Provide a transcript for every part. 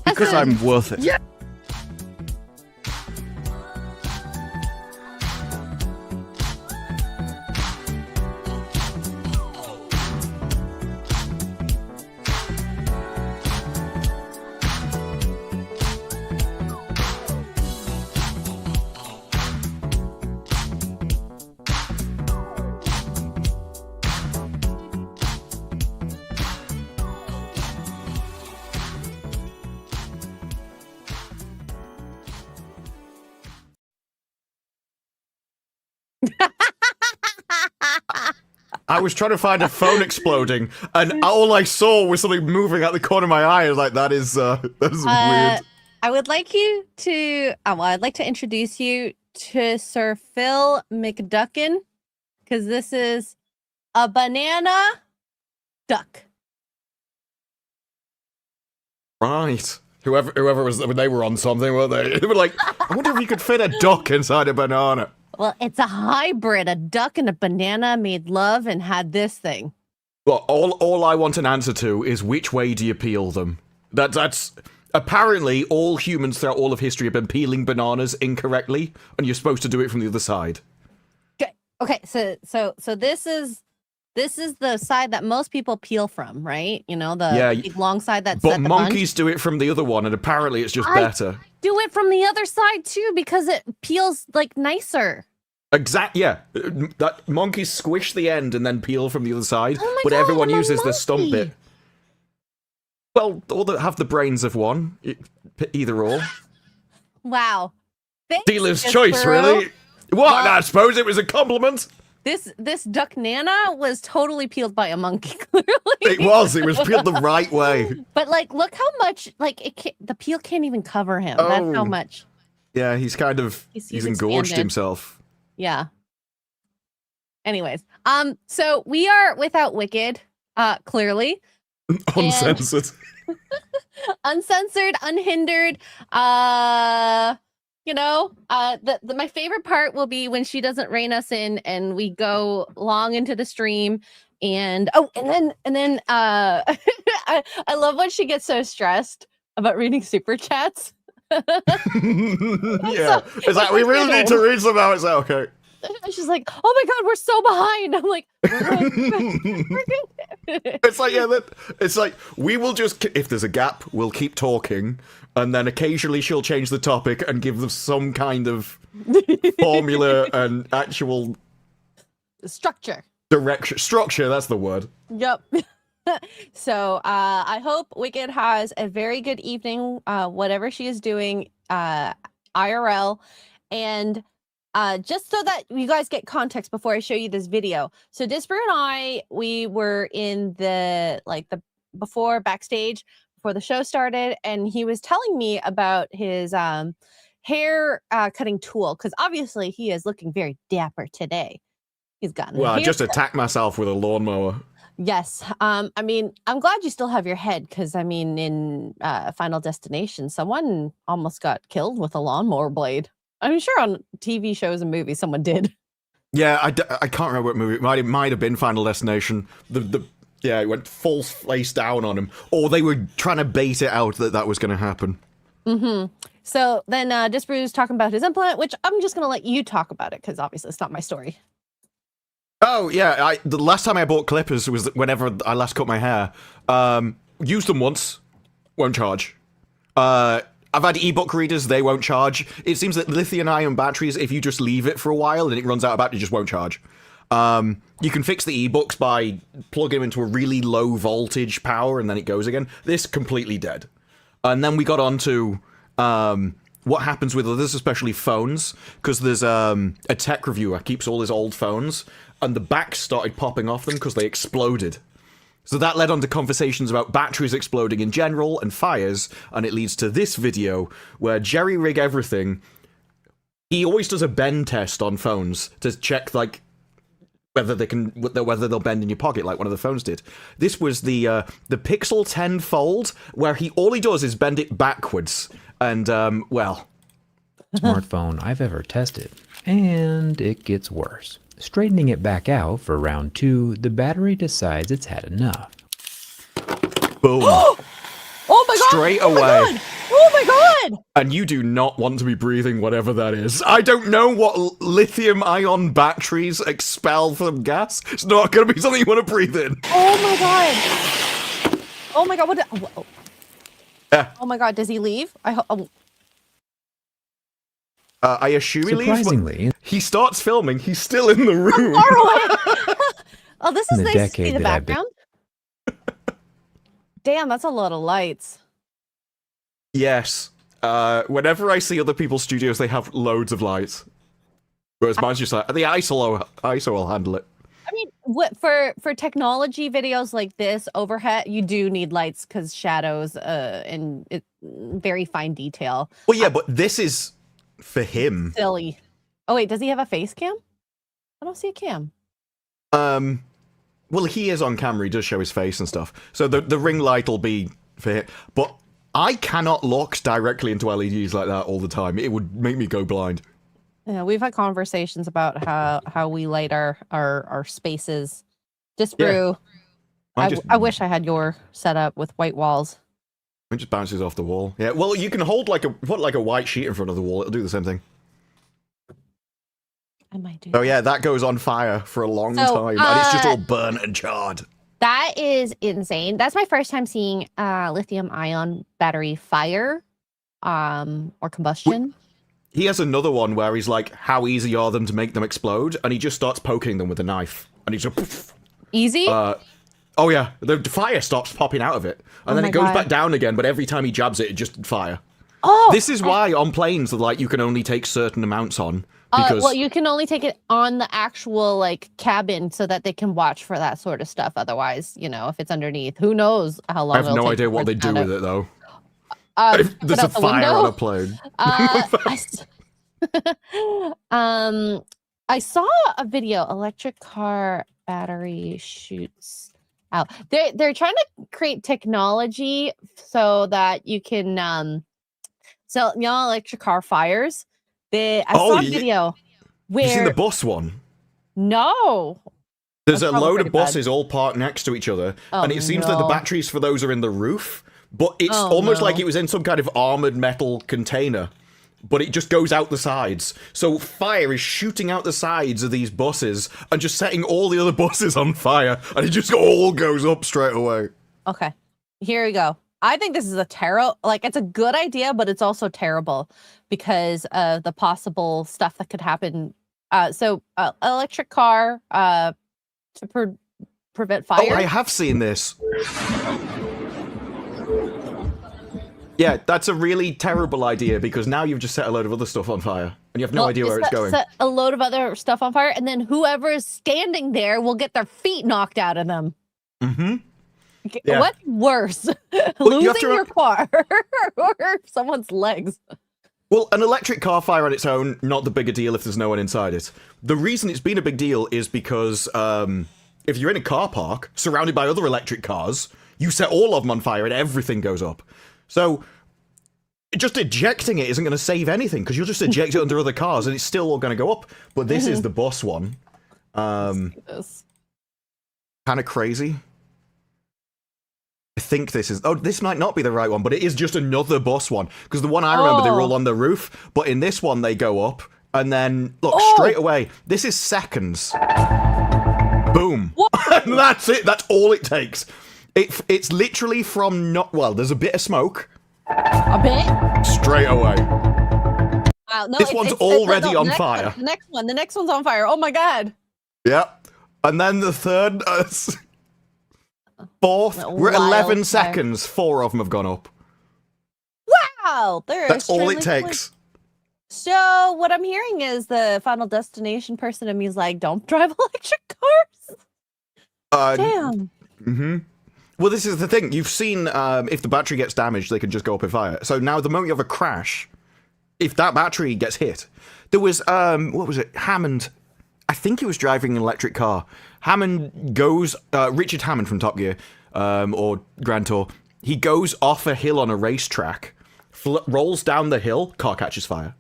Because I'm worth it. Yeah. I was trying to find a phone exploding, and all I saw was something moving out the corner of my eye. I was like, that is weird. I would like you to, I'd like to introduce you to Sir Phil McDuckin, because this is a banana duck. Right. Whoever was, they were on something, weren't they? They were like, I wonder if you could fit a duck inside a banana. Well, it's a hybrid. A duck and a banana made love and had this thing. Well, all I want an answer to is which way do you peel them? That's apparently all humans throughout all of history have been peeling bananas incorrectly, and you're supposed to do it from the other side. Okay. So this is the side that most people peel from, right? You know, the big long side that's. But monkeys do it from the other one, and apparently it's just better. Do it from the other side too because it peels like nicer. Yeah. That monkeys squish the end and then peel from the other side, but God, everyone I'm a uses the stump monkey. bit. Well, all that have the brains of one, either or. Wow. Thanks, Dealer's Miss choice, Peru. really. What? Well, I suppose it was a compliment. This duck nana was totally peeled by a monkey. Clearly, It was peeled the right way. But like, look how much the peel can't even cover him. That's how much. Yeah, he's kind of he's engorged expanded. himself. Yeah. Anyways, so we are without Wicked, clearly. Uncensored. Uncensored, unhindered. My favorite part will be when she doesn't rein us in and we go long into the stream. And then I love when she gets so stressed about reading super chats. Yeah, it's like we really need to read some out. It's like, okay. She's like, oh my god, we're so behind. I'm like, it's like, it's like we will just, if there's a gap, we'll keep talking, and then occasionally she'll change the topic and give them some kind of formula and actual structure. Structure, that's the word. Yep. So I hope Wicked has a very good evening, whatever she is doing, IRL, and just so that you guys get context before I show you this video. So Disper and I, we were in the backstage before the show started, and he was telling me about his hair cutting tool, because obviously he is looking very dapper today. He's gotten I just attacked myself with a lawnmower. Yes. I mean, I'm glad you still have your head, because I mean, in Final Destination, someone almost got killed with a lawnmower blade. I'm sure on TV shows and movies someone did. Yeah, I can't remember what movie. It might have been Final Destination. It went full face down on him. Or they were trying to bait it out that was going to happen. Mm-hmm. So then Disparu's talking about his implant, which I'm just going to let you talk about it, because obviously it's not my story. Oh, yeah. The last time I bought clippers was whenever I last cut my hair. Used them once. Won't charge. I've had ebook readers, they won't charge. It seems that lithium-ion batteries, if you just leave it for a while and it runs out of battery, just won't charge. You can fix the ebooks by plugging them into a really low voltage power and then it goes again. This completely dead. And then we got on to what happens with others, especially phones, because there's a tech reviewer keeps all his old phones, and the backs started popping off them because they exploded. So that led on to conversations about batteries exploding in general and fires, and it leads to this video where Jerry Rig Everything, he always does a bend test on phones to check whether they'll bend in your pocket like one of the phones did. This was the Pixel 10 Fold, where all he does is bend it backwards, and smartphone I've ever tested, and it gets worse. Straightening it back out for round 2, the battery decides it's had enough. Boom. Oh my god! Straight Oh my away. God. Oh my god! And you do not want to be breathing whatever that is. I don't know what lithium-ion batteries expel from gas. It's not going to be something you want to breathe in. Oh my god! Oh my god! What? Yeah. Oh my god! Does he leave? I assume he leaves. Surprisingly, He starts filming. He's still in the room. Oh, this In is the nice to see decade the that I've been- background. Damn, that's a lot of lights. Yes. Whenever I see other people's studios, they have loads of lights. Whereas mine's just like, the ISO will handle it. I mean, what for technology videos like this overhead, you do need lights because shadows and very fine detail. Well, yeah, but this is for him. Silly. Oh wait, does he have a face cam? I don't see a cam. Well, he is on camera. He does show his face and stuff. So the ring light will be for him. But I cannot look directly into LEDs like that all the time. It would make me go blind. Yeah, we've had conversations about how we light our spaces. Just brew. I wish I had your setup with white walls. It just bounces off the wall. Yeah, well, you can hold put a white sheet in front of the wall. It'll do the same thing. I might do. Oh yeah, that goes on fire for a long time, and it's just all burnt and charred. That is insane. That's my first time seeing lithium ion battery fire, or combustion. He has another one where he's like, how easy are them to make them explode? And he just starts poking them with a knife. And he's just... Poof. Easy? Oh yeah, the fire stops popping out of it. And then it goes back down again, but every time he jabs it, it just fire. Oh! This is why on planes, like, you can only take certain amounts on. Because... well, you can only take it on the actual, like, cabin so that they can watch for that sort of stuff. Otherwise, you know, if it's underneath, who knows how long I have no idea what they do with it, though. If there's a fire on a plane. I saw a video. Electric car battery shoots out. They're trying to create technology so that you can so you know, electric car fires. I saw a video where you seen the bus one? No. There's a load of buses all parked next to each other, Oh, and it seems that the batteries for those are in the roof. But it's Oh, almost no. like it was in some kind of armored metal container. But it just goes out the sides. So fire is shooting out the sides of these buses and just setting all the other buses on fire. And it just all goes up straight away. Okay, here we go. I think this is it's a good idea, but it's also terrible because of the possible stuff that could happen. Electric car to prevent fire. Oh, I have seen this. Yeah, that's a really terrible idea because now you've just set a load of other stuff on fire and you have no idea where it's going. Set a load of other stuff on fire, and then whoever is standing there will get their feet knocked out of them. Mm-hmm. Yeah. What's worse, losing your car or someone's legs? Well, an electric car fire on its own, not the bigger deal if there's no one inside it. The reason it's been a big deal is because if you're in a car park surrounded by other electric cars, you set all of them on fire and everything goes up. So, just ejecting it isn't going to save anything, because you'll just eject it under other cars, and it's still all going to go up. But this is the bus one. Kind of crazy. I think this is... Oh, this might not be the right one, but it is just another bus one. Because the one I remember, they were all on the roof, but in this one, they go up, and then, look, straight away, this is seconds. Boom. And that's it. That's all it takes. It's literally from there's a bit of smoke. A bit? Straight away. Wow, no, this one's already on fire. The next one's on fire. Oh my god. Yep. And then the third, fourth, we're at 11 seconds. 4 of them have gone up. Wow. That's all it takes. So what I'm hearing is the Final Destination person in me is like, don't drive electric cars. Damn. Mm-hmm. Well, this is the thing. You've seen if the battery gets damaged, they can just go up in fire. So now the moment you have a crash, if that battery gets hit, there was, what was it? Hammond. I think he was driving an electric car. Hammond goes, Richard Hammond from Top Gear, or Grand Tour, he goes off a hill on a racetrack, rolls down the hill, car catches fire.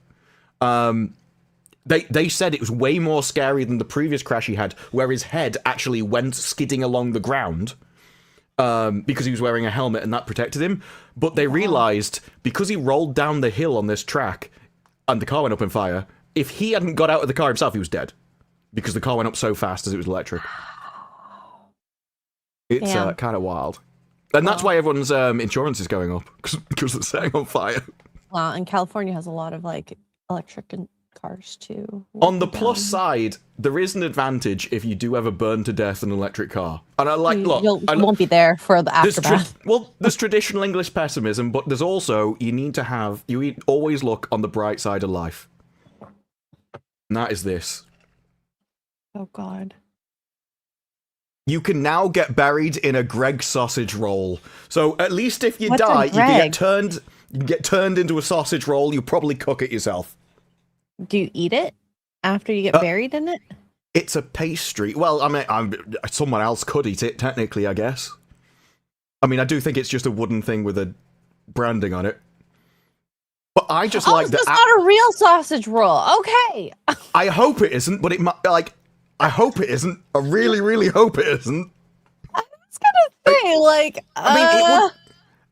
They said it was way more scary than the previous crash he had, where his head actually went skidding along the ground. because he was wearing a helmet and that protected him. But they realized because he rolled down the hill on this track and the car went up in fire, if he hadn't got out of the car himself, he was dead because the car went up so fast as it was electric. It's kind of wild. And that's why everyone's insurance is going up because it's setting on fire. Well, and California has a lot of like electric cars too. On the plus side, there is an advantage if you do ever burn to death in an electric car. And I like, look, you won't be there for the aftermath. There's traditional English pessimism, but there's also you always look on the bright side of life. And that is this. Oh God. You can now get buried in a Greg sausage roll. So at least if you What's die, a you can Greg? get turned into a sausage roll. You probably cook it yourself. Do you eat it after you get buried in it? It's a pastry. Well, I mean, someone else could eat it, technically, I guess. I mean, I do think it's just a wooden thing with a branding on it. But I just like that. It's not a real sausage roll. Okay. I hope it isn't, but it might, like, I hope it isn't. I really, really hope it isn't. I was gonna say, like, I mean,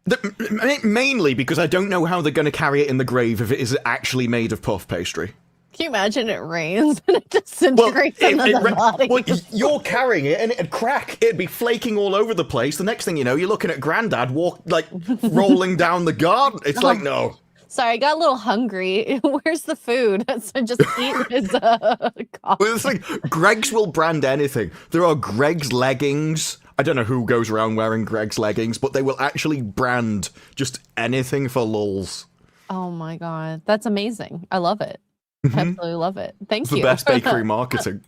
it would, mainly because I don't know how they're going to carry it in the grave if it is actually made of puff pastry. Can you imagine it rains and it disintegrates into the body? Well, you're carrying it and it'd crack. It'd be flaking all over the place. The next thing you know, you're looking at Grandad rolling down the garden. It's like, no. Sorry, I got a little hungry. Where's the food? So just eat his coffee. Well, it's like, Greg's will brand anything. There are Greg's leggings. I don't know who goes around wearing Greg's leggings, but they will actually brand just anything for lulz. Oh my God. That's amazing. I love it. I absolutely love it. Thank you. The best bakery marketing.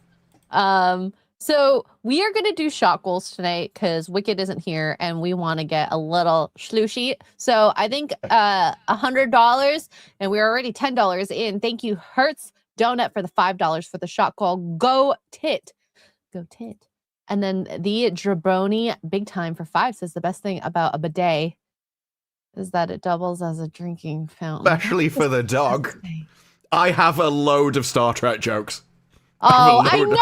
So we are going to do shot goals tonight because Wicked isn't here and we want to get a little schlooshy. So I think $100 and we're already $10 in. Thank you, Hertz Donut, for the $5 for the shot goal. Go tit. Go tit. And then the Drabroni Big Time for 5 says the best thing about a bidet is that it doubles as a drinking fountain. Especially for the dog. I have a load of Star Trek jokes. Oh, I know.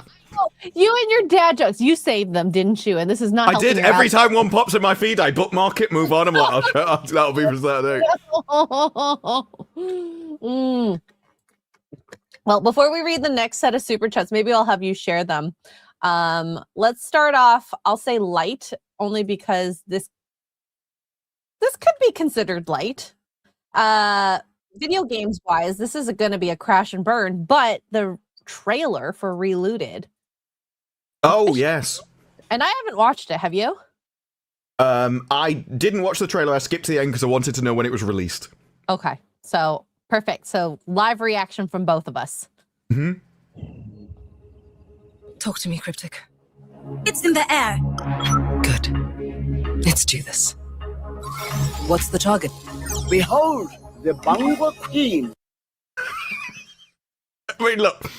You and your dad jokes. You saved them, didn't you? And this is not. I did. Every time one pops in my feed, I bookmark it, move on. I'm like, that'll be for Saturday. Well, before we read the next set of super chats, maybe I'll have you share them. Let's start off. I'll say light, only because this could be considered light. Video games wise, this is going to be a crash and burn, but the trailer for Relooted. Oh, yes. And I haven't watched it. Have you? I didn't watch the trailer. I skipped to the end because I wanted to know when it was released. Okay. So, perfect. So, live reaction from both of us. Mm-hmm. Talk to me, Cryptic. It's in the air. Good. Let's do this. What's the target? Behold, the Bangor Queen. I mean, look.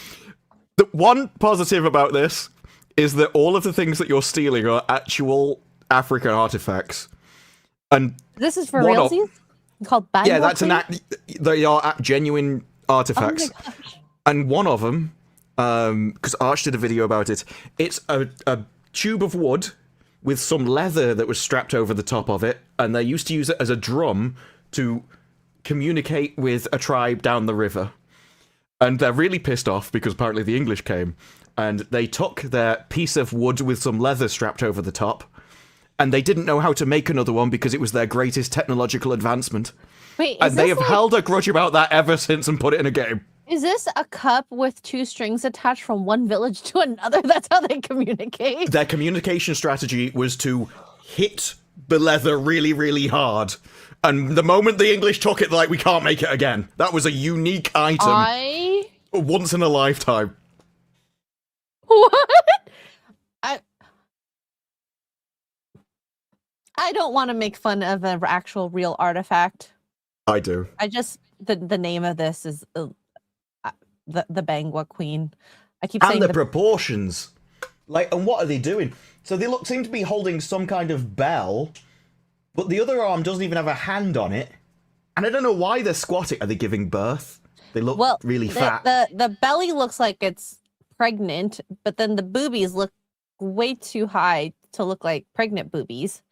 The one positive about this is that all of the things that you're stealing are actual African artifacts. And this is for realsies? Called Bangor Yeah, that's Queen? they are genuine artifacts. Oh my gosh. And one of them, because Arch did a video about it, it's a tube of wood with some leather that was strapped over the top of it, and they used to use it as a drum to communicate with a tribe down the river. And they're really pissed off because apparently the English came, and they took their piece of wood with some leather strapped over the top, and they didn't know how to make another one because it was their greatest technological advancement. Wait, and they have held a grudge about that ever since and put it in a game. Is this a cup with 2 strings attached from one village to another? That's how they communicate? Their communication strategy was to hit the leather really, really hard. And the moment the English took it, they're like, we can't make it again. That was a unique item. Once in a lifetime. What? I don't want to make fun of an actual real artifact. I do. I just, the name of this is the Bangor Queen. I keep saying and the proportions. Like, and what are they doing? So they seem to be holding some kind of bell, but the other arm doesn't even have a hand on it. And I don't know why they're squatting. Are they giving birth? They look really fat. The belly looks like it's pregnant, but then the boobies look way too high to look like pregnant boobies.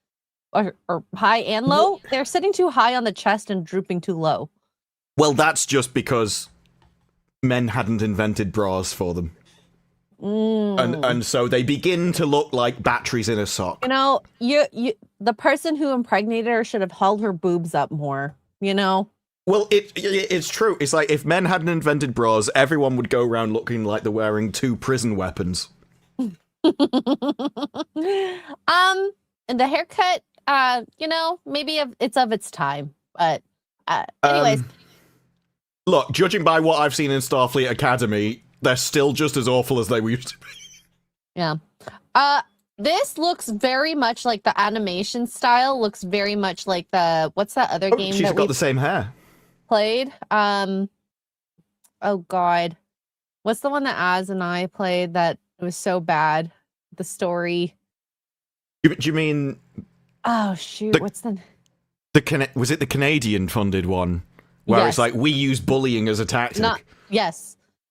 or high and low. They're sitting too high on the chest and drooping too low. Well, that's just because men hadn't invented bras for them. And so they begin to look like batteries in a sock. You know, the person who impregnated her should have held her boobs up more, you know? Well, it's true. It's like if men hadn't invented bras, everyone would go around looking like they're wearing 2 prison weapons. And the haircut, you know, maybe it's of its time, but anyways. Look, judging by what I've seen in Starfleet Academy, they're still just as awful as they used to be. Yeah. This looks very much like the animation style. Looks very much like what's that other game She's that got we the same hair. played? Oh God, what's the one that Az and I played that was so bad? The story. Do you mean? Oh shoot, what's the? Was it the Canadian funded one? Where it's like, we use bullying as a tactic.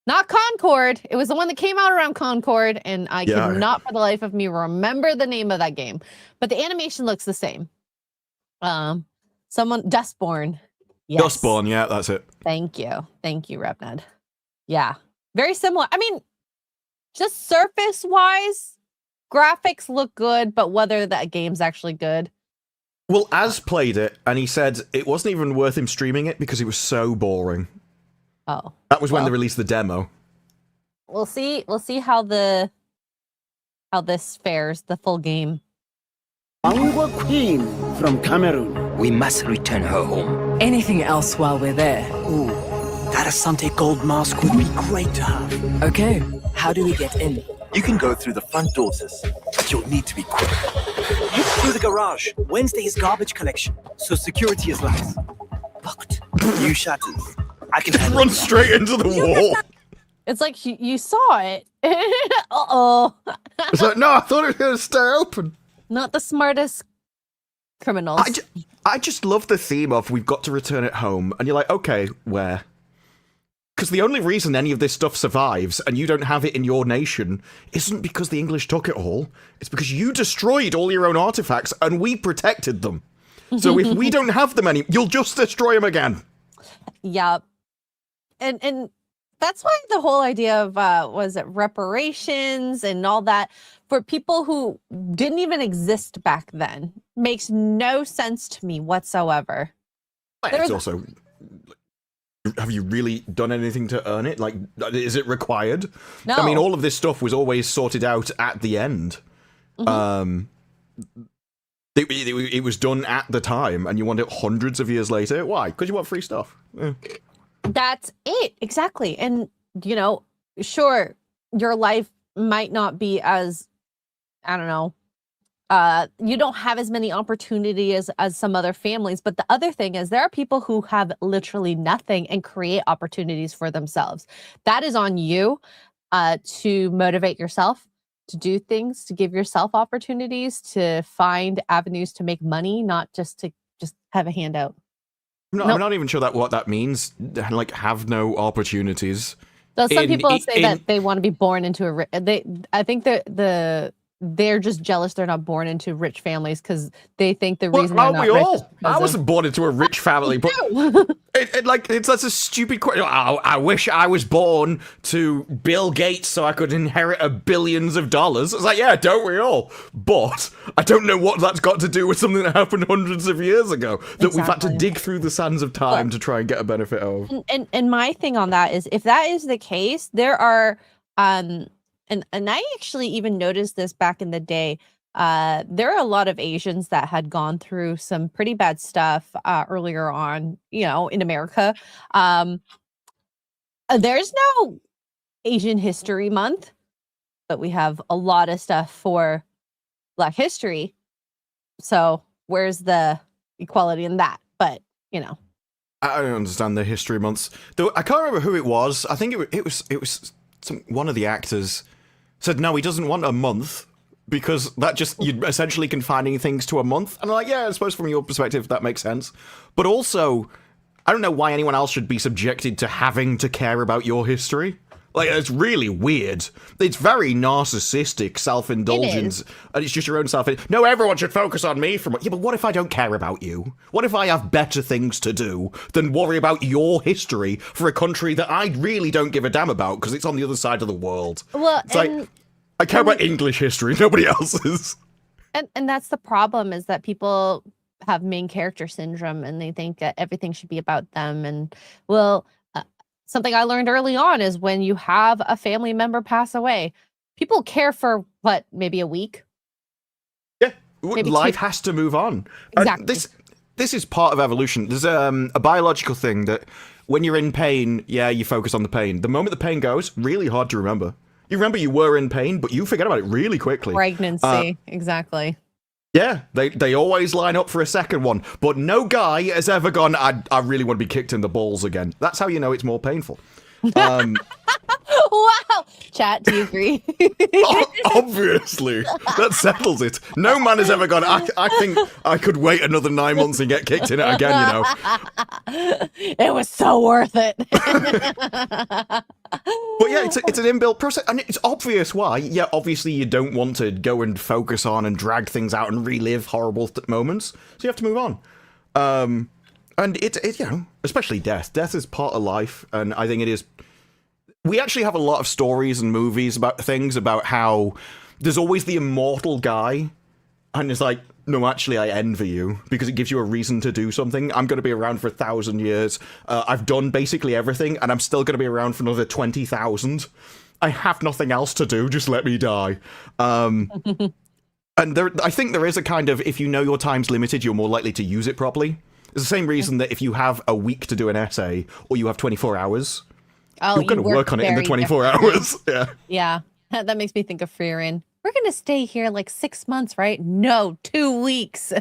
Not Concord. It was the one that came out around Concord, and I could not for the life of me remember the name of that game. But the animation looks the same. Dustborn. Yes. Dustborn, yeah, that's it. Thank you, Repned. Yeah, very similar. I mean, just surface-wise, graphics look good, but whether that game's actually good. Well, Az played it, and he said it wasn't even worth him streaming it because it was so boring. Oh. That was when they released the demo. We'll see how this fares, the full game. Bangwa Queen from Cameroon. We must return her home. Anything else while we're there? Ooh, that Asante gold mask would be great to have. Okay, how do we get in? You can go through the front door, sis, but you'll need to be quick. Head through the garage. Wednesday is garbage collection, so security is last. Locked. New shutters. I can handle Run that. straight into the wall. It's like you saw it. Uh-oh. It's like, no, I thought it was going to stay open. Not the smartest criminals. I just love the theme of we've got to return it home. And you're like, okay, where? Because the only reason any of this stuff survives and you don't have it in your nation isn't because the English took it all. It's because you destroyed all your own artifacts and we protected them. So if we don't have them you'll just destroy them again. Yep. And that's why the whole idea of was it reparations and all that for people who didn't even exist back then makes no sense to me whatsoever. It's also, have you really done anything to earn it? Like, is it required? No. I mean, all of this stuff was always sorted out at the end. It was done at the time, and you want it hundreds of years later. Why? Because you want free stuff. Yeah. That's it. Exactly. And, you know, sure, your life might not be as, I don't know, you don't have as many opportunities as some other families. But the other thing is there are people who have literally nothing and create opportunities for themselves. That is on you to motivate yourself, to do things, to give yourself opportunities, to find avenues to make money, not just to just have a handout. No, I'm not even sure what that means. Like, have no opportunities. So some people say that they want to be born into I think they're just jealous they're not born into rich families because they think the reason they're not rich is because I wasn't born into a rich family, but it's such a stupid question. I wish I was born to Bill Gates so I could inherit billions of dollars. It's like, yeah, don't we all? But I don't know what that's got to do with something that happened hundreds of years ago that we've had to dig through the sands of time to try and get a benefit of. And my thing on that is, if that is the case, there are and I actually even noticed this back in the day. There are a lot of Asians that had gone through some pretty bad stuff earlier on, you know, in America. There's no Asian History Month, but we have a lot of stuff for Black history. So where's the equality in that? But, you know. I don't understand the history months. Though I can't remember who it was. I think it was one of the actors said no, he doesn't want a month because that just you're essentially confining things to a month. And I'm like, yeah, I suppose from your perspective that makes sense. But also, I don't know why anyone else should be subjected to having to care about your history. Like, it's really weird. It's very narcissistic, self-indulgence, and it's just your own self. No, everyone should focus on me. Yeah, but what if I don't care about you? What if I have better things to do than worry about your history for a country that I really don't give a damn about because it's on the other side of the world? Well, it's like, I care about English history, nobody else's. And that's the problem, is that people have main character syndrome and they think that everything should be about them. And something I learned early on is when you have a family member pass away, people care for maybe a week. Yeah, maybe life 2. has to move on. Exactly. This is part of evolution. There's a biological thing that when you're in pain, you focus on the pain. The moment the pain goes, really hard to remember. You remember you were in pain, but you forget about it really quickly. Pregnancy, exactly. Yeah, they always line up for a second one, but no guy has ever gone, I really want to be kicked in the balls again. That's how you know it's more painful. Wow! Chat, do you agree? Obviously, that settles it. No man has ever gone, I think I could wait another 9 months and get kicked in it again, you know. It was so worth it. But yeah, it's an inbuilt process, and it's obvious why. Yeah, obviously you don't want to go and focus on and drag things out and relive horrible moments, so you have to move on. And it you know, especially death. Death is part of life, and I think it is. We actually have a lot of stories and movies about things about how there's always the immortal guy, and it's like, no, actually, I envy you because it gives you a reason to do something. I'm going to be around for 1,000 years. I've done basically everything, and I'm still going to be around for another 20,000. I have nothing else to do. Just let me die. And I think there is a kind of, if you know your time's limited, you're more likely to use it properly. It's the same reason that if you have a week to do an essay, or you have 24 hours, you're going to work on it in the 24 hours. Yeah. That makes me think of Freerin. We're going to stay here like 6 months, right? No, 2 weeks.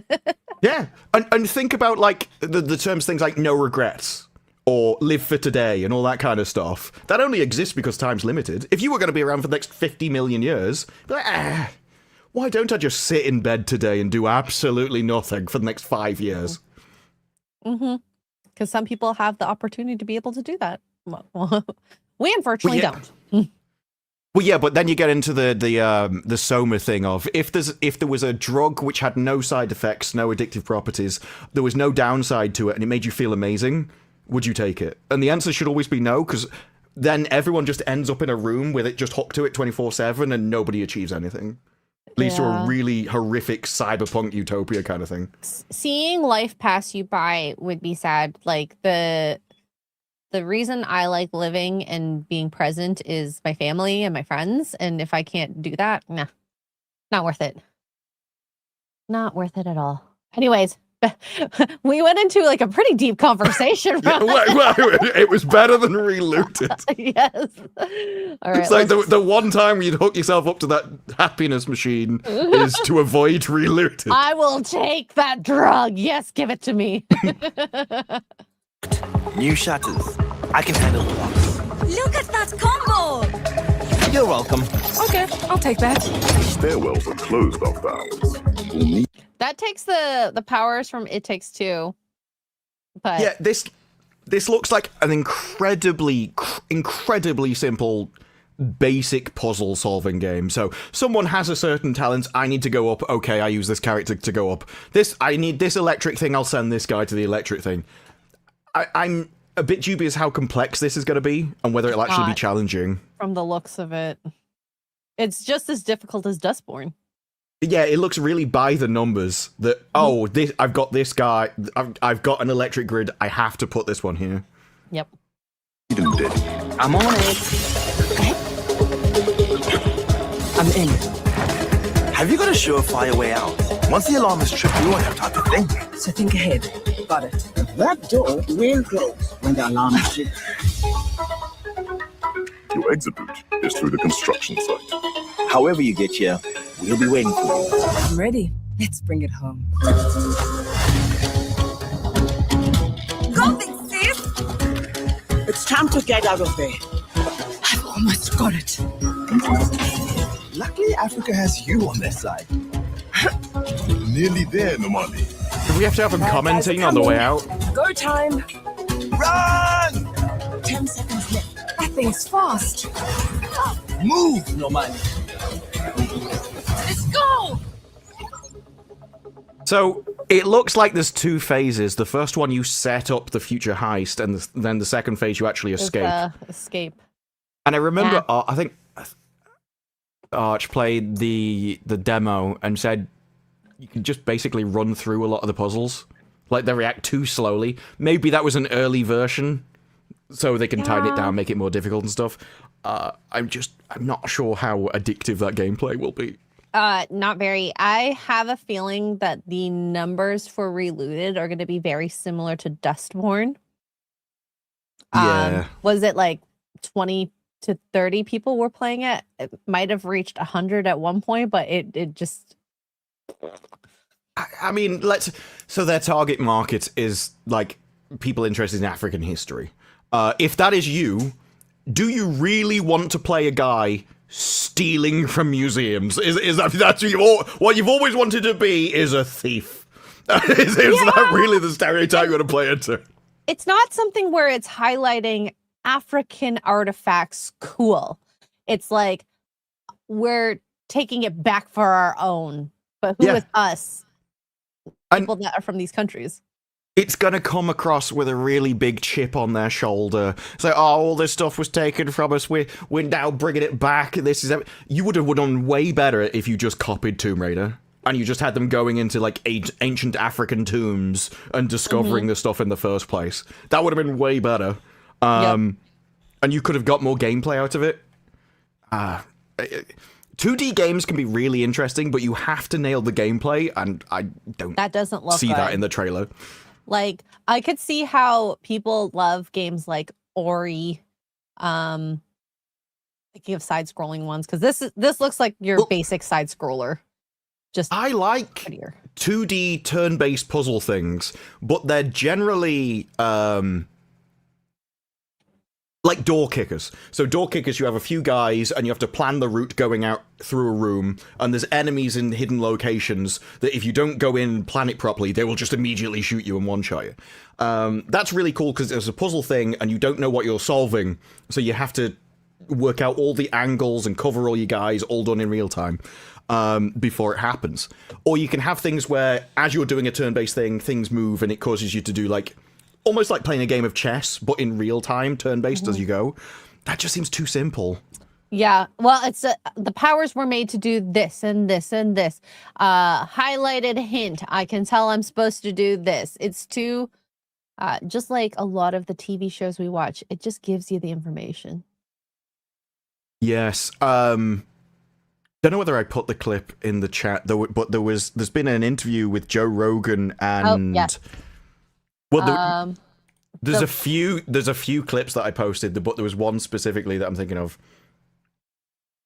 Yeah. And think about like the terms, things like no regrets or live for today and all that kind of stuff. That only exists because time's limited. If you were going to be around for the next 50 million years, be like, why don't I just sit in bed today and do absolutely nothing for the next 5 years? Mm-hmm. Because some people have the opportunity to be able to do that. Well, we unfortunately don't. Well, yeah, but then you get into the Soma thing of if there was a drug which had no side effects, no addictive properties, there was no downside to it, and it made you feel amazing, would you take it? And the answer should always be no, because then everyone just ends up in a room with it just hooked to it 24/7, and nobody achieves anything. Leads to a really horrific cyberpunk utopia kind of thing. Seeing life pass you by would be sad. Like the reason I like living and being present is my family and my friends. And if I can't do that, nah, not worth it. Not worth it at all. Anyways, we went into like a pretty deep conversation. It was better than Relooted. Yes. All right. It's like the one time you'd hook yourself up to that happiness machine is to avoid Relooted. I will take that drug. Yes, give it to me. New shutters. I can handle the box. Look at that combo! You're welcome. Okay, I'll take that. Stairwells are closed off valves. That takes the powers from It Takes Two. But yeah, this looks like an incredibly simple, basic puzzle solving game. So someone has a certain talent. I need to go up. Okay, I use this character to go up. I need this electric thing. I'll send this guy to the electric thing. I'm a bit dubious how complex this is going to be and whether it'll actually be challenging. From the looks of it, it's just as difficult as Dustborn. Yeah, it looks really by the numbers that, I've got this guy, I've got an electric grid, I have to put this one here. Yep. I'm on it. I'm in. Have you got a surefire way out? Once the alarm is tripped, we won't have time to think. So think ahead. Got it. That door will close when the alarm is tripped. Your exit route is through the construction site. However you get here, we'll be waiting for you. I'm ready. Let's bring it home. Go, big sis! It's time to get out of there. I've almost got it. Luckily, Africa has you on their side. Nearly there, Nomani. Do we have to have him commenting on the way out? Go time. Run! 10 seconds left. I think things fast. Move, no man. Let's go! So it looks like there's two phases. The first one, you set up the future heist, and then the second phase, you actually escape. Escape. And I remember, Yeah. I think Arch played the demo and said you can just basically run through a lot of the puzzles. Like, they react too slowly. Maybe that was an early version, so they can tighten it down, make it more difficult and stuff. I'm not sure how addictive that gameplay will be. Not very. I have a feeling that the numbers for Relooted are going to be very similar to Dustborn. Yeah. Was it like 20 to 30 people were playing it? It might have reached 100 at one point, but it just... I mean, so their target market is, like, people interested in African history. If that is you, do you really want to play a guy stealing from museums? Is that's what you've always wanted to be? Is a thief? Is that really the stereotype you want to play into? It's not something where it's highlighting African artifacts cool. It's like, we're taking it back for our own. But who is us? People that are from these countries. It's gonna come across with a really big chip on their shoulder. It's like, oh, all this stuff was taken from us. We're now bringing it back. This is you would have done way better if you just copied Tomb Raider and you just had them going into like ancient African tombs and discovering the stuff in the first place. That would have been way better. And you could have got more gameplay out of it. 2D games can be really interesting, but you have to nail the gameplay, and I don't that doesn't look see good. that in the trailer. Like, I could see how people love games like Ori, thinking of side-scrolling ones, because this looks like your basic side-scroller. Just I like prettier. 2D turn-based puzzle things, but they're generally like door kickers. So door kickers, you have a few guys and you have to plan the route going out through a room, and there's enemies in hidden locations that if you don't go in and plan it properly, they will just immediately shoot you and one-shot you. That's really cool because it's a puzzle thing and you don't know what you're solving, so you have to work out all the angles and cover all your guys, all done in real time, before it happens. Or you can have things where, as you're doing a turn-based thing, things move and it causes you to do like almost like playing a game of chess, but in real time, turn-based as you go. That just seems too simple. Yeah, well, it's the powers were made to do this and this and this. Highlighted hint, I can tell I'm supposed to do this. It's too, just like a lot of the TV shows we watch, it just gives you the information. Yes. Don't know whether I put the clip in the chat, though, but there's been an interview with Joe Rogan and... Oh, yeah. Well, there's a few clips that I posted, but there was one specifically that I'm thinking of.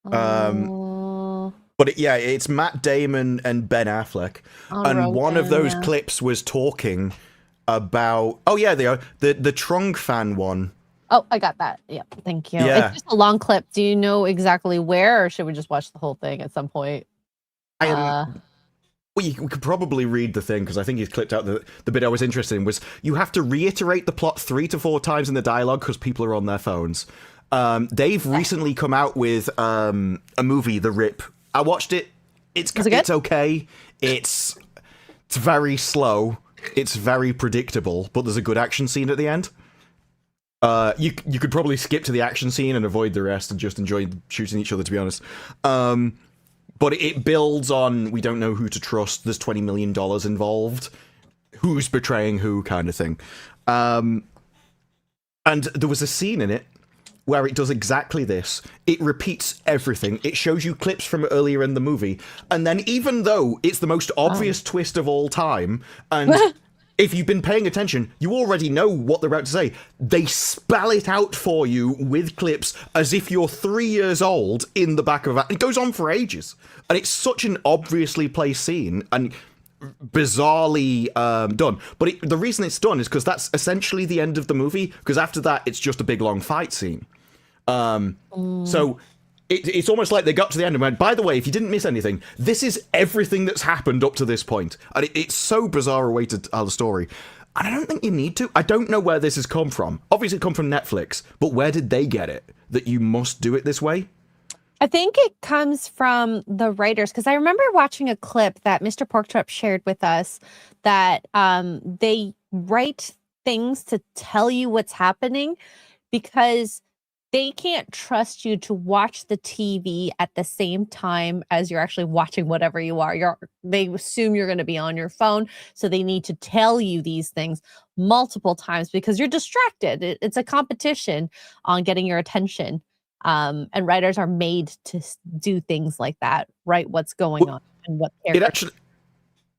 But it's Matt Damon and Ben Affleck, and Rogan, one of those clips was talking about. Oh yeah, they are the Trung fan one. Oh, I got that. Yeah, thank you. Yeah. It's just a long clip. Do you know exactly where, or should we just watch the whole thing at some point? We could probably read the thing, because I think he's clipped out the bit I was interested in, was you have to reiterate the plot 3 to 4 times in the dialogue because people are on their phones. They've recently come out with a movie, The Rip. I watched it. It's okay. It's very slow. It's very predictable, but there's a good action scene at the end. You could probably skip to the action scene and avoid the rest and just enjoy shooting each other, to be honest. But it builds on, we don't know who to trust, there's $20 million involved, who's betraying who kind of thing. And there was a scene in it where it does exactly this. It repeats everything. It shows you clips from earlier in the movie, and then even though it's the most obvious twist of all time, and if you've been paying attention, you already know what they're about to say. They spell it out for you with clips as if you're 3 years old in the back of it. It goes on for ages. And it's such an obviously placed scene and bizarrely done. But the reason it's done is because that's essentially the end of the movie, because after that, it's just a big, long fight scene. So it's almost like they got to the end and went, by the way, if you didn't miss anything, this is everything that's happened up to this point. And it's so bizarre a way to tell the story. And I don't think you need to. I don't know where this has come from. Obviously it come from Netflix, but where did they get it? that you must do it this way? I think it comes from the writers, because I remember watching a clip that Mr. Porkchop shared with us that they write things to tell you what's happening because they can't trust you to watch the TV at the same time as you're actually watching whatever you are. They assume you're going to be on your phone, so they need to tell you these things multiple times because you're distracted. It's a competition on getting your attention. And writers are made to do things like that, write what's going on and what characters.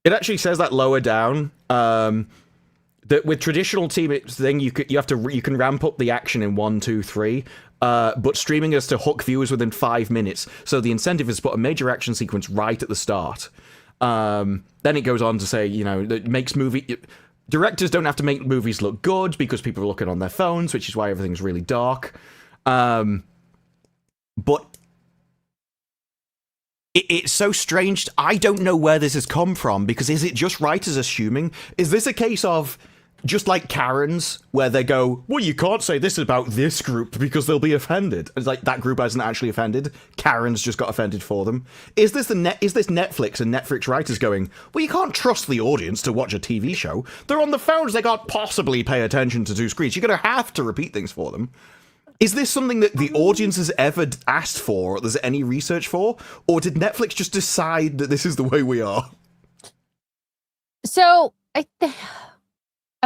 It actually says that lower down. That with traditional team thing, you can ramp up the action in 1, 2, 3. But streaming is to hook viewers within 5 minutes. So the incentive is to put a major action sequence right at the start. Then it goes on to say, it makes directors don't have to make movies look good because people are looking on their phones, which is why everything's really dark. But it's so strange. I don't know where this has come from, because is it just writers assuming? Is this a case of just like Karens, where they go, well, you can't say this about this group because they'll be offended. It's like that group isn't actually offended. Karens just got offended for them. Is this Netflix and Netflix writers going, well, you can't trust the audience to watch a TV show. They're on the phones. They can't possibly pay attention to 2 screens. You're going to have to repeat things for them. Is this something that the audience has ever asked for, or there's any research for? Or did Netflix just decide that this is the way we are? So I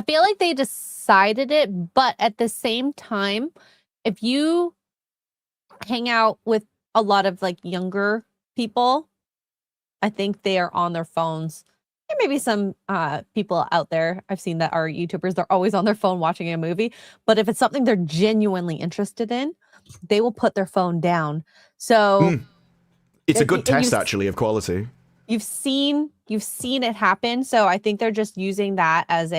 feel like they decided it, but at the same time, if you hang out with a lot of like younger people, I think they are on their phones. There may be some people out there I've seen that are YouTubers. They're always on their phone watching a movie. But if it's something they're genuinely interested in, they will put their phone down. So it's a good test, actually, of quality. You've seen it happen. So I think they're just using that as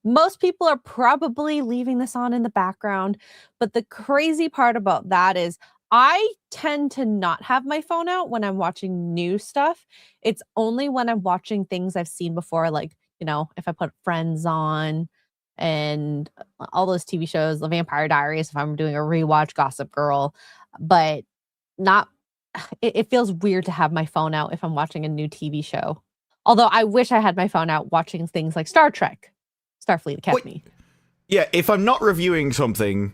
most people are probably leaving this on in the background. But the crazy part about that is I tend to not have my phone out when I'm watching new stuff. It's only when I'm watching things I've seen before, like, if I put Friends on and all those TV shows, The Vampire Diaries, if I'm doing a rewatch, Gossip Girl, but it feels weird to have my phone out if I'm watching a new TV show. Although I wish I had my phone out watching things like Star Trek, Starfleet Academy. Yeah, if I'm not reviewing something,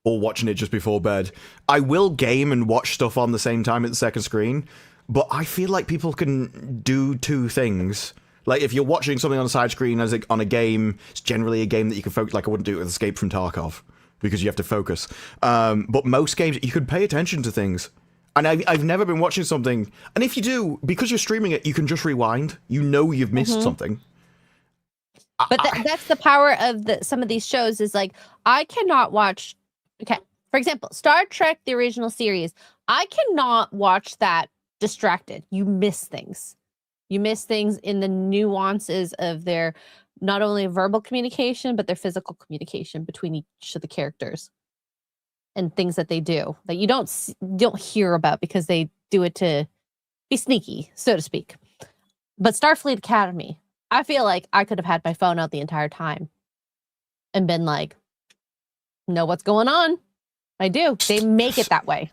or watching it just before bed, I will game and watch stuff on the same time at the second screen, but I feel like people can do 2 things. Like, if you're watching something on a side screen on a game, it's generally a game that you can focus, like I wouldn't do it with Escape from Tarkov, because you have to focus. But most games, you can pay attention to things. And I've never been watching something, and if you do, because you're streaming it, you can just rewind. You've missed something. But that's the power of some of these shows is like, I cannot watch. Okay, for example, Star Trek, the original series, I cannot watch that distracted. You miss things. You miss things in the nuances of their not only verbal communication, but their physical communication between each of the characters and things that they do that you don't hear about because they do it to be sneaky, so to speak. But Starfleet Academy, I feel like I could have had my phone out the entire time and been like, know what's going on. I do. They make it that way.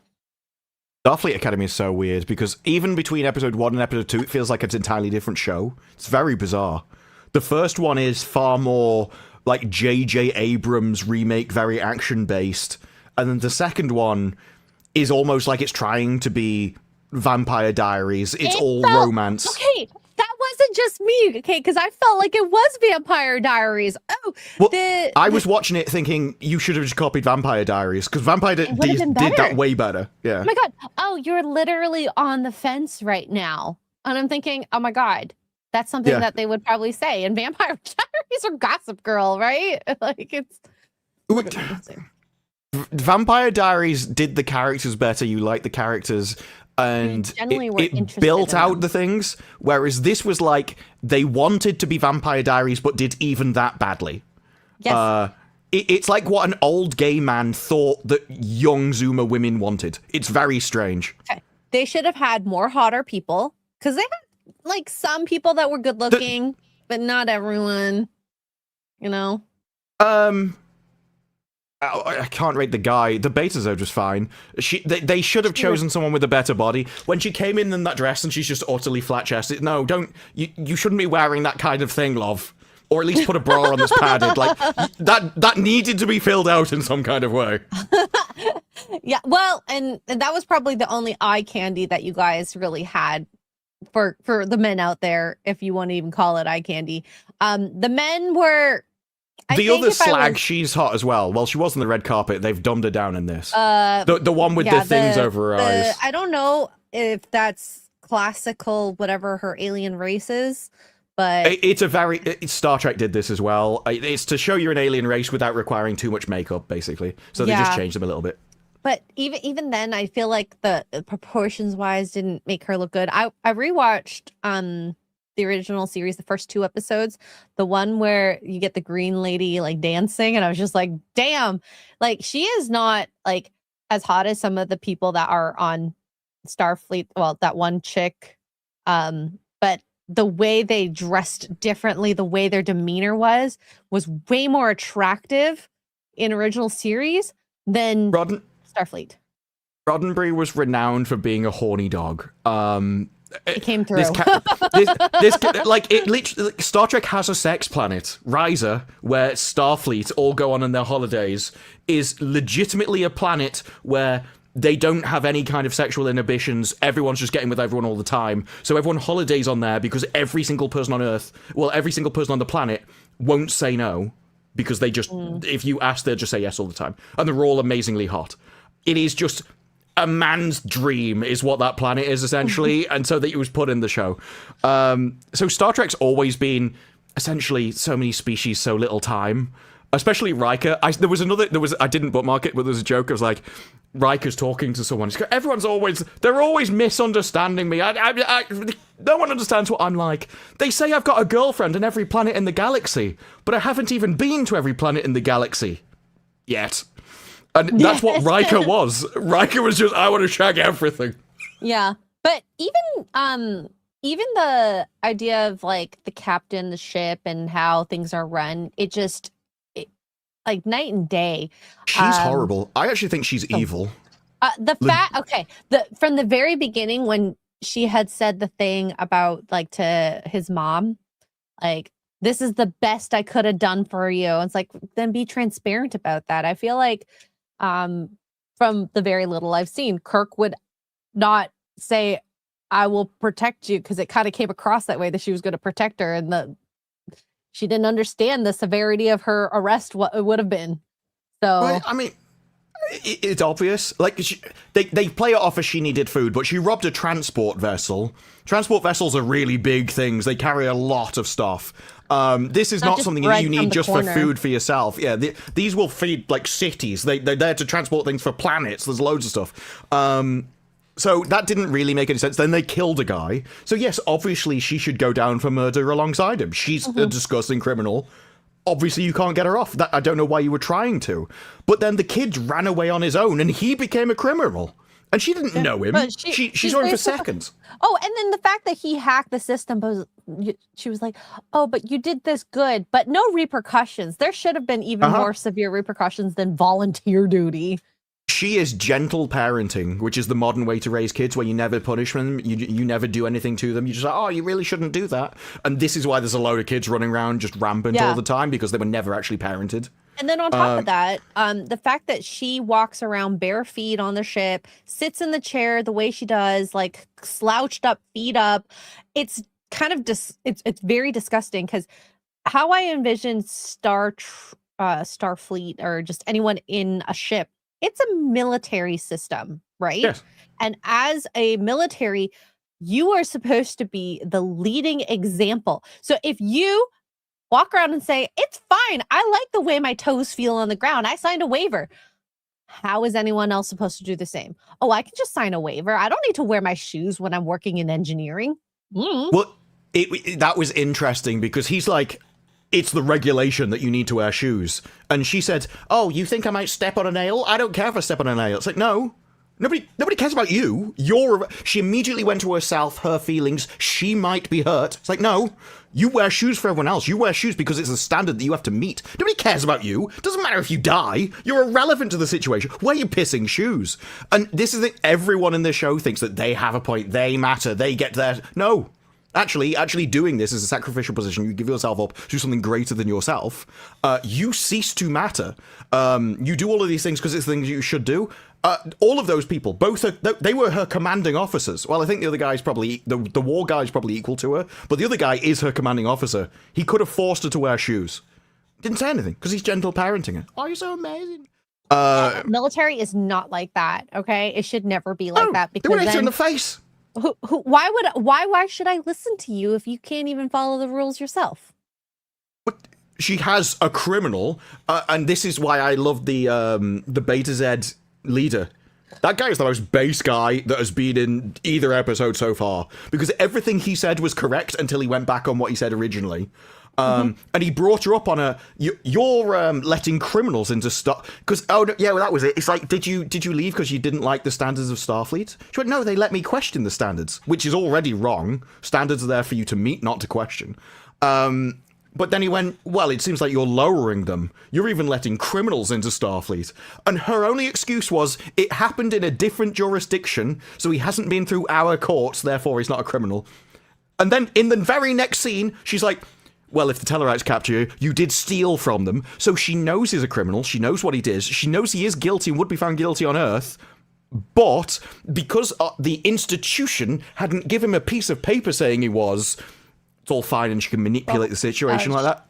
Starfleet Academy is so weird because even between episode 1 and episode 2, it feels like it's an entirely different show. It's very bizarre. The first one is far more like J.J. Abrams remake, very action-based. And then the second one is almost like it's trying to be Vampire Diaries. It's all romance. Okay, that wasn't just me, okay? Because I felt like it was Vampire Diaries. Oh, well, I was watching it thinking you should have just copied Vampire Diaries because Vampire did that way better. Yeah. Oh my god. Oh, you're literally on the fence right now, and I'm thinking, oh my god, that's something that they would probably say in Vampire Diaries or Gossip Girl, right? Like it's. Vampire Diaries did the characters better. You like the characters. And it built out the things, whereas this was like they wanted to be Vampire Diaries but did even that badly. Yes. It's like what an old gay man thought that young Zoomer women wanted. It's very strange. Okay. They should have had more hotter people because they had like some people that were good looking, but not everyone, I can't rate the guy. The Betazode was fine. They should have chosen someone with a better body. When she came in that dress and she's just utterly flat-chested, no, you shouldn't be wearing that kind of thing, love. Or at least put a bra on that's padded. Like, that needed to be filled out in some kind of way. Yeah, well, and that was probably the only eye candy that you guys really had for the men out there, if you want to even call it eye candy. The men were... The other slag, she's hot as well. Well, she was on the red carpet. They've dumbed her down in this. The one with the things over her eyes. I don't know if that's classical, whatever her alien race is, but... Star Trek did this as well. It's to show you're an alien race without requiring too much makeup, basically. So they just changed them a little bit. But even then, I feel like the proportions-wise didn't make her look good. I rewatched... the original series, the first 2 episodes, the one where you get the green lady like dancing, and I was just like, damn, like she is not like as hot as some of the people that are on Starfleet. Well, that one chick, but the way they dressed differently, the way their demeanor was way more attractive in original series than Starfleet. Roddenberry was renowned for being a horny dog. It came through. Star Trek has a sex planet. Risa, where Starfleet all go on their holidays, is legitimately a planet where they don't have any kind of sexual inhibitions. Everyone's just getting with everyone all the time. So everyone holidays on there because every single person on the planet won't say no, because they just, if you ask, they'll just say yes all the time. And they're all amazingly hot. It is just... a man's dream is what that planet is, essentially, and so that it was put in the show. So Star Trek's always been, essentially, so many species, so little time. Especially Riker. I didn't bookmark it, but there was a joke. It was like, Riker's talking to someone. They're always misunderstanding me. No one understands what I'm like. They say I've got a girlfriend in every planet in the galaxy, but I haven't even been to every planet in the galaxy. Yet. And that's what Riker was. Riker was just, I want to shag everything. Yeah. But even the idea of like the captain, the ship, and how things are run, like night and day. She's horrible. I actually think she's evil. From the very beginning, when she had said the thing about like to his mom, like, this is the best I could have done for you. It's like, then be transparent about that. I feel like from the very little I've seen, Kirk would not say, I will protect you, because it kind of came across that way, that she was going to protect her, and she didn't understand the severity of her arrest, what it would have been. So right, I mean, it's obvious. Like, they play it off as she needed food, but she robbed a transport vessel. Transport vessels are really big things. They carry a lot of stuff. This is not something you need just for food for yourself. Yeah, these will feed, like, cities. They're there to transport things for planets. There's loads of stuff. So that didn't really make any sense. Then they killed a guy. So yes, obviously she should go down for murder alongside him. She's a disgusting criminal. Obviously you can't get her off. I don't know why you were trying to. But then the kid ran away on his own and he became a criminal. And she didn't know him. She saw him for seconds. Oh, and then the fact that he hacked the system, she was like, oh, but you did this good, but no repercussions. There should have been even more severe repercussions than volunteer duty. She is gentle parenting, which is the modern way to raise kids, where you never punish them, you never do anything to them. You just like, oh, you really shouldn't do that. And this is why there's a load of kids running around just rampant all the time, because they were never actually parented. And then on top of that, the fact that she walks around bare feet on the ship, sits in the chair the way she does, like slouched up, feet up, it's kind of it's very disgusting, because how I envision Starfleet, or just anyone in a ship, it's a military system, right? Yes. And as a military, you are supposed to be the leading example. So if you walk around and say, it's fine, I like the way my toes feel on the ground, I signed a waiver, how is anyone else supposed to do the same? Oh, I can just sign a waiver. I don't need to wear my shoes when I'm working in engineering. Well, that was interesting, because he's like, it's the regulation that you need to wear shoes. And she said, oh, you think I might step on a nail? I don't care if I step on a nail. It's like, no, Nobody cares about you. She immediately went to herself, her feelings. She might be hurt. It's like, no, you wear shoes for everyone else. You wear shoes because it's a standard that you have to meet. Nobody cares about you. Doesn't matter if you die. You're irrelevant to the situation. Where are you pissing shoes? And this is everyone in this show thinks that they have a point. They matter. They get there. No. Actually doing this is a sacrificial position. You give yourself up to something greater than yourself. You cease to matter. You do all of these things because it's things you should do. All of those people, they were her commanding officers. Well, I think the other guy's probably, the war guy's probably equal to her, but the other guy is her commanding officer. He could have forced her to wear shoes. Didn't say anything because he's gentle parenting her. Oh, you're so amazing. Military is not like that, okay? It should never be like that because they would hit her in the face. Why should I listen to you if you can't even follow the rules yourself? But she has a criminal, and this is why I love the Beta Z leader. That guy is the most base guy that has been in either episode so far, because everything he said was correct until he went back on what he said originally. And he brought her up on you're letting criminals into stuff because well, that was it. It's like, did you leave because you didn't like the standards of Starfleet? She went, no, they let me question the standards, which is already wrong. Standards are there for you to meet, not to question. But then he went, well, it seems like you're lowering them. You're even letting criminals into Starfleet. And her only excuse was, it happened in a different jurisdiction, so he hasn't been through our courts, therefore he's not a criminal. And then in the very next scene, she's like, well, if the Tellarites capture you, you did steal from them. So she knows he's a criminal. She knows what he did. She knows he is guilty and would be found guilty on Earth. But because the institution hadn't given him a piece of paper saying he was, it's all fine and she can manipulate the situation like that.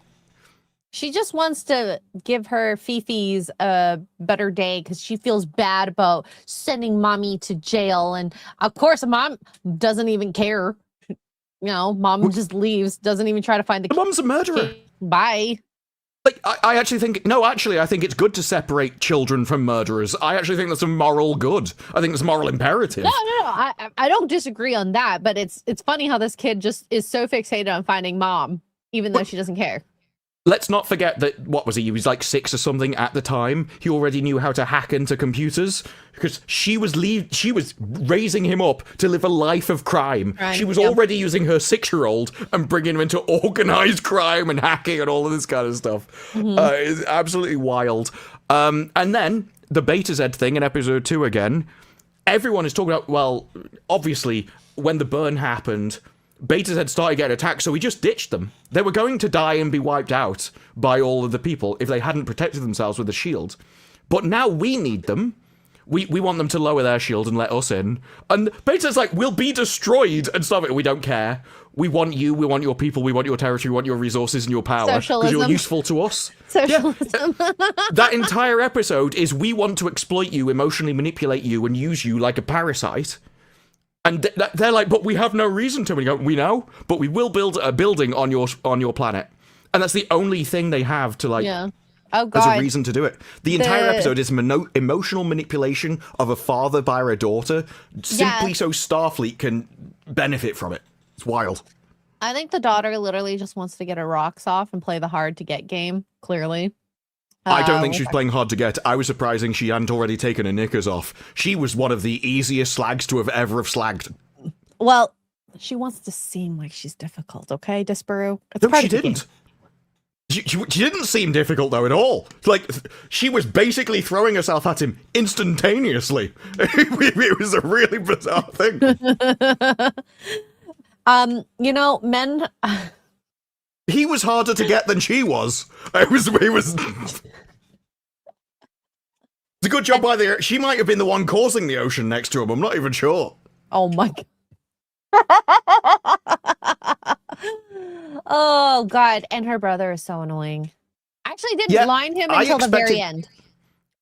She just wants to give her Fifi's a better day because she feels bad about sending mommy to jail. And of course, mom doesn't even care. You know, mom just leaves, doesn't even try to find the kid. Mom's a murderer. Bye. Like, I actually think, I think it's good to separate children from murderers. I actually think that's a moral good. I think it's a moral imperative. No, I don't disagree on that, but it's funny how this kid just is so fixated on finding mom, even though she doesn't care. Let's not forget that, what was he was like 6 or something at the time. He already knew how to hack into computers because she was raising him up to live a life of crime. Right, she was already using her 6-year-old and bringing him into organized crime and hacking and all of this kind of stuff. It's absolutely wild. And then the Beta Z thing in episode 2 again. Everyone is talking about, well, obviously, when the burn happened, Betas had started getting attacked, so we just ditched them. They were going to die and be wiped out by all of the people if they hadn't protected themselves with a shield. But now we need them. We want them to lower their shield and let us in. And Beta's like, we'll be destroyed and stuff. We don't care. We want you. We want your people. We want your territory. We want your resources and your power. Because you're useful to us. Socialism. Yeah. That entire episode is we want to exploit you, emotionally manipulate you, and use you like a parasite. And they're like, but we have no reason to. And we go, we know, but we will build a building on your planet. And that's the only thing they have to, like, as a reason to do it. The entire episode is emotional manipulation of a father by a daughter, simply so Starfleet can benefit from it. It's wild. I think the daughter literally just wants to get her rocks off and play the hard to get game, clearly. I don't think she's playing hard to get. I was surprising she hadn't already taken her knickers off. She was one of the easiest slags to have ever slagged. Well, she wants to seem like she's difficult, okay, Disparu? No, she didn't. She didn't seem difficult, though, at all. Like, she was basically throwing herself at him instantaneously. It was a really bizarre thing. You know, men... He was harder to get than she was. It was... It's a good job by the... She might have been the one causing the ocean next to him. I'm not even sure. Oh, my God. Oh, God. And her brother is so annoying. I actually didn't line him until the very end.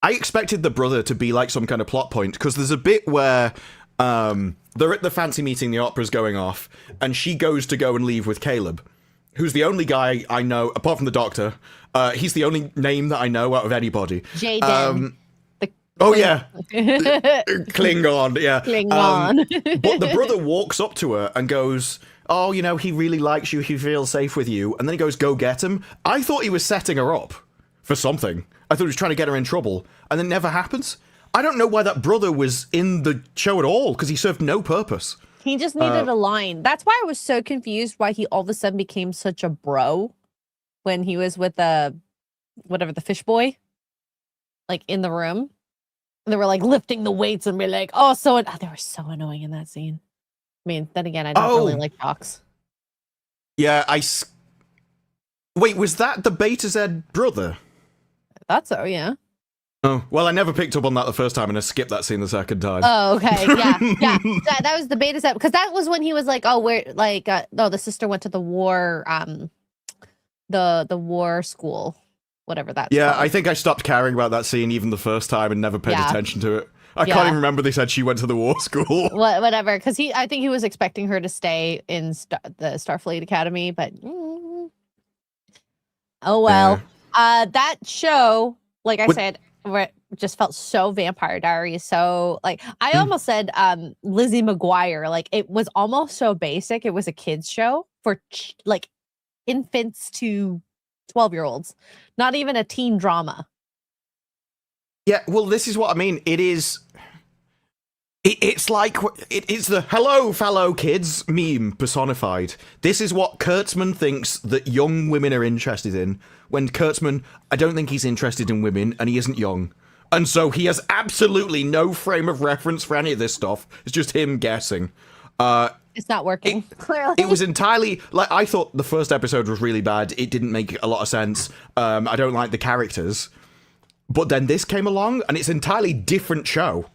I expected the brother to be like some kind of plot point, because there's a bit where they're at the fancy meeting, the opera's going off, and she goes to go and leave with Caleb, who's the only guy I know, apart from the doctor. He's the only name that I know out of anybody. Jaden. Oh, yeah. Klingon, yeah. Klingon. But the brother walks up to her and goes, oh, you know, he really likes you, he feels safe with you. And then he goes, go get him. I thought he was setting her up for something. I thought he was trying to get her in trouble. And it never happens. I don't know why that brother was in the show at all, because he served no purpose. He just needed a line. That's why I was so confused why he all of a sudden became such a bro when he was with the fish boy, like in the room. And they were like lifting the weights and be like, they were so annoying in that scene. I mean, then again, I don't really like docs. Yeah, wait, was that the Beta Z brother? I thought so, yeah. Oh, well, I never picked up on that the first time, and I skipped that scene the second time. Oh, okay, yeah. That was the Beta Z, because that was when he was like, the sister went to the war, the war school, whatever that's called. I think I stopped caring about that scene even the first time and never paid attention to it. I can't even remember they said she went to the war school. Whatever, because I think he was expecting her to stay in the Starfleet Academy, but oh well. Yeah. That show, like I said, just felt so Vampire Diaries. So like I almost said Lizzie McGuire. Like it was almost so basic. It was a kids show for like infants to 12-year-olds, not even a teen drama. Yeah, well, this is what I mean. It's like it's the "hello, fellow kids" meme personified. This is what Kurtzman thinks that young women are interested in. When Kurtzman, I don't think he's interested in women, and he isn't young, and so he has absolutely no frame of reference for any of this stuff. It's just him guessing. It's not working. Clearly, it was entirely like I thought. The first episode was really bad. It didn't make a lot of sense. I don't like the characters. But then this came along, and it's an entirely different show.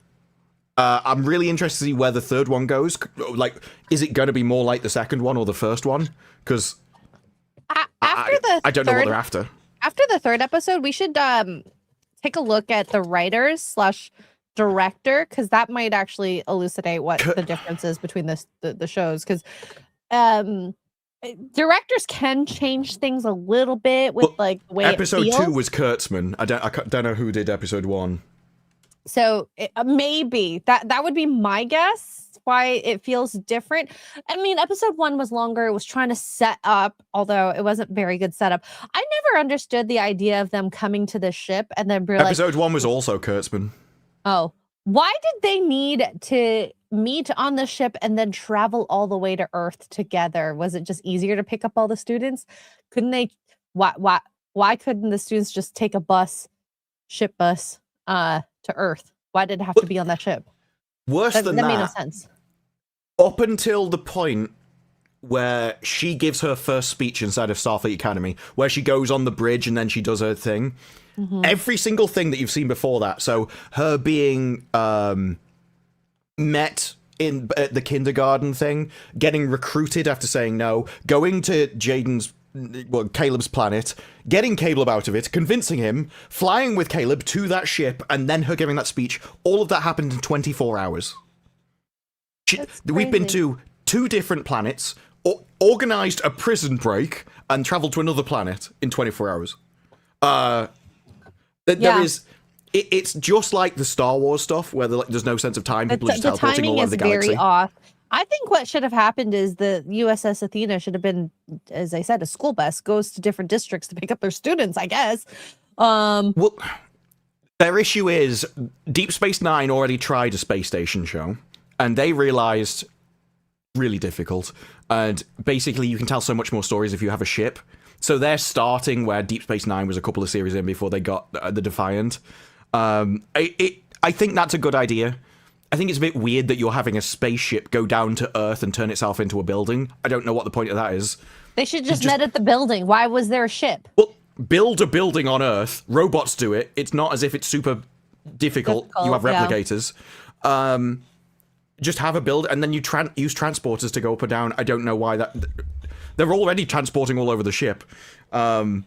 I'm really interested to see where the third one goes. Like, is it going to be more like the second one or the first one? Because I don't know what they're after. After the third episode, we should take a look at the writers/director, because that might actually elucidate what the difference is between the shows. Because directors can change things a little bit with like the way episode it feels. 2 was Kurtzman. I don't know who did episode 1. So maybe that would be my guess why it feels different. I mean, episode 1 was longer. It was trying to set up, although it wasn't very good setup. I never understood the idea of them coming to the ship and then episode 1 was also Kurtzman. Oh, why did they need to meet on the ship and then travel all the way to Earth together? Was it just easier to pick up all the students? Couldn't they? Why couldn't the students just take a ship bus to Earth? Why did it have to be on that ship? Worse than that, that made no sense. Up until the point where she gives her first speech inside of Starfleet Academy, where she goes on the bridge and then she does her thing. Mm-hmm. Every single thing that you've seen before that, so her being met in the kindergarten thing, getting recruited after saying no, going to Caleb's planet, getting Caleb out of it, convincing him, flying with Caleb to that ship, and then her giving that speech, all of that happened in 24 hours. We've been to 2 different planets, organized a prison break, and traveled to another planet in 24 hours. There is... It's just like the Star Wars stuff, where there's no sense of time. People are just teleporting all over the galaxy. The timing is very off. I think what should have happened is the USS Athena should have been, as I said, a school bus goes to different districts to pick up their students, I guess. Well, their issue is Deep Space Nine already tried a space station show, and they realized really difficult. And basically, you can tell so much more stories if you have a ship. So they're starting where Deep Space Nine was a couple of series in before they got the Defiant. I think that's a good idea. I think it's a bit weird that you're having a spaceship go down to Earth and turn itself into a building. I don't know what the point of that is. They should just met at the building. Why was there a ship? Well, build a building on Earth. Robots do it. It's not as if it's super difficult. You have replicators. Yeah. Just have a build, and then you use transporters to go up or down. I don't know why that... They're already transporting all over the ship. But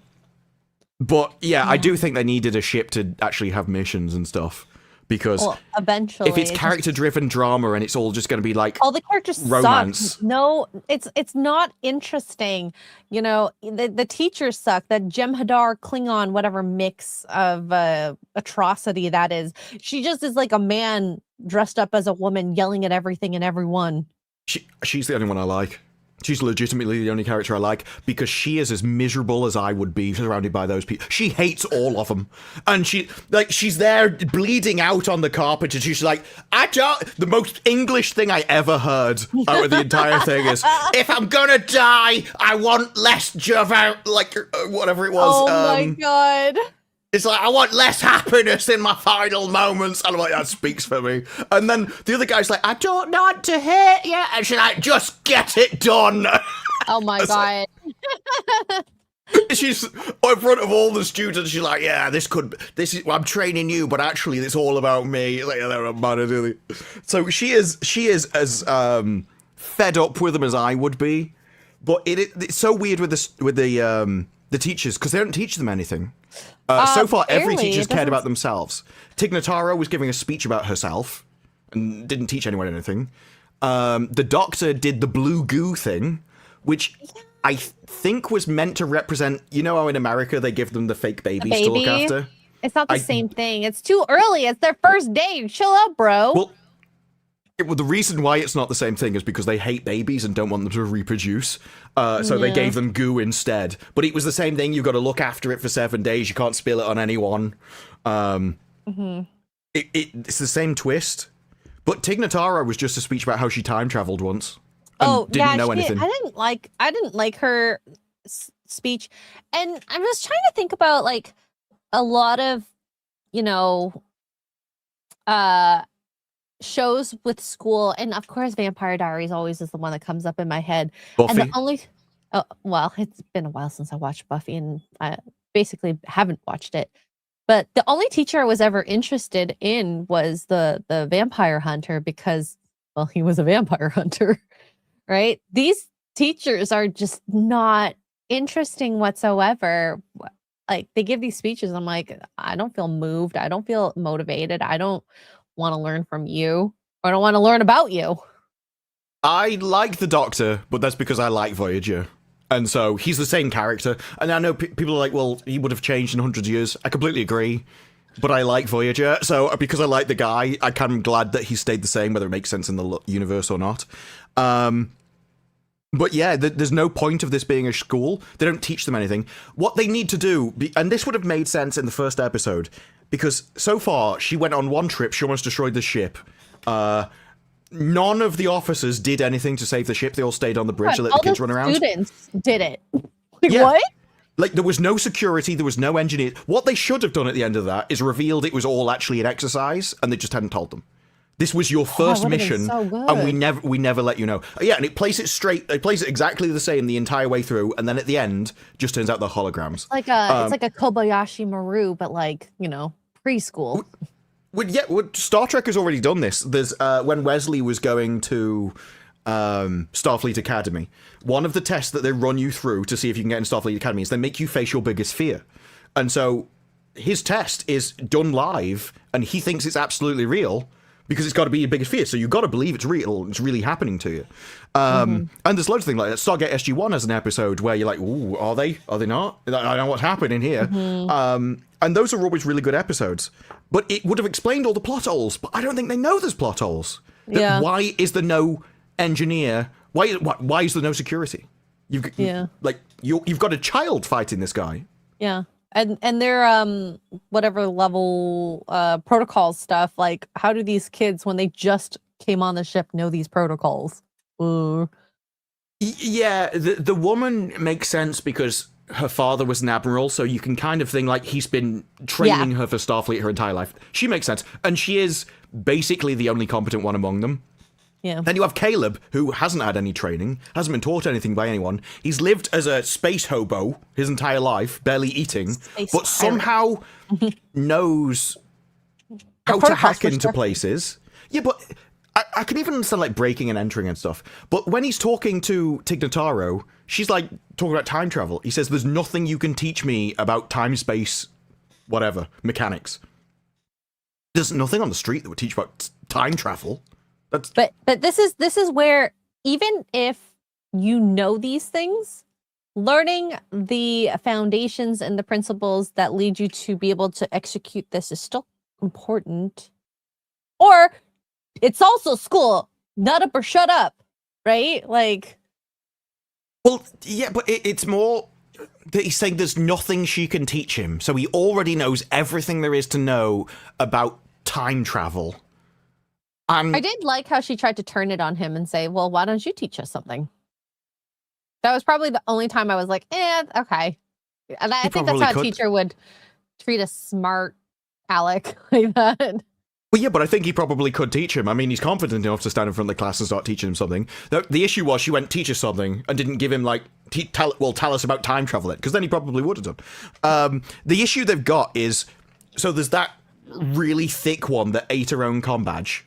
yeah, I do think they needed a ship to actually have missions and stuff. Because eventually, if it's character-driven drama and it's all just going to be like all the characters romance, suck. No, it's not interesting. You know, the teachers suck. That Jem'Hadar Klingon whatever mix of atrocity that is. She just is like a man dressed up as a woman, yelling at everything and everyone. She's the only one I like. She's legitimately the only character I like because she is as miserable as I would be surrounded by those people. She hates all of them. And she's there bleeding out on the carpet and she's like, the most English thing I ever heard out of the entire thing is, if I'm gonna die, I want less whatever it was. Oh my God. It's like, I want less happiness in my final moments. And I'm like, that speaks for me. And then the other guy's like, I don't want to hurt you. And she's like, just get it done. Oh my God. She's in front of all the students. She's like, yeah, I'm training you, but actually it's all about me. Like, they're not matter, do they? So she is as fed up with them as I would be. But it's so weird with the teachers because they don't teach them anything. So far, every teacher's cared about themselves. Tig Notaro was giving a speech about herself and didn't teach anyone anything. The doctor did the blue goo thing, which I think was meant to represent, you know how in America they give them the fake babies to look after? It's not the same thing. It's too early. It's their first day. Chill out, bro. Well, the reason why it's not the same thing is because they hate babies and don't want them to reproduce. So they gave them goo instead. But it was the same thing. You've got to look after it for 7 days. You can't spill it on anyone. It's the same twist. But Tig Notaro was just a speech about how she time traveled once. And didn't know anything. I didn't like her speech. And I'm just trying to think about like a lot of, shows with school, and of course Vampire Diaries always is the one that comes up in my head. Buffy. And it's been a while since I watched Buffy, and I basically haven't watched it. But the only teacher I was ever interested in was the vampire hunter because, well, he was a vampire hunter, right? These teachers are just not interesting whatsoever. Like, they give these speeches, I'm like, I don't feel moved. I don't feel motivated. I don't want to learn from you. Or I don't want to learn about you. I like the Doctor, but that's because I like Voyager. And so he's the same character. And I know people are like, well, he would have changed in hundreds of years. I completely agree. But I like Voyager. So because I like the guy, I'm kind of glad that he stayed the same, whether it makes sense in the universe or not. But yeah, there's no point of this being a school. They don't teach them anything. What they need to do, and this would have made sense in the first episode, because so far, she went on one trip, she almost destroyed the ship. None of the officers did anything to save the ship. They all stayed on the bridge to let the kids run around. Students did it. Like, what? Like, there was no security, there was no engineer. What they should have done at the end of that is revealed it was all actually an exercise, and they just hadn't told them. This was your first mission, and we never let you know. Yeah, and it plays it straight. They plays it exactly the same the entire way through, and then at the end, just turns out they're holograms. It's like a Kobayashi Maru, but like, preschool. Star Trek has already done this. There's when Wesley was going to Starfleet Academy, one of the tests that they run you through to see if you can get in Starfleet Academy is they make you face your biggest fear, and so his test is done live, and he thinks it's absolutely real. Because it's got to be your biggest fear, so you've got to believe it's real, it's really happening to you. And there's loads of things like that. Stargate SG-1 has an episode where you're like, ooh, are they? Are they not? I know what's happening here. And those are always really good episodes. But it would have explained all the plot holes, but I don't think they know there's plot holes. Why is there no engineer? Why is there no security? You've got a child fighting this guy. Yeah. And their whatever level protocol stuff, like, how do these kids, when they just came on the ship, know these protocols? Yeah, the woman makes sense because her father was an admiral, so you can kind of think like he's been training her for Starfleet her entire life. She makes sense, and she is basically the only competent one among them. Yeah. Then you have Caleb, who hasn't had any training, hasn't been taught anything by anyone. He's lived as a space hobo his entire life, barely eating, but somehow knows how to hack into places. Yeah, but I can even understand like breaking and entering and stuff. But when he's talking to Tig Notaro, she's like talking about time travel. He says, "There's nothing you can teach me about time, space, whatever mechanics." There's nothing on the street that would teach about time travel. But this is where, even if you know these things, learning the foundations and the principles that lead you to be able to execute this is still important. Or it's also school. Nut up or shut up, right? Like, Well, yeah, but it's more that he's saying there's nothing she can teach him, so he already knows everything there is to know about time travel. I did like how she tried to turn it on him and say, well, why don't you teach us something? That was probably the only time I was like, okay. And I think that's how a teacher would treat a smart Alec like that. Well, yeah, but I think he probably could teach him. I mean, he's confident enough to stand in front of the class and start teaching him something. The issue was she went, teach us something, and didn't give him, like, tell us about time travel, because then he probably would have done. The issue they've got is, so there's that really thick one that ate her own comm badge.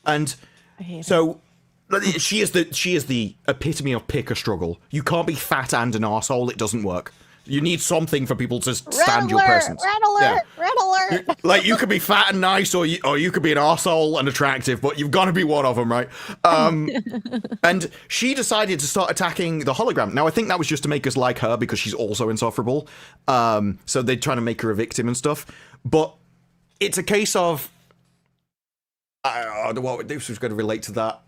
And so she is the epitome of pick a struggle. You can't be fat and an arsehole, it doesn't work. You need something for people to stand your presence. Red alert! Yeah. Red alert! Like, you could be fat and nice, or you could be an arsehole and attractive, but you've got to be one of them, right? And she decided to start attacking the hologram. Now, I think that was just to make us like her, because she's also insufferable. So they're trying to make her a victim and stuff. But it's a case of... I don't know what this was going to relate to that.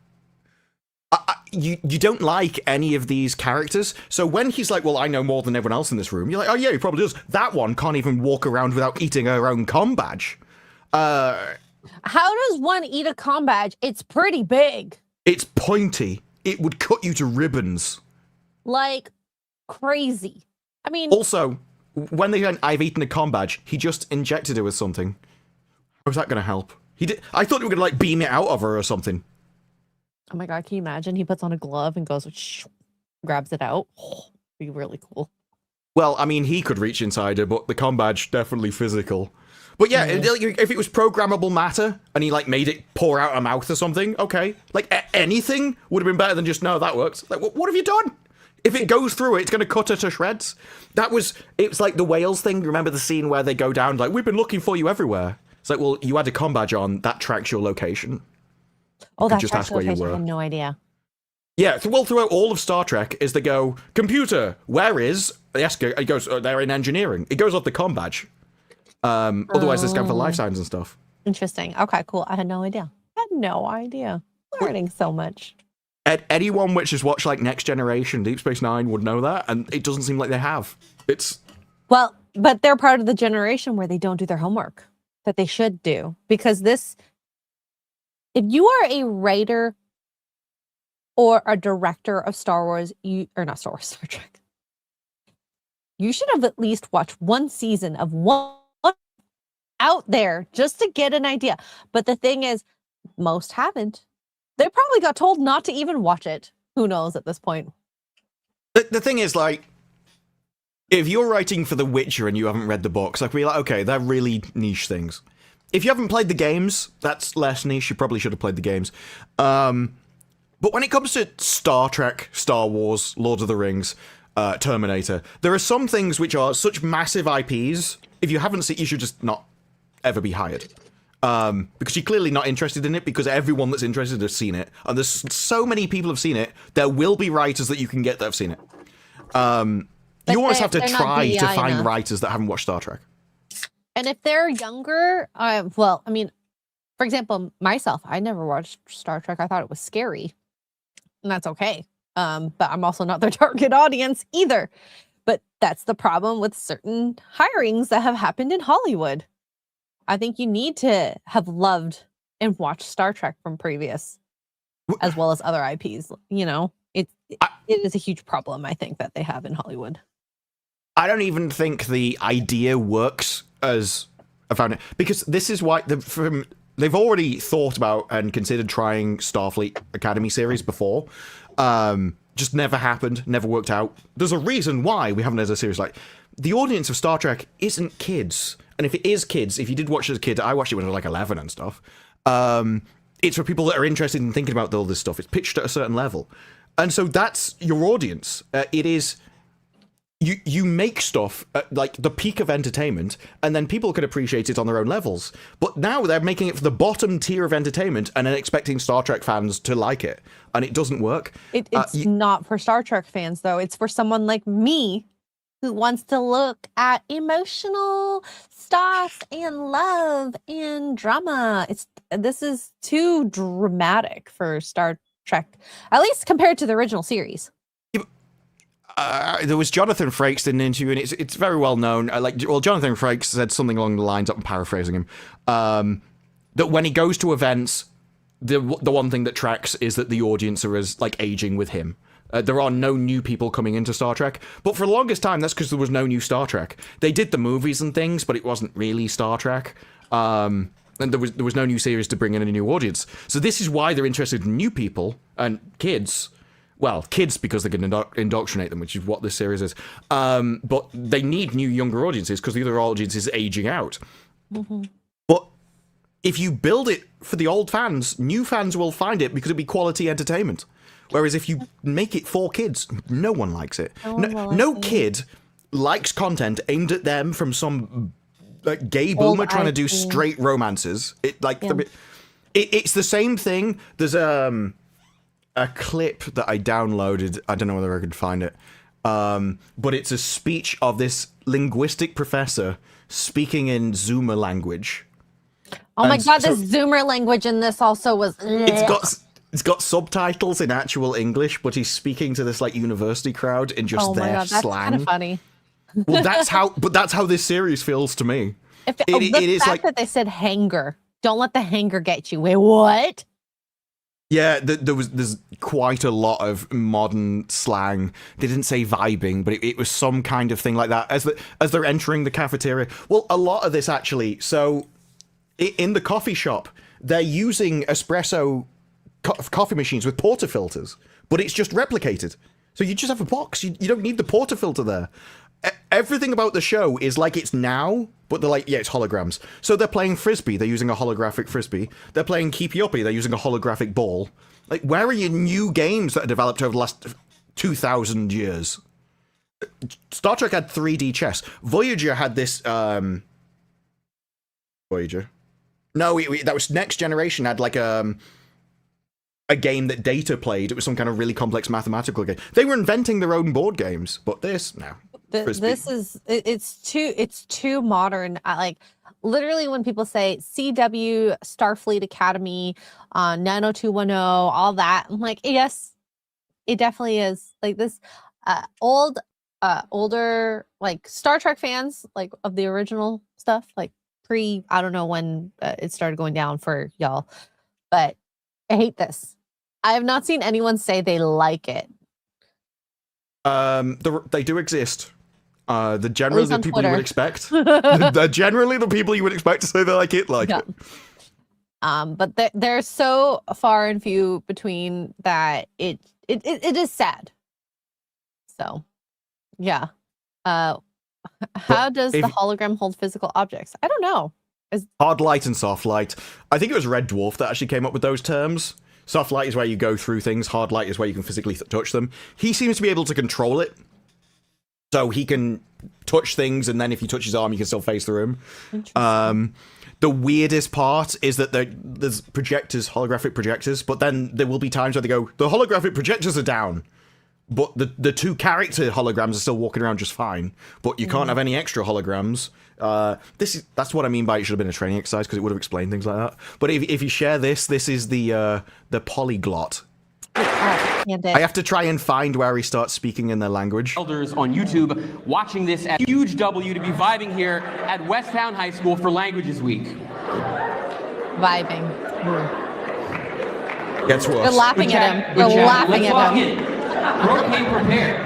You don't like any of these characters, so when he's like, well, I know more than everyone else in this room, you're like, oh yeah, he probably does. That one can't even walk around without eating her own comm badge. How does one eat a comm badge? It's pretty big. It's pointy. It would cut you to ribbons. Like, crazy. I mean... Also, when they went, I've eaten a comm badge, he just injected her with something. How's that going to help? I thought they were going to, like, beam it out of her or something. Oh my god, can you imagine? He puts on a glove and goes, grabs it out. Oh, be really cool. Well, I mean, he could reach inside her, but the comm badge, definitely physical. But yeah, if it was programmable matter, and he, like, made it pour out her mouth or something, okay. Like, anything would have been better than just, no, that works. Like, what have you done? If it goes through it, it's going to cut her to shreds. It's like the whales thing. Remember the scene where they go down, like, we've been looking for you everywhere. It's like, well, you had a comm badge on, that tracks your location. Oh, that's just ask where you were. I had no idea. Yeah, throughout all of Star Trek is they go, computer, where is... It goes, they're in engineering. It goes off the comm badge. Otherwise, they scan for life signs and stuff. Interesting. Okay, cool. I had no idea. Learning so much. Anyone which has watched, like, Next Generation, Deep Space Nine would know that, and it doesn't seem like they have. Well, but they're part of the generation where they don't do their homework that they should do. Because if you are a writer or a director of Star Wars, Star Trek, you should have at least watched one season of one out there just to get an idea. But the thing is, most haven't. They probably got told not to even watch it. Who knows at this point? The thing is, like, if you're writing for The Witcher and you haven't read the books, like, we're like, okay, they're really niche things. If you haven't played the games, that's less niche. You probably should have played the games. But when it comes to Star Trek, Star Wars, Lord of the Rings, Terminator, there are some things which are such massive IPs, if you haven't seen, you should just not ever be hired. Because you're clearly not interested in it, because everyone that's interested has seen it. And there's so many people have seen it, there will be writers that you can get that have seen it. You always have to try to find writers that haven't watched Star Trek. And if they're younger, well, I mean, for example, myself, I never watched Star Trek. I thought it was scary. And that's okay. But I'm also not their target audience either. But that's the problem with certain hirings that have happened in Hollywood. I think you need to have loved and watched Star Trek from previous, as well as other IPs. You know, it is a huge problem, I think, that they have in Hollywood. I don't even think the idea works as I found it, because this is why they've already thought about and considered trying Starfleet Academy series before. Just never happened, never worked out. There's a reason why we haven't had a series. Like, the audience of Star Trek isn't kids. And if it is kids, if you did watch it as a kid, I watched it when I was like 11 and stuff. It's for people that are interested in thinking about all this stuff. It's pitched at a certain level. And so that's your audience. It is... You make stuff at, like, the peak of entertainment, and then people can appreciate it on their own levels. But now they're making it for the bottom tier of entertainment and then expecting Star Trek fans to like it. And it doesn't work. It's not for Star Trek fans, though. It's for someone like me who wants to look at emotional stuff and love and drama. This is too dramatic for Star Trek, at least compared to the original series. there was Jonathan Frakes in an interview, and it's very well known. Jonathan Frakes said something along the lines, I'm paraphrasing him, that when he goes to events, the one thing that tracks is that the audience are as like aging with him. There are no new people coming into Star Trek, but for the longest time, that's because there was no new Star Trek. They did the movies and things, but it wasn't really Star Trek. And there was no new series to bring in a new audience. So this is why they're interested in new people and kids. Well, kids because they can indoctrinate them, which is what this series is. But they need new younger audiences because the other audience is aging out. Mm-hmm. But if you build it for the old fans, new fans will find it because it'll be quality entertainment. Whereas if you make it for kids, no one likes it. No kid likes content aimed at them from some gay boomer trying to do straight romances. It's the same thing. There's a clip that I downloaded. I don't know whether I could find it. But it's a speech of this linguistic professor speaking in Zoomer language. Oh my god, this Zoomer language in this also was... It's got subtitles in actual English, but he's speaking to this like university crowd in just their that's slang. Kind of funny. Well, that's how this series feels to me. The fact that they said hanger. Don't let the hanger get you. Wait, what? Yeah, there's quite a lot of modern slang. They didn't say vibing, but it was some kind of thing like that as they're entering the cafeteria. Well, a lot of this actually. So in the coffee shop, they're using espresso coffee machines with portafilters, but it's just replicated. So you just have a box. You don't need the portafilter there. Everything about the show is like it's now, but they're like, yeah, it's holograms. So they're playing Frisbee. They're using a holographic Frisbee. They're playing Keepy Uppy. They're using a holographic ball. Like, where are your new games that are developed over the last 2,000 years? Star Trek had 3D chess. Voyager had this, Voyager? No, that was Next Generation had like, a game that Data played. It was some kind of really complex mathematical game. They were inventing their own board games, but this, no. This is it's too modern. Like literally when people say CW, Starfleet Academy, 90210, all that, I'm like, yes, it definitely is. Like this older like Star Trek fans, like of the original stuff, like I don't know when it started going down for y'all, but I hate this. I have not seen anyone say they like it. They do exist. They're generally the people Twitter. You would expect. They're generally the people you would expect to say they like it. But they're so far and few between that it is sad. So, yeah. How does the hologram hold physical objects? I don't know. Hard light and soft light. I think it was Red Dwarf that actually came up with those terms. Soft light is where you go through things. Hard light is where you can physically touch them. He seems to be able to control it. So he can touch things, and then if you touch his arm, you can still face the room. The weirdest part is that there's projectors, holographic projectors, but then there will be times where they go, the holographic projectors are down, but the two character holograms are still walking around just fine, but you can't have any extra holograms. That's what I mean by it should have been a training exercise, because it would have explained things like that. But if you share this is the polyglot. I have to try and find where he starts speaking in their language. Elders on YouTube watching this at huge W to be vibing here at Westtown High School for Languages Week. Vibing. Gets worse. They're laughing at him. They're laughing at him. Came prepared.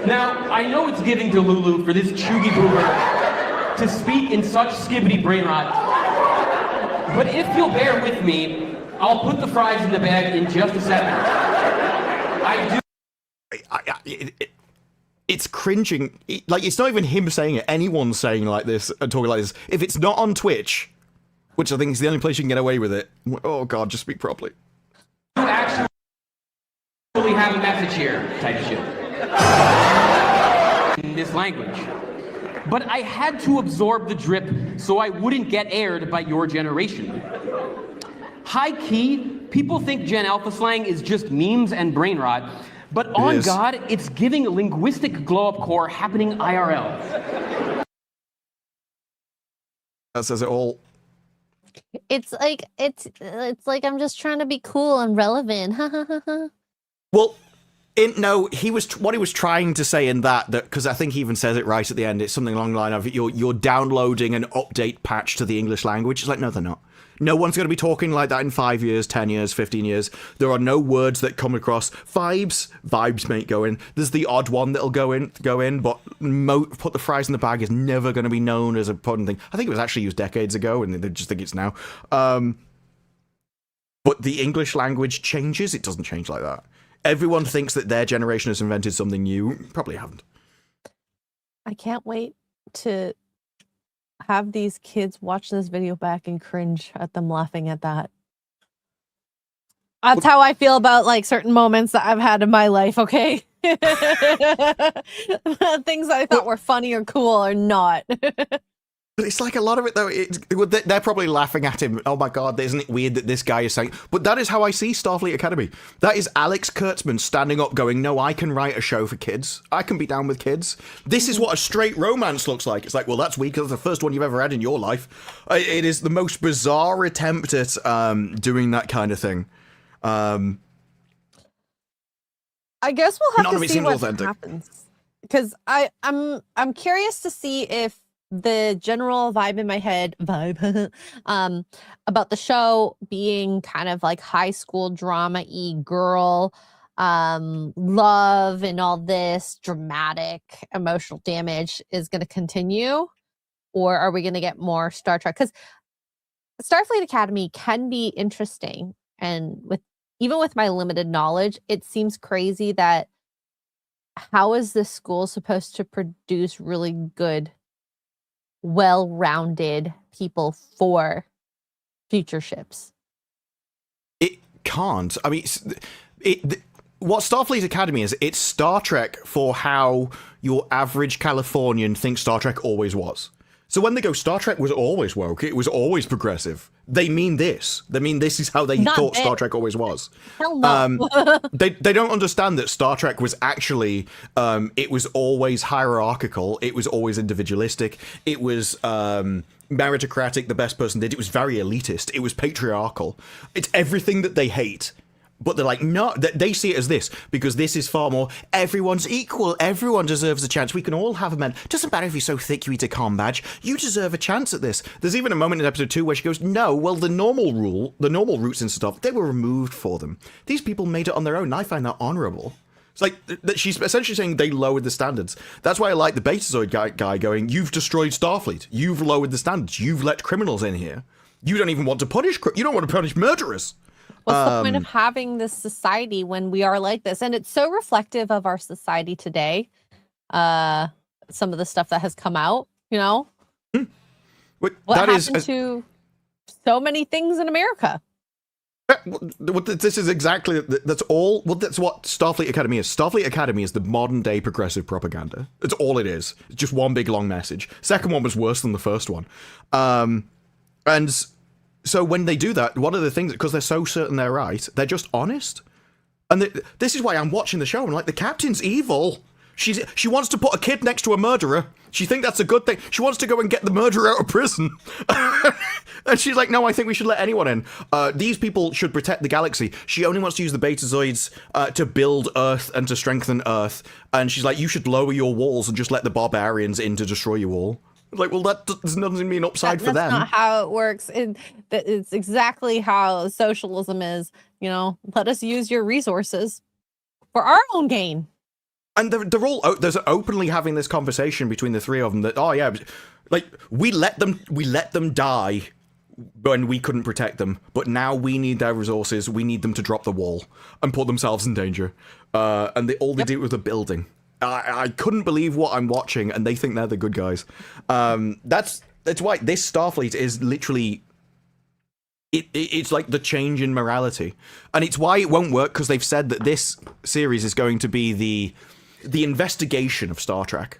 Now, I know it's giving to Lulu for this chuggy boomer to speak in such skibbity brain rot. But if you'll bear with me, I'll put the fries in the bag in just a second. It's cringing. Like, it's not even him saying it. Anyone's saying like this and talking like this. If it's not on Twitch, which I think is the only place you can get away with it, oh god, just speak properly. You actually have a message here, type shit. In this language. But I had to absorb the drip so I wouldn't get aired by your generation. High key, people think Gen Alpha slang is just memes and brain rot, but on God, it's giving linguistic glow-up core happening IRL. That says it all. It's like I'm just trying to be cool and relevant. Well, no, what he was trying to say in that because I think he even says it right at the end. It's something along the line of you're downloading an update patch to the English language. It's like, no, they're not. No one's going to be talking like that in 5 years, 10 years, 15 years. There are no words that come across. Vibes may go in. There's the odd one that'll go in, but put the fries in the bag is never going to be known as a modern thing. I think it was actually used decades ago, and they just think it's now. But the English language changes. It doesn't change like that. Everyone thinks that their generation has invented something new. Probably haven't. I can't wait to have these kids watch this video back and cringe at them laughing at that. That's how I feel about like certain moments that I've had in my life, okay? Things I thought were funny or cool are not. But it's like a lot of it, though, they're probably laughing at him. Oh my god, isn't it weird that this guy is saying... But that is how I see Starfleet Academy. That is Alex Kurtzman standing up going, no, I can write a show for kids. I can be down with kids. This is what a straight romance looks like. It's like, well, that's weird because it's the first one you've ever had in your life. It is the most bizarre attempt at doing that kind of thing. I guess we'll have to see what happens. Because I'm curious to see if the general vibe in my head about the show being kind of like high school drama-y girl love and all this dramatic emotional damage is going to continue, or are we going to get more Star Trek? Because Starfleet Academy can be interesting, and even with my limited knowledge, it seems crazy that how is this school supposed to produce really good, well-rounded people for future ships? It can't. I mean, what Starfleet Academy is, it's Star Trek for how your average Californian thinks Star Trek always was. So when they go, Star Trek was always woke, it was always progressive, they mean this. They mean this is how they thought Star Trek always was. Hell no. They don't understand that Star Trek was actually, it was always hierarchical, it was always individualistic, it was meritocratic, the best person did, it was very elitist, it was patriarchal. It's everything that they hate. But they're like, no, they see it as this, because this is far more, everyone's equal, everyone deserves a chance, we can all have a man. Doesn't matter if you're so thick you eat a com badge, you deserve a chance at this. There's even a moment in episode 2 where she goes, no, well, the normal routes and stuff, they were removed for them. These people made it on their own, and I find that honourable. It's like, she's essentially saying they lowered the standards. That's why I like the Betazoid guy going, you've destroyed Starfleet, you've lowered the standards, you've let criminals in here. You don't even want to punish, you don't want to punish murderers. What's the point of having this society when we are like this? And it's so reflective of our society today. Some of the stuff that has come out, you know? What happened to so many things in America? This is exactly, that's all, well, that's what Starfleet Academy is. Starfleet Academy is the modern day progressive propaganda. It's all it is. It's just one big long message. Second one was worse than the first one. And so when they do that, one of the things, because they're so certain they're right, they're just honest. And this is why I'm watching the show. I'm like, the captain's evil. She wants to put a kid next to a murderer. She thinks that's a good thing. She wants to go and get the murderer out of prison. And she's like, no, I think we should let anyone in. These people should protect the galaxy. She only wants to use the Betazoids to build Earth and to strengthen Earth. And she's like, you should lower your walls and just let the barbarians in to destroy you all. Like, well, that doesn't mean upside for them. That's not how it works. It's exactly how socialism is. You know, let us use your resources for our own gain. And they're all there's openly having this conversation between the three of them that, oh yeah, like we let them die when we couldn't protect them, but now we need their resources. We need them to drop the wall and put themselves in danger. And they did with the building. I couldn't believe what I'm watching, and they think they're the good guys. That's why this Starfleet is literally... It's like the change in morality. And it's why it won't work, because they've said that this series is going to be the investigation of Star Trek.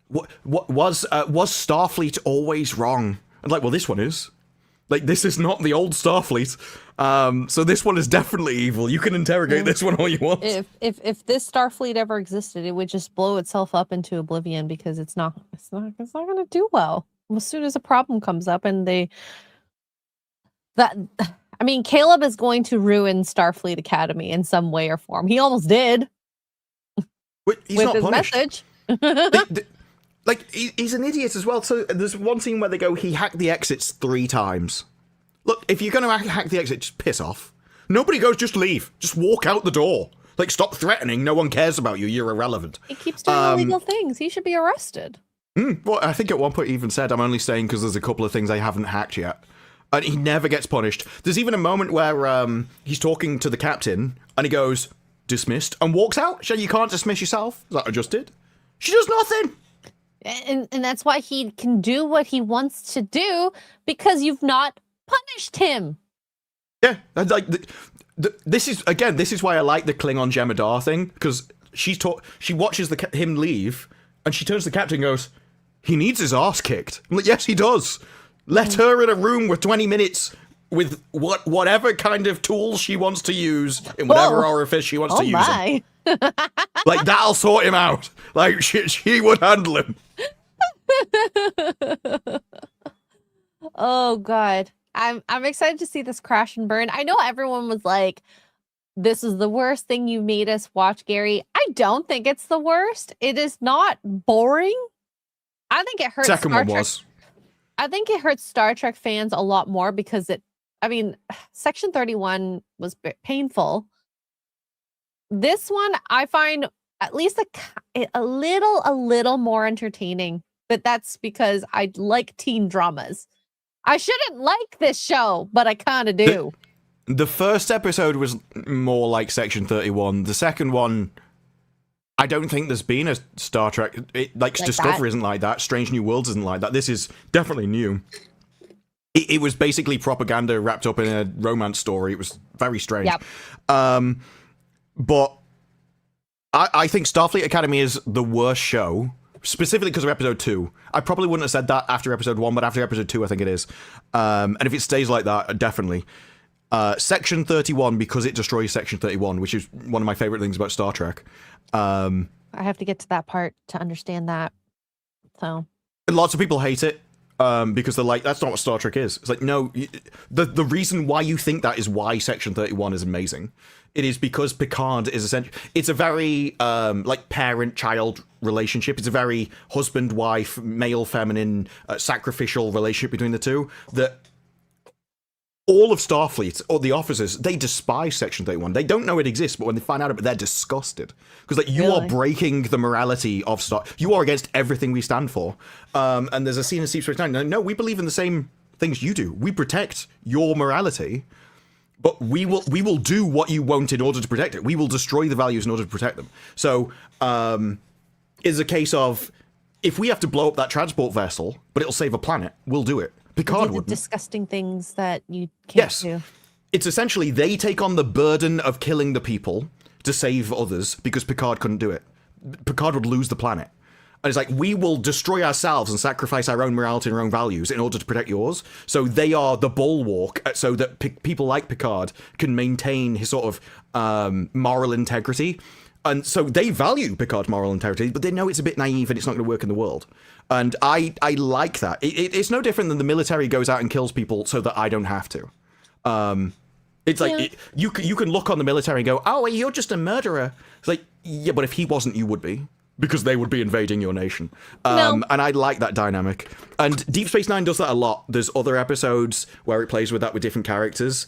What was Starfleet always wrong? And like, well, this one is. Like, this is not the old Starfleet. So this one is definitely evil. You can interrogate this one all you want. If this Starfleet ever existed, it would just blow itself up into oblivion, because it's not going to do well. As soon as a problem comes up and I mean, Caleb is going to ruin Starfleet Academy in some way or form. He almost did. Wait, he's with not his punished. message. He's an idiot as well. So there's one scene where they go, he hacked the exits 3 times. Look, if you're going to hack the exit, just piss off. Nobody goes, just leave. Just walk out the door. Like, stop threatening. No one cares about you. You're irrelevant. He keeps doing illegal things. He should be arrested. Well, I think at one point he even said, I'm only staying because there's a couple of things I haven't hacked yet. And he never gets punished. There's even a moment where he's talking to the captain, and he goes, dismissed, and walks out. So you can't dismiss yourself. Is that I just did? She does nothing. And that's why he can do what he wants to do, because you've not punished him. Yeah, like this is why I like the Klingon Jemadar thing, because she watches him leave, and she turns to the captain and goes, he needs his arse kicked. I'm like, yes, he does. Let her in a room with 20 minutes with whatever kind of tools she wants to use in whatever orifice she wants to use him. Like, that'll sort him out. Like, she would handle him. Oh God. I'm excited to see this crash and burn. I know everyone was like, this is the worst thing you made us watch, Gary. I don't think it's the worst. It is not boring. I think it hurts Second Star one Trek. was. I think it hurts Star Trek fans a lot more because Section 31 was painful. This one I find at least a little more entertaining, but that's because I like teen dramas. I shouldn't like this show, but I kind of do. The first episode was more like Section 31. The second one, I don't think there's been a Star Trek. Like Discovery isn't like that. Strange New Worlds isn't like that. This is definitely new. It was basically propaganda wrapped up in a romance story. It was very strange. Yep. But I think Starfleet Academy is the worst show, specifically because of episode 2. I probably wouldn't have said that after episode 1, but after episode 2, I think it is. And if it stays like that, definitely. Section 31, because it destroys Section 31, which is one of my favorite things about Star Trek. I have to get to that part to understand that. So lots of people hate it because they're like, that's not what Star Trek is. It's like, no, the reason why you think that is why Section 31 is amazing. It is because Picard is essentially, it's a very like parent-child relationship. It's a very husband-wife, male-feminine, sacrificial relationship between the two that all of Starfleet, or the officers, they despise Section 31. They don't know it exists, but when they find out about it, they're disgusted. Because like, you are breaking the morality of Star... You are against everything we stand for. And there's a scene in Deep Space Nine. No, we believe in the same things you do. We protect your morality, but we will do what you won't in order to protect it. We will destroy the values in order to protect them. So, it's a case of, if we have to blow up that transport vessel, but it'll save a planet, we'll do it. Picard wouldn't. Disgusting things that you can't do. It's essentially they take on the burden of killing the people to save others because Picard couldn't do it. Picard would lose the planet. And it's like, we will destroy ourselves and sacrifice our own morality and our own values in order to protect yours. So they are the bulwark so that people like Picard can maintain his sort of moral integrity. And so they value Picard's moral integrity, but they know it's a bit naive and it's not going to work in the world. And I like that. It's no different than the military goes out and kills people so that I don't have to. It's like, you can look on the military and go, oh, you're just a murderer. It's like, yeah, but if he wasn't, you would be. Because they would be invading your nation. And I like that dynamic. And Deep Space Nine does that a lot. There's other episodes where it plays with that with different characters.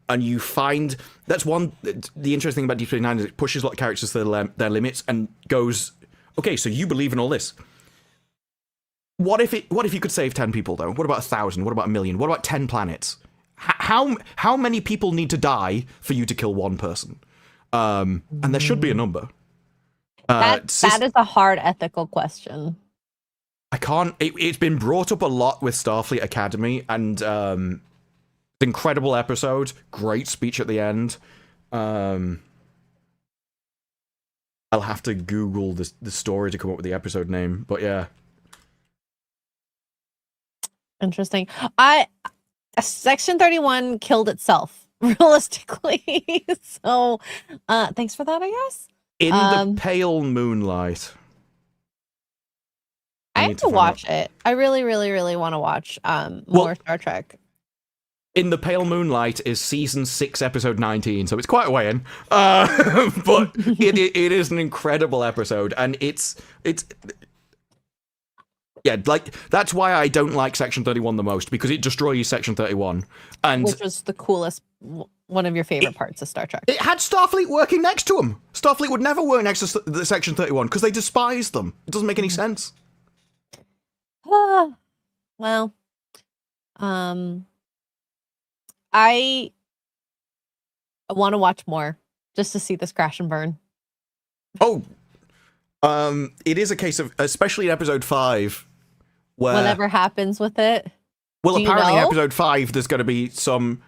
And you find, that's one, the interesting thing about Deep Space Nine is it pushes a lot of characters to their limits and goes, okay, so you believe in all this. What if you could save 10 people, though? What about 1,000? What about 1,000,000? What about 10 planets? How many people need to die for you to kill one person? And there should be a number. That is a hard ethical question. I can't... It's been brought up a lot with Starfleet Academy, and incredible episode. Great speech at the end. I'll have to Google the story to come up with the episode name, but yeah. Interesting. Section 31 killed itself, realistically. So, thanks for that, I guess. In the pale moonlight. I have to watch it. I really, really, really want to watch more Star Trek. In the Pale Moonlight is season 6, episode 19, so it's quite a way in. But it is an incredible episode, and it's yeah, like that's why I don't like Section 31 the most, because it destroys Section 31, and which was the coolest, one of your favorite parts of Star Trek. it had Starfleet working next to them. Starfleet would never work next to the Section 31 because they despise them. It doesn't make any sense. Well, I want to watch more just to see this crash and burn. Oh, it is a case of, especially in episode 5, where Whatever happens with it. well, Do you apparently know? episode 5, there's going to be some.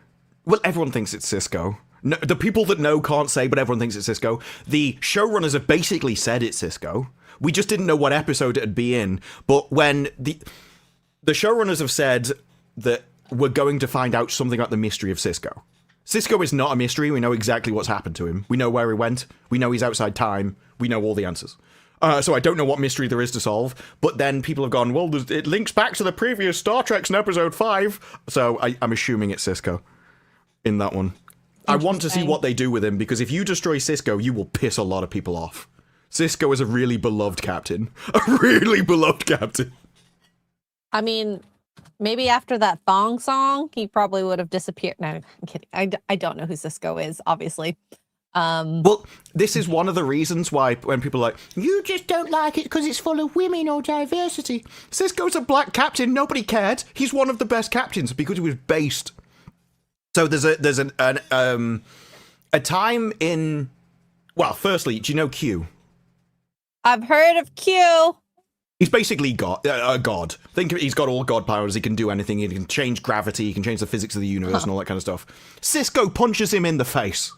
Well, everyone thinks it's Cisco. No, the people that know can't say, but everyone thinks it's Cisco. The showrunners have basically said it's Cisco. We just didn't know what episode it'd be in. But when the showrunners have said that we're going to find out something about the mystery of Cisco. Cisco is not a mystery. We know exactly what's happened to him. We know where he went. We know he's outside time. We know all the answers. So I don't know what mystery there is to solve. But then people have gone, well, it links back to the previous Star Treks in episode 5. So I'm assuming it's Cisco in that one. I want to see what they do with him, because if you destroy Cisco, you will piss a lot of people off. Cisco is a really beloved captain. A really beloved captain. I mean, maybe after that thong song, he probably would have disappeared. No, I'm kidding. I don't know who Cisco is, obviously. Well, this is one of the reasons why when people are like, you just don't like it because it's full of women or diversity. Cisco's a black captain. Nobody cared. He's one of the best captains because he was based. So there's a time in. Well, firstly, do you know Q? I've heard of Q. He's basically a god. Think of it, he's got all god powers. He can do anything. He can change gravity. He can change the physics of the universe and all that kind of stuff. Cisco punches him in the face.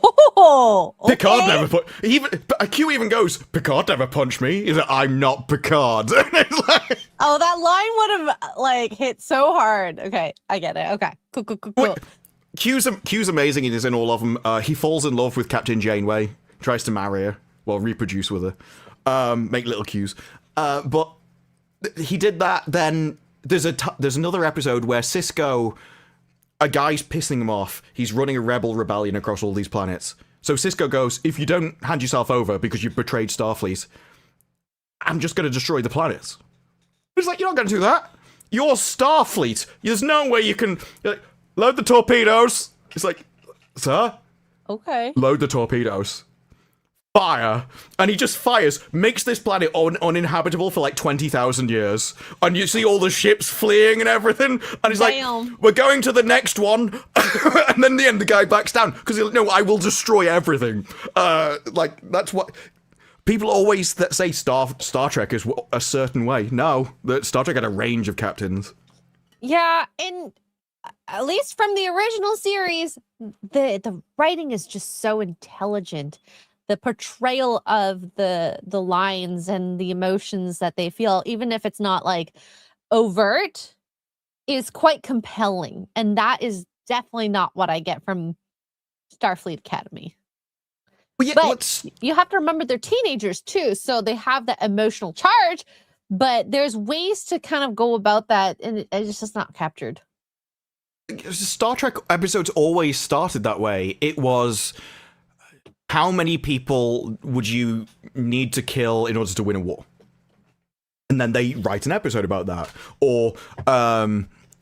Oh, okay. Picard never Q even goes, Picard never punched me. He's like, I'm not Picard. It's like, Oh, that line would have like hit so hard. Okay, I get it. Okay, cool. Q's amazing. He is in all of them. He falls in love with Captain Janeway, tries to marry her, well, reproduce with her, make little Q's. But he did that. Then there's another episode where Cisco, a guy's pissing him off. He's running a rebellion across all these planets. So Cisco goes, if you don't hand yourself over because you've betrayed Starfleet, I'm just going to destroy the planets. He's like, you're not going to do that. You're Starfleet. There's no way you can. You're like, load the torpedoes. It's like, sir? Okay. Load the torpedoes. Fire. And he just fires, makes this planet uninhabitable for like 20,000 years. And you see all the ships fleeing and everything. And he's like, we're going to the next one. And then in the end, the guy backs down. Because he's like, no, I will destroy everything. Like, that's what. People always say Star Trek is a certain way. No, Star Trek had a range of captains. Yeah, and at least from the original series, the writing is just so intelligent. The portrayal of the lines and the emotions that they feel, even if it's not like overt, is quite compelling. And that is definitely not what I get from Starfleet Academy. Well, yeah, but you have to remember they're teenagers too, so they have that emotional charge, but there's ways to kind of go about that, and it's just not captured. Star Trek episodes always started that way. It was, how many people would you need to kill in order to win a war? And then they write an episode about that. Or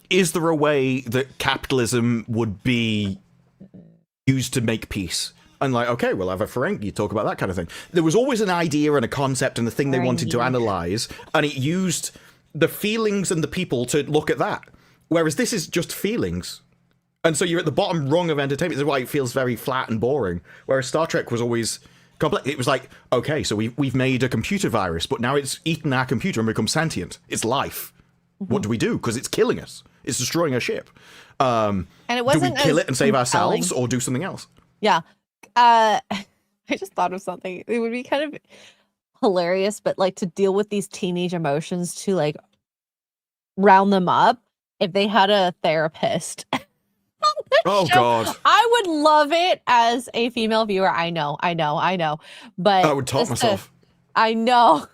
is there a way that capitalism would be used to make peace? And like, okay, we'll have a Ferengi talk about that kind of thing. There was always an idea and a concept and a thing they wanted to analyze, and it used the feelings and the people to look at that. Whereas this is just feelings. And so you're at the bottom rung of entertainment. This is why it feels very flat and boring. Whereas Star Trek was always complex. It was like, okay, so we've made a computer virus, but now it's eaten our computer and become sentient. It's life. Mm-hmm. What do we do? Because it's killing us. It's destroying our ship. And it wasn't. Do we kill it and save ourselves, or do something else? Yeah. I just thought of something. It would be kind of hilarious, but like to deal with these teenage emotions, to like round them up, if they had a therapist. Oh God. I would love it as a female viewer. I know. But I would talk myself. I know.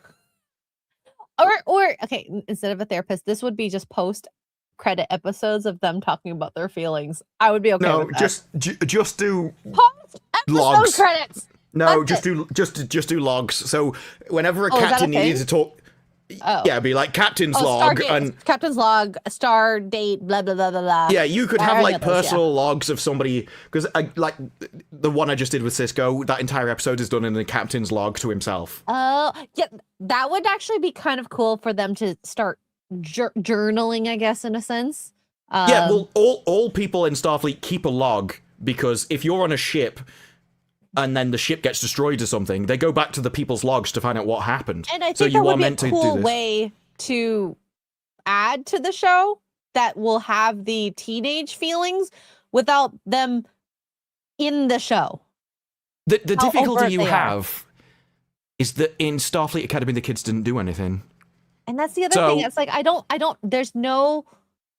Or okay, instead of a therapist, this would be just post credit episodes of them talking about their feelings. I would be okay No, with that. just do Post episode logs. credits. No, That's just do logs. So whenever a Oh, is that captain a thing? needed to talk, Oh. yeah, it'd be like captain's Oh, log, Stargate, and captain's log, star date, blah blah blah blah blah. yeah, you could I have get like those, yeah. personal logs of somebody, because like the one I just did with Cisco, that entire episode is done in the captain's log to himself. Oh, yeah, that would actually be kind of cool for them to start journaling, I guess, in a sense. Yeah, well, all people in Starfleet keep a log, because if you're on a ship and then the ship gets destroyed or something, they go back to the people's logs to find out what happened. And I think so that you would are be meant a to do cool this. way to add to the show that will have the teenage feelings without them in the show. The How difficulty overt you they are. have is that in Starfleet Academy the kids didn't do anything. And that's the other So- thing. It's like I don't there's no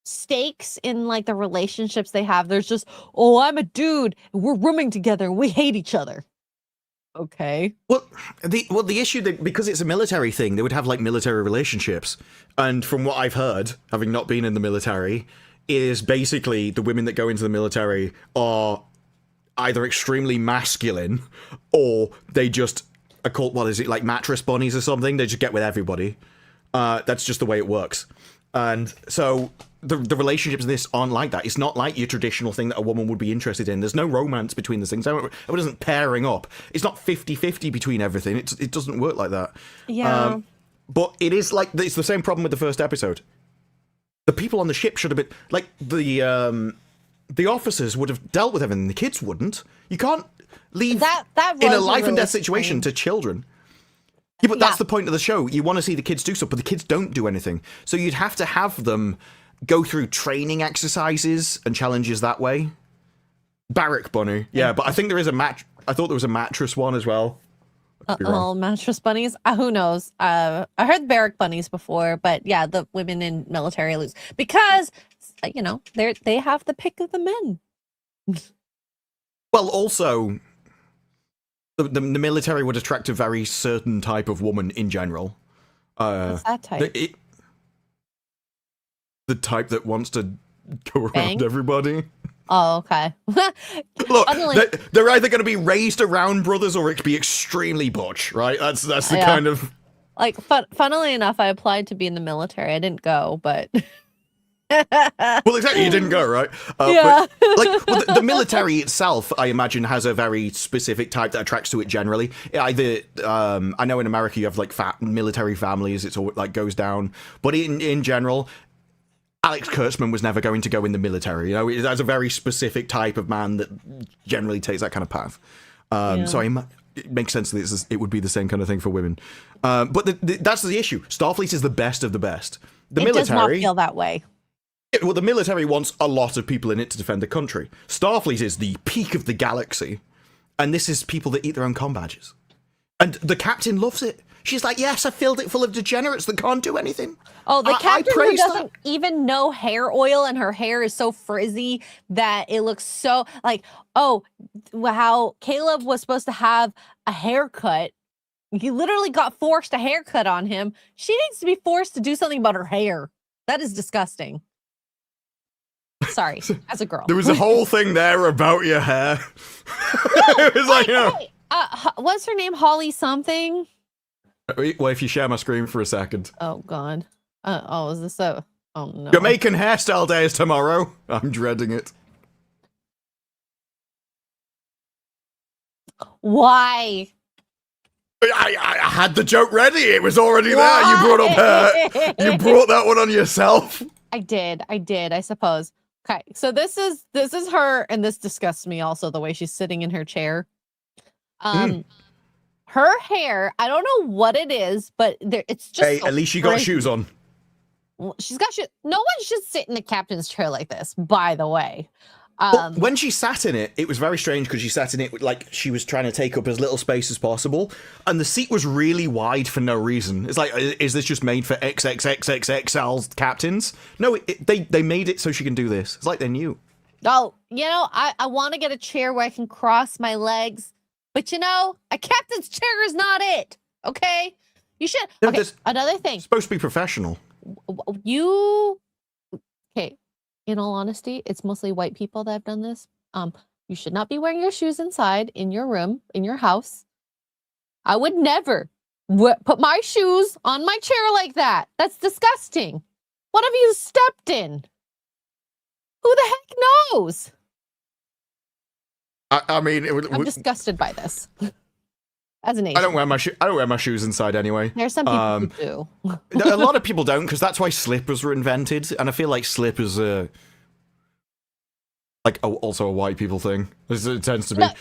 stakes in like the relationships they have. There's just, oh, I'm a dude, we're rooming together, we hate each other. Okay. Well, the issue that because it's a military thing, they would have like military relationships, and from what I've heard, having not been in the military, is basically the women that go into the military are either extremely masculine or they just are called, what is it, like mattress bunnies or something? They just get with everybody. That's just the way it works. And so the relationships in this aren't like that. It's not like your traditional thing that a woman would be interested in. There's no romance between the things. It isn't pairing up. It's not 50-50 between everything. It doesn't work like that. Yeah. But it is like, it's the same problem with the first episode. The people on the ship should have been, like, the officers would have dealt with everything. The kids wouldn't. You can't leave that in a was life and really death situation to children. Yeah, but that's the point of the show. You want to see the kids do stuff, but the kids don't do anything. So you'd have to have them go through training exercises and challenges that way. Barrack bunny. Yeah, but I think there is I thought there was a mattress one as well. Mattress bunnies. Who knows? I heard barrack bunnies before, but yeah, the women in military lose because they have the pick of the men. Well, also, the military would attract a very certain type of woman in general. What's that type? The type that wants to go around everybody. Oh, okay. Look, they're either going to be raised around brothers or it could be extremely butch, right? That's the kind of... Like, funnily enough, I applied to be in the military. I didn't go, but... Well, exactly, you didn't go, right? Yeah. But, the military itself, I imagine, has a very specific type that attracts to it generally. Either, I know in America you have, like, military families, it's all, like, goes down. But in general... Alex Kurtzman was never going to go in the military. You know, that's a very specific type of man that generally takes that kind of path. So it makes sense that it would be the same kind of thing for women. But that's the issue. Starfleet is the best of the best. The military does not feel that way. Well, the military wants a lot of people in it to defend the country. Starfleet is the peak of the galaxy, and this is people that eat their own comm badges. And the captain loves it. She's like, yes, I filled it full of degenerates that can't do anything. Oh, the captain who praise doesn't even know hair oil, and her hair is so frizzy that it looks so like, oh, how Caleb was supposed to have a haircut. He literally got forced a haircut on him. She needs to be forced to do something about her hair. That is disgusting. Sorry, as a girl. There was a whole thing there about your hair. It was like, what's her name? Holly something? Well, if you share my screen for a second. Oh, God. Is this so? Oh, no. Jamaican hairstyle day is tomorrow. I'm dreading it. Why? I had the joke ready. It was already there. You brought up hair. You brought that one on yourself. I did, I suppose. Okay, so this is her, and this disgusts me also, the way she's sitting in her chair. Her hair, I don't know what it is, but it's just. Hey, at least she got shoes on. Well, she's got shoes. No one should sit in the captain's chair like this, by the way. Well, when she sat in it, it was very strange because she sat in it like she was trying to take up as little space as possible, and the seat was really wide for no reason. It's like, is this just made for XXXXXL captains? No, they made it so she can do this. It's like they knew. Oh, I want to get a chair where I can cross my legs, but a captain's chair is not it. Okay, you should. No, okay, another thing. It's supposed to be professional. Okay, in all honesty, it's mostly white people that have done this. You should not be wearing your shoes inside in your room, in your house. I would never put my shoes on my chair like that. That's disgusting. What have you stepped in? Who the heck knows? I mean, I'm disgusted by this. As an Asian. I don't wear my shoes inside anyway. There's some people who do. A lot of people don't, because that's why slippers were invented, and I feel like slippers are also a white people thing. It tends to be. No,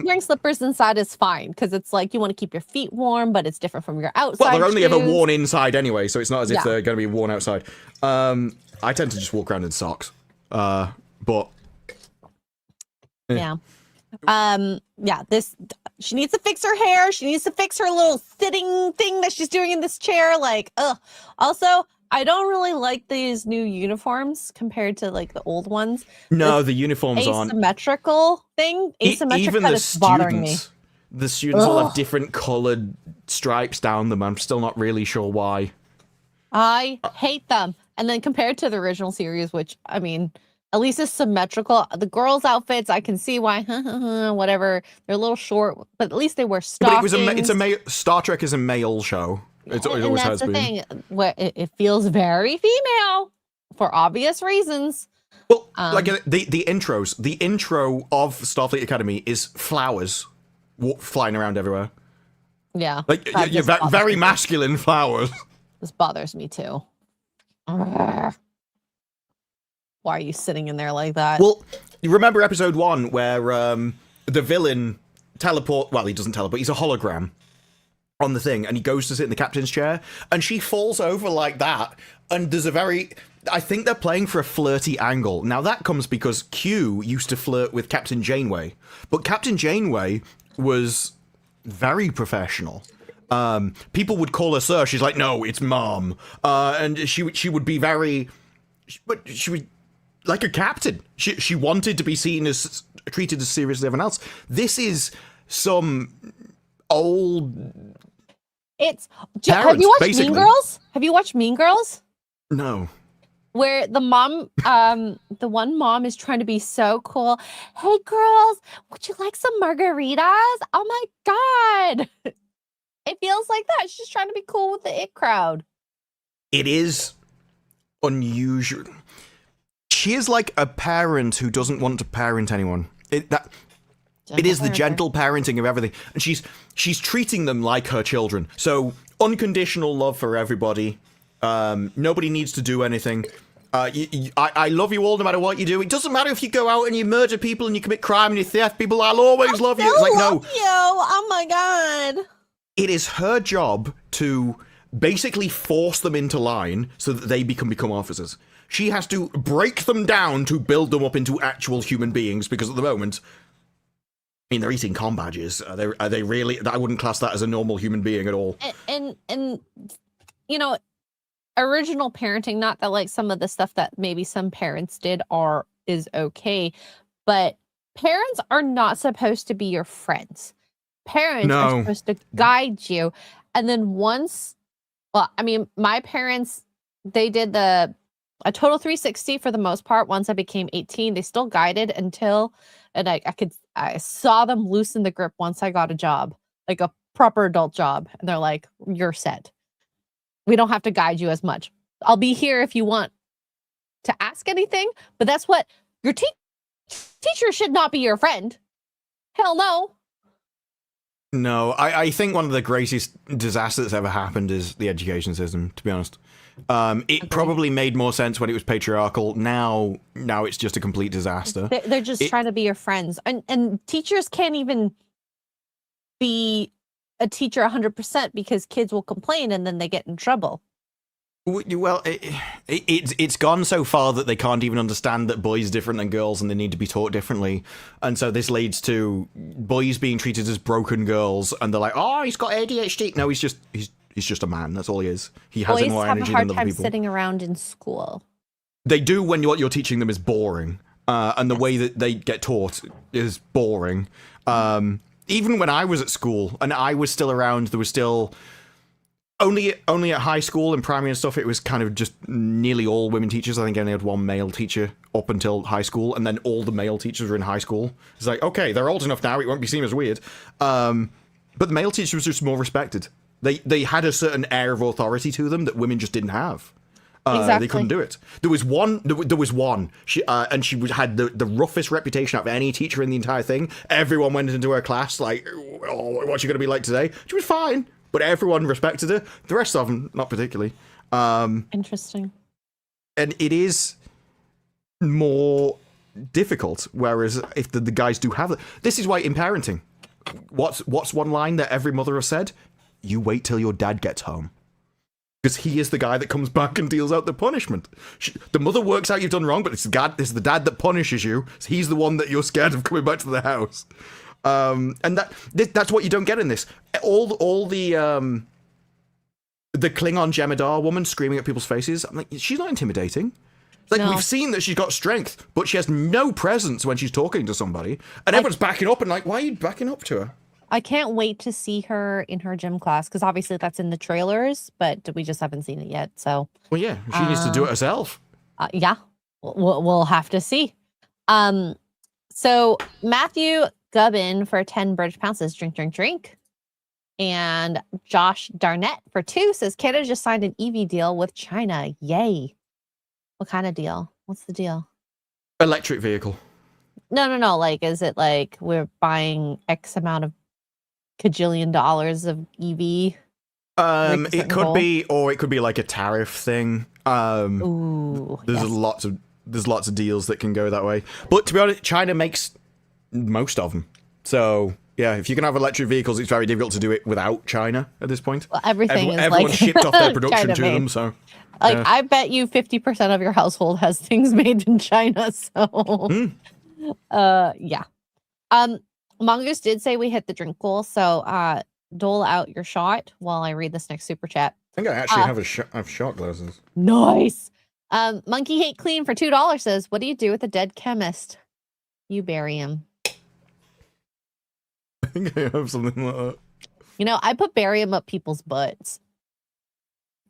wearing slippers inside is fine, because it's like you want to keep your feet warm, but it's different from your outside. Well, they're only ever shoes. worn inside anyway, so it's not as if they're going to be worn outside. I tend to just walk around in socks. But yeah. This she needs to fix her hair. She needs to fix her little sitting thing that she's doing in this chair. Like, ugh. Also, I don't really like these new uniforms compared to like the old ones. No, the uniforms aren't asymmetrical thing. Asymmetric even cut the is bothering me. The students all have different colored stripes down them. I'm still not really sure why. I hate them. And then compared to the original series, which I mean, at least it's symmetrical. The girls' outfits, I can see why, whatever. They're a little short, but at least they wear stockings. But Star Trek is a male show. It always has been. Thing. Where it feels very female for obvious reasons. Well, like the intros, the intro of Starfleet Academy is flowers flying around everywhere. Yeah, like you're very masculine flowers. This bothers me too. Why are you sitting in there like that? Well, you remember episode 1 where the villain he doesn't teleport, he's a hologram on the thing, and he goes to sit in the captain's chair, and she falls over like that, and there's I think they're playing for a flirty angle. Now that comes because Q used to flirt with Captain Janeway, but Captain Janeway was very professional. People would call her sir. She's like, no, it's mom. And she would be very, but she would like a captain. She wanted to be treated as serious as everyone else. This is some old. Have you watched basically. Mean Girls? Have you watched Mean Girls? No. Where the mom, the one mom is trying to be so cool. Hey girls, would you like some margaritas? Oh my God. It feels like that. She's trying to be cool with the it crowd. It is unusual. She is like a parent who doesn't want to parent anyone. It is the gentle parenting of everything. And she's treating them like her children. So unconditional love for everybody. Nobody needs to do anything. I love you all no matter what you do. It doesn't matter if you go out and you murder people and you commit crime and you theft people. I'll always love you. It's like, no. You. Oh my God. It is her job to basically force them into line so that they can become officers. She has to break them down to build them up into actual human beings, because at the moment, I mean, they're eating com badges. Are they really? I wouldn't class that as a normal human being at all. And you know, original parenting, not that like some of the stuff that maybe some parents did is okay, but parents are not supposed to be your friends. Parents are supposed to guide you. And then my parents, they did a total 360 for the most part. Once I became 18, they still guided until, and I saw them loosen the grip once I got a job, like a proper adult job. And they're like, you're set. We don't have to guide you as much. I'll be here if you want to ask anything, but that's what your teacher should not be your friend. Hell no. No, I think one of the greatest disasters that's ever happened is the education system, to be honest. It probably made more sense when it was patriarchal. Now it's just a complete disaster. They're just trying to be your friends. And teachers can't even be a teacher 100% because kids will complain and then they get in trouble. Well, it's gone so far that they can't even understand that boys are different than girls and they need to be taught differently. And so this leads to boys being treated as broken girls, and they're like, oh, he's got ADHD. No, he's just a man. That's all he is. He has more energy than other people. Boys have a hard time sitting around in school. They do when what you're teaching them is boring. And the way that they get taught is boring. Even when I was at school and I was still around, there was still Only at high school and primary and stuff, it was kind of just nearly all women teachers. I think I only had one male teacher up until high school, and then all the male teachers were in high school. It's like, okay, they're old enough now, it won't be seen as weird. But the male teacher was just more respected. They had a certain air of authority to them that women just didn't have. Exactly. They couldn't do it. There was one. She and she had the roughest reputation out of any teacher in the entire thing. Everyone went into her class like, "Oh, what's she going to be like today?" She was fine, but everyone respected her. The rest of them, not particularly. Interesting. And it is more difficult. Whereas if the guys do have it, this is why in parenting, what's one line that every mother has said? You wait till your dad gets home. Because he is the guy that comes back and deals out the punishment. The mother works out you've done wrong, but it's the dad that punishes you. So he's the one that you're scared of coming back to the house. And that's what you don't get in this. All the Klingon Jemadar woman screaming at people's faces. I'm like, she's not intimidating. Like, No. we've seen that she's got strength, but she has no presence when she's talking to somebody. And everyone's backing up and like, why are you backing up to her? I can't wait to see her in her gym class because obviously that's in the trailers, but we just haven't seen it yet. So, Well, yeah, she needs to do it herself. Yeah, we'll have to see. So Matthew Gubbin for 10 British pounds says drink. And Josh Darnett for 2 says Canada just signed an EV deal with China. Yay. What kind of deal? What's the deal? Electric vehicle. No. Like, is it like we're buying X amount of cajillion dollars of EV? It could be, or it could be like a tariff thing. Ooh, there's lots of deals that can go that way. But to be honest, China makes most of them. So yeah, if you can have electric vehicles, it's very difficult to do it without China at this point. Well, everything is everyone like shipped off their production to China-made. them. So like, yeah. I bet you 50% of your household has things made in China. So yeah. Mongoose did say we hit the drink goal, so dole out your shot while I read this next super chat. I think I actually have shot glasses. Nice. Monkey Hate Clean for $2 says, what do you do with a dead chemist? You bury him. I think I have something like that. You know, I bury him up people's butts.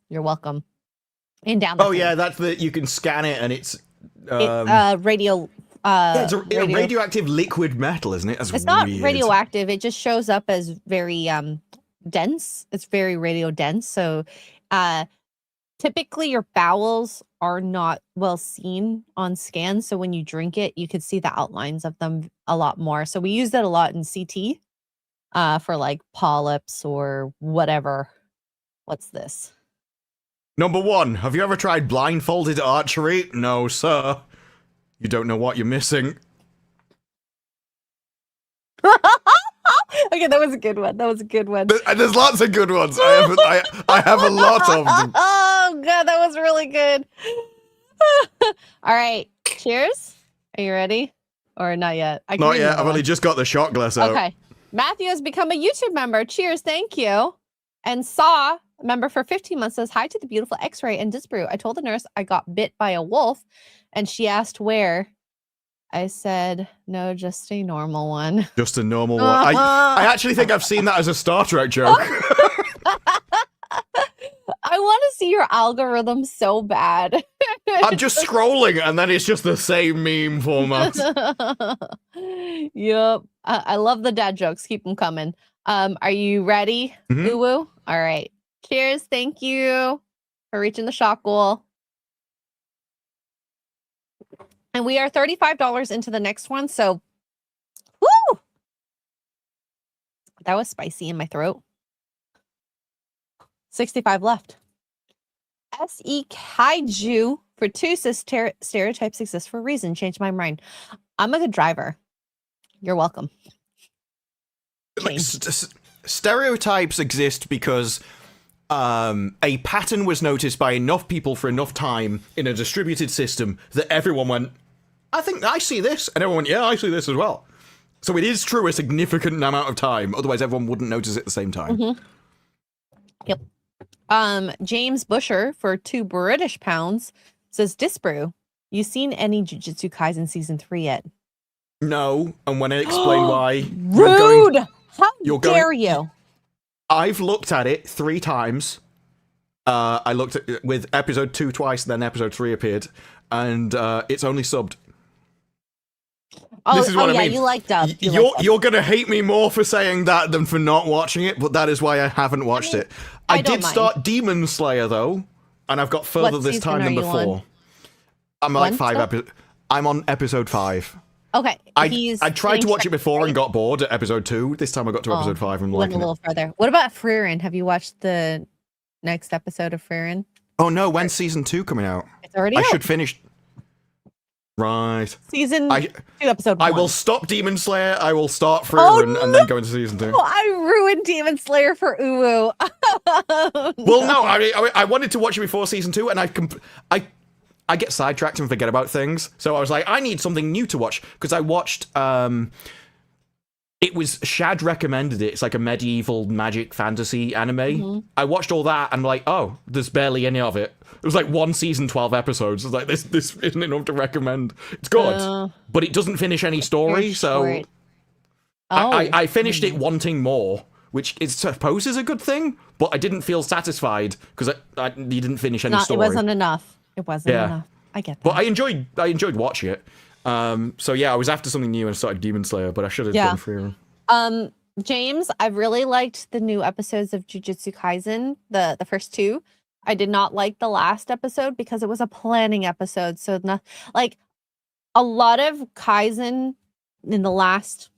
You're welcome. And down the Oh yeah, that's you can scan it and it's radio. Yeah, it's a radioactive liquid metal, isn't it? That's it's not weird. radioactive. It just shows up as very dense. It's very radio dense. So typically your bowels are not well seen on scan. So when you drink it, you could see the outlines of them a lot more. So we use that a lot in CT for like polyps or whatever. What's this? Number 1, have you ever tried blindfolded archery? No, sir. You don't know what you're missing. Okay, that was a good one. There's lots of good ones. I have a lot of them. Oh god, that was really good. All right, cheers. Are you ready? Or not yet? Not yet. I've only just got the shot glass out. Okay. Matthew has become a YouTube member. Cheers, thank you. And Saw, a member for 15 months, says, hi to the beautiful X-Ray and Disbrew. I told the nurse I got bit by a wolf, and she asked where. I said, no, just a normal one. Just a normal one. I actually think I've seen that as a Star Trek joke. I want to see your algorithm so bad. I'm just scrolling, and then it's just the same meme format. Yep. I love the dad jokes. Keep them coming. Are you ready, Mhm. Uwu? All right. Cheers. Thank you for reaching the shot goal. And we are $35 into the next one. So, whoo! That was spicy in my throat. 65 left. SE Kaiju for 2 says stereotypes exist for a reason. Change my mind. I'm a good driver. You're welcome. Like, stereotypes exist because a pattern was noticed by enough people for enough time in a distributed system that everyone went, I think I see this. And everyone went, yeah, I see this as well. So it is true a significant amount of time. Otherwise, everyone wouldn't notice it at the same time. Mm-hmm. Yep. James Busher for 2 British pounds says, Disbrew, you seen any Jujutsu Kaisen season 3 yet? No. And when I explain why... Rude! How you're dare you? I've looked at it 3 times. I looked at with episode 2 twice, then episode 3 appeared, and it's only subbed. Oh, This is what I yeah, mean. you like dubbed. You're gonna hate me more for saying that than for not watching it, but that is why I haven't watched it. I don't did mind. start Demon Slayer though, and I've got further What this season time are than you before. on? I'm like One 5 still? episodes. I'm on episode 5. Okay. I tried to watch it before and got bored at episode 2. This time I got to episode 5 and went a liking little it. further. What about Frieren? Have you watched the next episode of Frieren? Oh no, when's season 2 coming out? It's already I out. should finish. Right. Season 2, episode 1. I will stop Demon Slayer. I will start Frieren and then go into season 2. Oh, I ruined Demon Slayer for Uwu. Well, no, I wanted to watch it before season 2, and I get sidetracked and forget about things. So I was like, I need something new to watch because I watched. It was Shad recommended it. It's like a medieval magic fantasy anime. Mm-hmm. I watched all that and like, oh, there's barely any of it. It was like 1 season, 12 episodes. I was like, this isn't enough to recommend. It's good, but it doesn't finish any story. So I finished it wanting more, which is suppose is a good thing. But I didn't feel satisfied because you didn't finish any story. It wasn't enough. It wasn't enough. I get that. But I enjoyed watching it. So yeah, I was after something new and started Demon Slayer, but I should have done Frieren. James, I really liked the new episodes of Jujutsu Kaisen, the first 2. I did not like the last episode because it was a planning episode. So like a lot of Kaizen in the last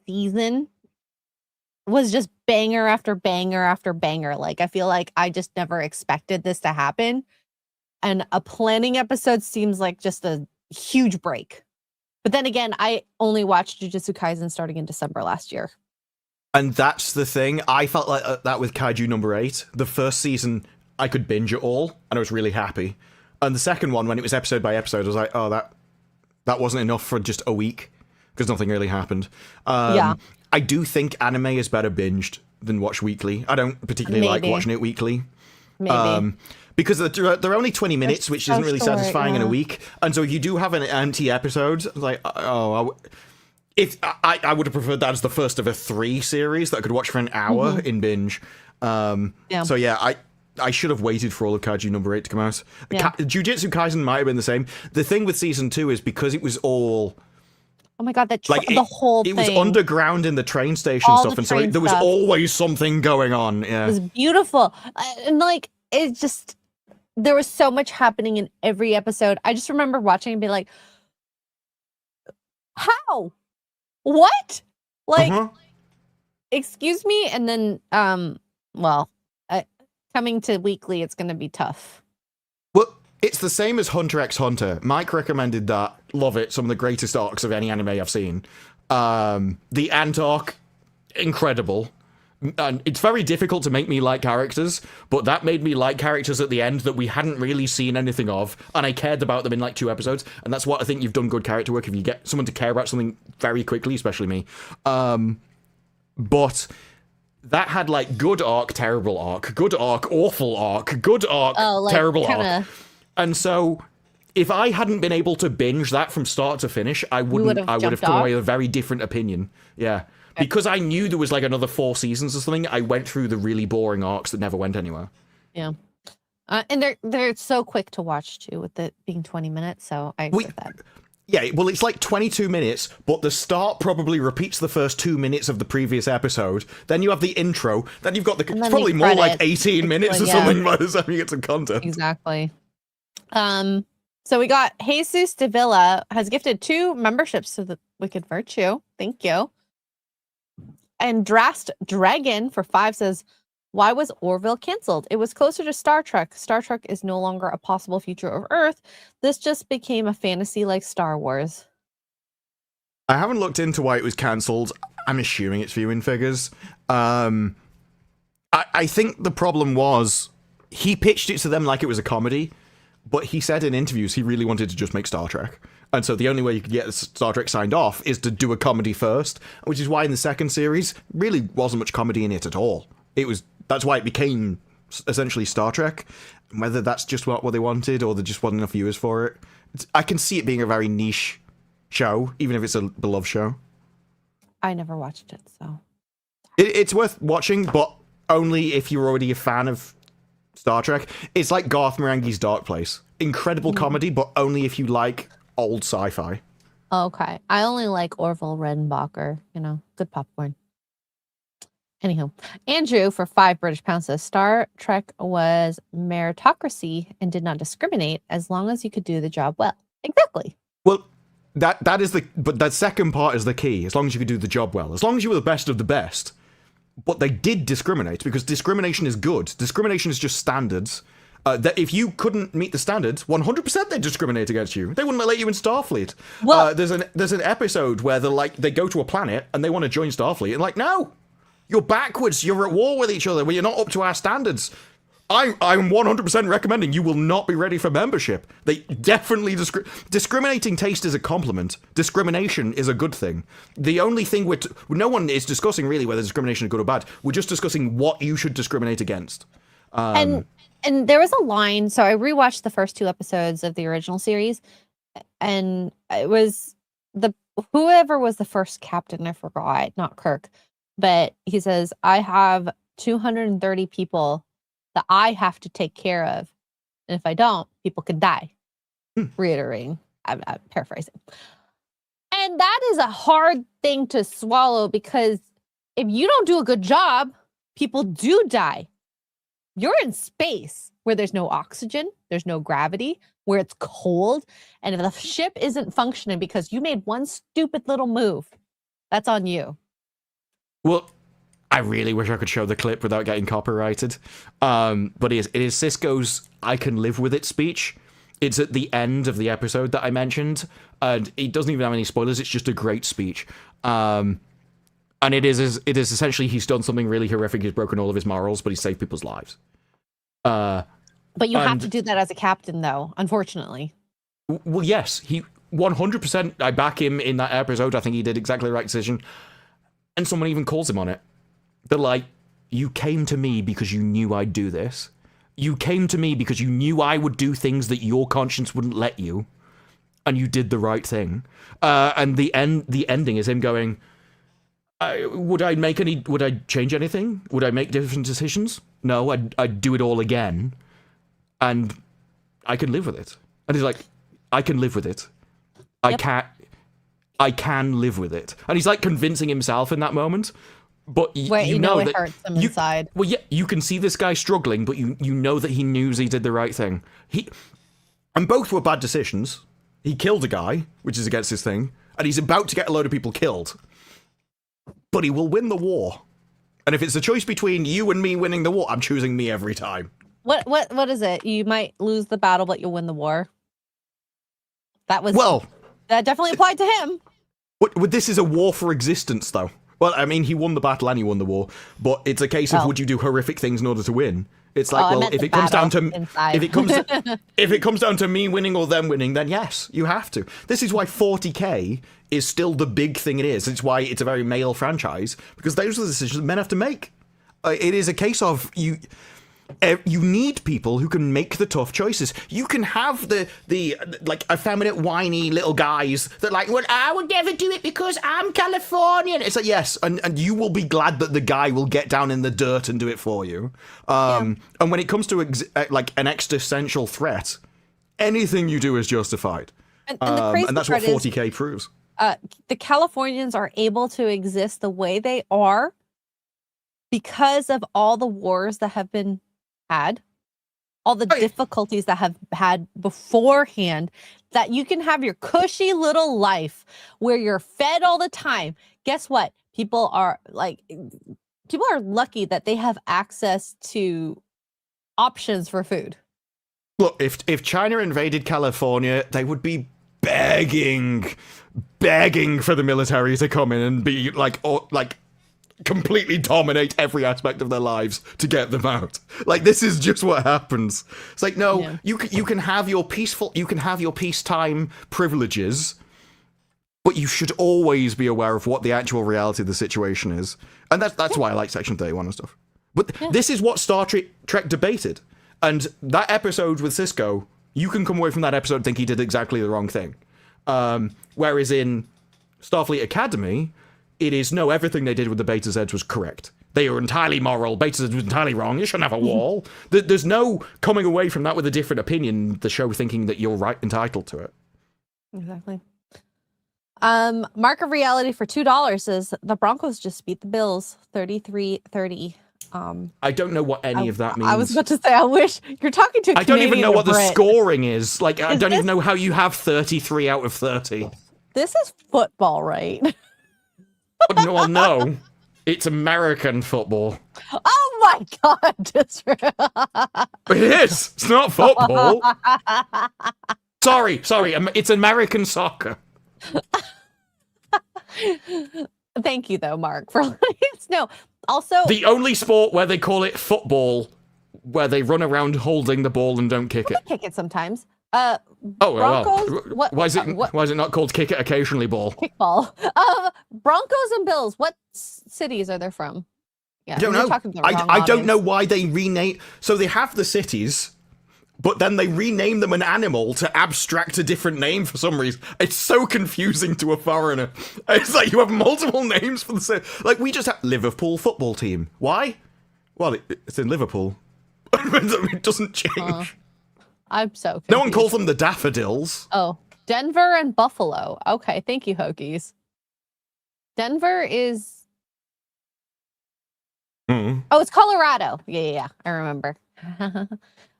season was just banger after banger after banger. Like I feel like I just never expected this to happen. And a planning episode seems like just a huge break. But then again, I only watched Jujutsu Kaisen starting in December last year. And that's the thing. I felt like that with Kaiju number 8. The first season, I could binge it all, and I was really happy. And the second one, when it was episode by episode, I was like, oh, that wasn't enough for just a week, because nothing really happened. I do think anime is better binged than watched weekly. I don't particularly like watching it weekly. Maybe. Because they're only 20 minutes, which isn't really satisfying in a week. And so you do have an empty episode. Like, I would have preferred that as the first of a 3 series that I could watch for an hour in binge. So yeah, I should have waited for all of Kaiju number 8 to come out. Yeah. Jujutsu Kaisen might have been the same. The thing with season 2 is because it was all... Oh my god, the whole thing. It was underground in the train station All stuff, the and so train there was stuff. always something going on. Yeah. It was beautiful. And like, it just, there was so much happening in every episode. I just remember watching and be like, how? What? Like, excuse me? And then, coming to weekly, it's going to be tough. Well, it's the same as Hunter x Hunter. Mike recommended that. Love it. Some of the greatest arcs of any anime I've seen. The Ant arc, incredible. And it's very difficult to make me like characters, but that made me like characters at the end that we hadn't really seen anything of, and I cared about them in like 2 episodes, and that's what I think you've done good character work, if you get someone to care about something very quickly, especially me. But that had like good arc, terrible arc, good arc, awful arc, good arc, terrible arc. And so if I hadn't been able to binge that from start to finish, I would have come away with a very different opinion. Yeah. Because I knew there was like another 4 seasons or something, I went through the really boring arcs that never went anywhere. Yeah. And they're so quick to watch too, with it being 20 minutes, so I agree with that. Yeah, well, it's like 22 minutes, but the start probably repeats the first 2 minutes of the previous episode. Then you have the intro. Then you've got it's probably more like 18 minutes or something by the time you get some content. Exactly. So we got Jesus Davila has gifted 2 memberships to the Wicked Virtue. Thank you. And Drast Dragon for 5 says, why was Orville canceled? It was closer to Star Trek. Star Trek is no longer a possible future of Earth. This just became a fantasy like Star Wars. I haven't looked into why it was cancelled. I'm assuming it's viewing figures. I think the problem was he pitched it to them like it was a comedy, but he said in interviews he really wanted to just make Star Trek. And so the only way you could get Star Trek signed off is to do a comedy first, which is why in the second series, really wasn't much comedy in it at all. That's why it became essentially Star Trek. Whether that's just what they wanted or there just wasn't enough viewers for it. I can see it being a very niche show, even if it's a beloved show. I never watched it, so. It's worth watching, but only if you're already a fan of Star Trek. It's like Garth Marenghi's Dark Place. Incredible comedy, but only if you like old sci-fi. Okay. I only like Orville Redenbacher, good popcorn. Anywho, Andrew, for 5 British pounds, says Star Trek was meritocracy and did not discriminate as long as you could do the job well. Exactly. Well, but that second part is the key. As long as you could do the job well. As long as you were the best of the best. But they did discriminate, because discrimination is good. Discrimination is just standards. That if you couldn't meet the standards, 100% they'd discriminate against you. They wouldn't let you in Starfleet. Well, there's an episode where they go to a planet and they want to join Starfleet, and no, you're backwards. You're at war with each other. Well, you're not up to our standards. I'm 100% recommending you will not be ready for membership. They definitely discriminating taste is a compliment. Discrimination is a good thing. The only thing no one is discussing really whether discrimination is good or bad. We're just discussing what you should discriminate against. And there was a line. So I rewatched the first 2 episodes of the original series, and it was whoever was the first captain. I forgot, not Kirk, but he says, "I have 230 people that I have to take care of, and if I don't, people could die." Reiterating, I'm paraphrasing. And that is a hard thing to swallow, because if you don't do a good job, people do die. You're in space where there's no oxygen, there's no gravity, where it's cold, and if the ship isn't functioning because you made one stupid little move, that's on you. Well, I really wish I could show the clip without getting copyrighted. But it is Sisko's "I can live with it" speech. It's at the end of the episode that I mentioned, and it doesn't even have any spoilers. It's just a great speech. And it is essentially he's done something really horrific. He's broken all of his morals, but he's saved people's lives. But you have to do that as a captain, though, unfortunately. Well, yes, he 100%. I back him in that episode. I think he did exactly the right decision. And someone even calls him on it. They're like, "You came to me because you knew I'd do this. You came to me because you knew I would do things that your conscience wouldn't let you, and you did the right thing." And the ending is him going, Would I change anything? Would I make different decisions? No, I'd do it all again, and I can live with it." And he's like, "I can live with it. Yep. I can live with it." And he's convincing himself in that moment. But you know it that hurts him inside. Well, yeah, you can see this guy struggling, but you know that he knew he did the right thing. And both were bad decisions. He killed a guy, which is against his thing, and he's about to get a load of people killed. But he will win the war. And if it's a choice between you and me winning the war, I'm choosing me every time. What is it? You might lose the battle, but you'll win the war. That definitely applied to him. This is a war for existence, though. Well, I mean, he won the battle and he won the war, but it's a case of would you do horrific things in order to win? It's if it comes down to me winning or them winning, then yes, you have to. This is why 40K is still the big thing it is. It's why it's a very male franchise, because those are the decisions that men have to make. It is a case of you need people who can make the tough choices. You can have the effeminate, whiny little guys that well, I would never do it because I'm Californian. It's yes, and you will be glad that the guy will get down in the dirt and do it for you. And when it comes to an existential threat, anything you do is justified. And the crazy and that's what 40K proves. The Californians are able to exist the way they are because of all the wars that have been had, all the difficulties that have had beforehand, that you can have your cushy little life where you're fed all the time. Guess what? People are lucky that they have access to options for food. Look, if China invaded California, they would be begging for the military to come in and be completely dominate every aspect of their lives to get them out. This is just what happens. It's you can have your peacetime privileges, but you should always be aware of what the actual reality of the situation is. And that's why I like Section 31 and stuff. But this is what Star Trek debated. And that episode with Sisko, you can come away from that episode and think he did exactly the wrong thing. Whereas in Starfleet Academy, it is, no, everything they did with the Beta Zeds was correct. They were entirely moral. Beta Zeds was entirely wrong. You shouldn't have a wall. There's no coming away from that with a different opinion, the show thinking that you're right, entitled to it. Exactly. Mark of reality for $2 says the Broncos just beat the Bills 33-30. I don't know what any of that means. I was about to say, I wish you're talking to a I don't even know Canadian or what the Brit. scoring is. Like, I don't this- even know how you have 33 out of 30. This is football, right? Well, no. It's American football. Oh my God. It is. It's not football. Sorry. It's American soccer. Thank you, though, Mark, for letting us know. Also, The only sport where they call it football, where they run around holding the ball and don't kick it. kick it sometimes. Oh, Broncos, well. Why is it not called kick it occasionally ball? Kickball. Broncos and Bills. What cities are they from? Yeah, I don't know. I don't know why they rename. So they have the cities, but then they rename them an animal to abstract a different name for some reason. It's so confusing to a foreigner. It's like you have multiple names for the same. Like we just have Liverpool football team. Why? Well, it's in Liverpool. It doesn't change. I'm so confused. No one calls them the Daffodils. Oh, Denver and Buffalo. Okay, thank you, Hokies. Denver is. Oh, it's Colorado. Yeah. I remember.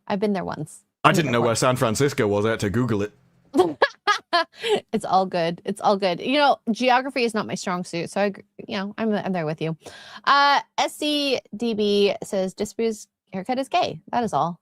I've been there once. I didn't know where San Francisco was. I had to Google it. It's all good. It's all good. You know, geography is not my strong suit, so I'm there with you. SCDB says Dispu's haircut is gay. That is all.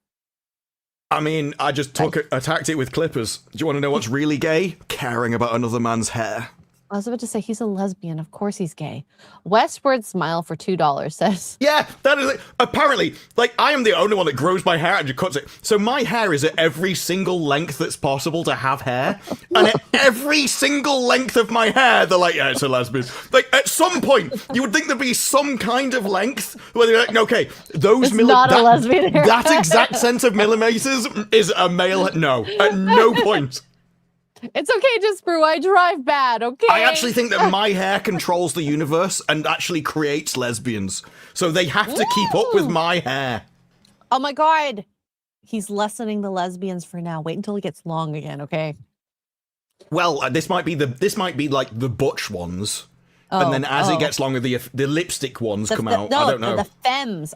I mean, I just attacked it with clippers. Do you want to know what's really gay? Caring about another man's hair. I was about to say he's a lesbian. Of course he's gay. Westward Smile for $2 says. Yeah, that is apparently, like, I am the only one that grows my hair and just cuts it. So my hair is at every single length that's possible to have hair. And at every single length of my hair, they're like, yeah, it's a lesbian. Like, at some point, you would think there'd be some kind of length where they're like, okay, those not a lesbian hair. that exact sense of millimeters is a male. No, at no point. It's okay, Disper. I drive bad, okay? I actually think that my hair controls the universe and actually creates lesbians. So they have to keep up with my hair. Oh my God. He's lessening the lesbians for now. Wait until it gets long again, okay? Well, this might be like the butch ones. And then as it gets longer, the lipstick ones come out. I don't know. The femmes.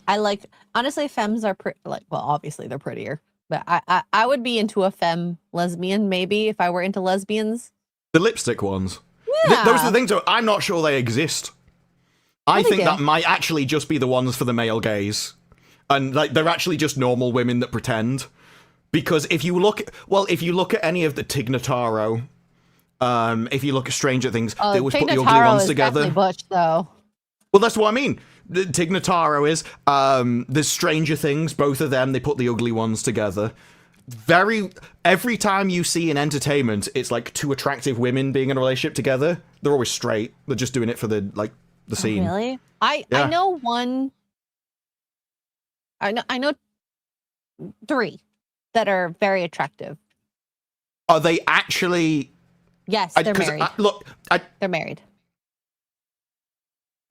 Honestly, femmes are well, obviously they're prettier. But I would be into a femme lesbian, maybe, if I were into lesbians. The lipstick ones. Yeah. Those are the things, I'm not sure they exist. I think that might actually just be the ones for the male gaze. And like they're actually just normal women that pretend. Because if you look at any of the Tig Notaro, if you look at Stranger Things, they always put the ugly ones together. Definitely butch, though. Well, that's what I mean. Tig Notaro is. There's Stranger Things, both of them, they put the ugly ones together. Every time you see in entertainment, it's like two attractive women being in a relationship together. They're always straight. They're just doing it for the scene. Oh, really? I know one. I know 3 that are very attractive. Are they actually? Yes, they're married. They're married.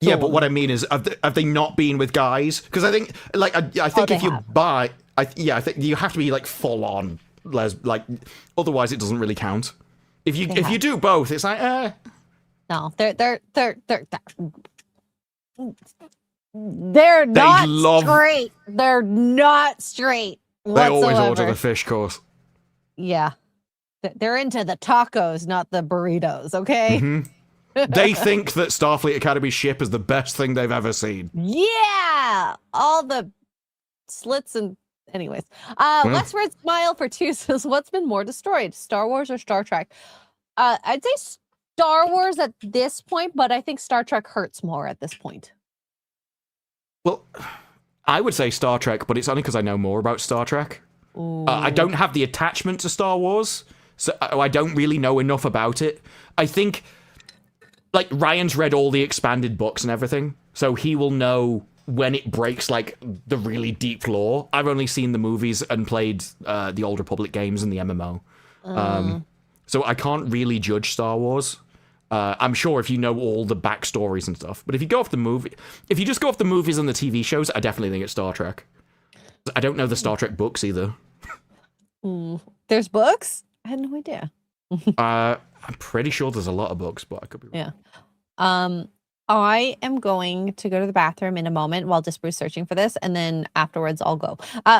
Yeah, but what I mean is, have they not been with guys? Because I think, like, I think if you buy, I think you have to be like full on otherwise it doesn't really count. If you do both, it's like, No, they're not straight. They're not straight whatsoever. They always order the fish course. Yeah, they're into the tacos, not the burritos. Okay. Mm-hmm. They think that Starfleet Academy ship is the best thing they've ever seen. Yeah, all the slits and anyways. Westward Smile for 2 says, "What's been more destroyed, Star Wars or Star Trek?" I'd say Star Wars at this point, but I think Star Trek hurts more at this point. Well, I would say Star Trek, but it's only because I know more about Star Trek. I don't have the attachment to Star Wars, so I don't really know enough about it. I think, like, Ryan's read all the expanded books and everything, so he will know when it breaks, like, the really deep lore. I've only seen the movies and played the Old Republic games and the MMO. So I can't really judge Star Wars. I'm sure if you know all the backstories and stuff. But if you just go off the movies and the TV shows, I definitely think it's Star Trek. I don't know the Star Trek books either. There's books? I had no idea. I'm pretty sure there's a lot of books, but I could be wrong. Yeah. I am going to go to the bathroom in a moment while Disbrew's searching for this, and then afterwards I'll go.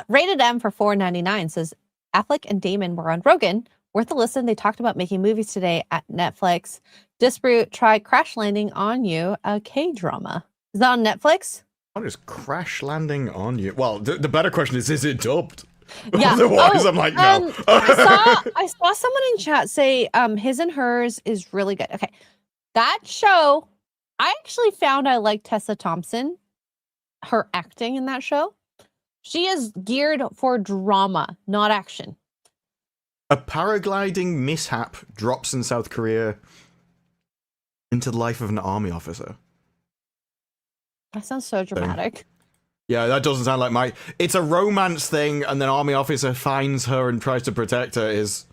Rated M for $4.99 says Affleck and Damon were on Rogan. Worth a listen. They talked about making movies today at Netflix. Disbrew, try Crash Landing on You, a K-drama. Is that on Netflix? What is Crash Landing on You? Well, the better question is it dubbed? Yeah. Otherwise, I'm like, no. I saw someone in chat say His and Hers is really good. Okay. That show, I actually found I like Tessa Thompson, her acting in that show. She is geared for drama, not action. A paragliding mishap drops in South Korea into the life of an army officer. That sounds so dramatic. Yeah, that doesn't sound like it's a romance thing, and then army officer finds her and tries to protect her is...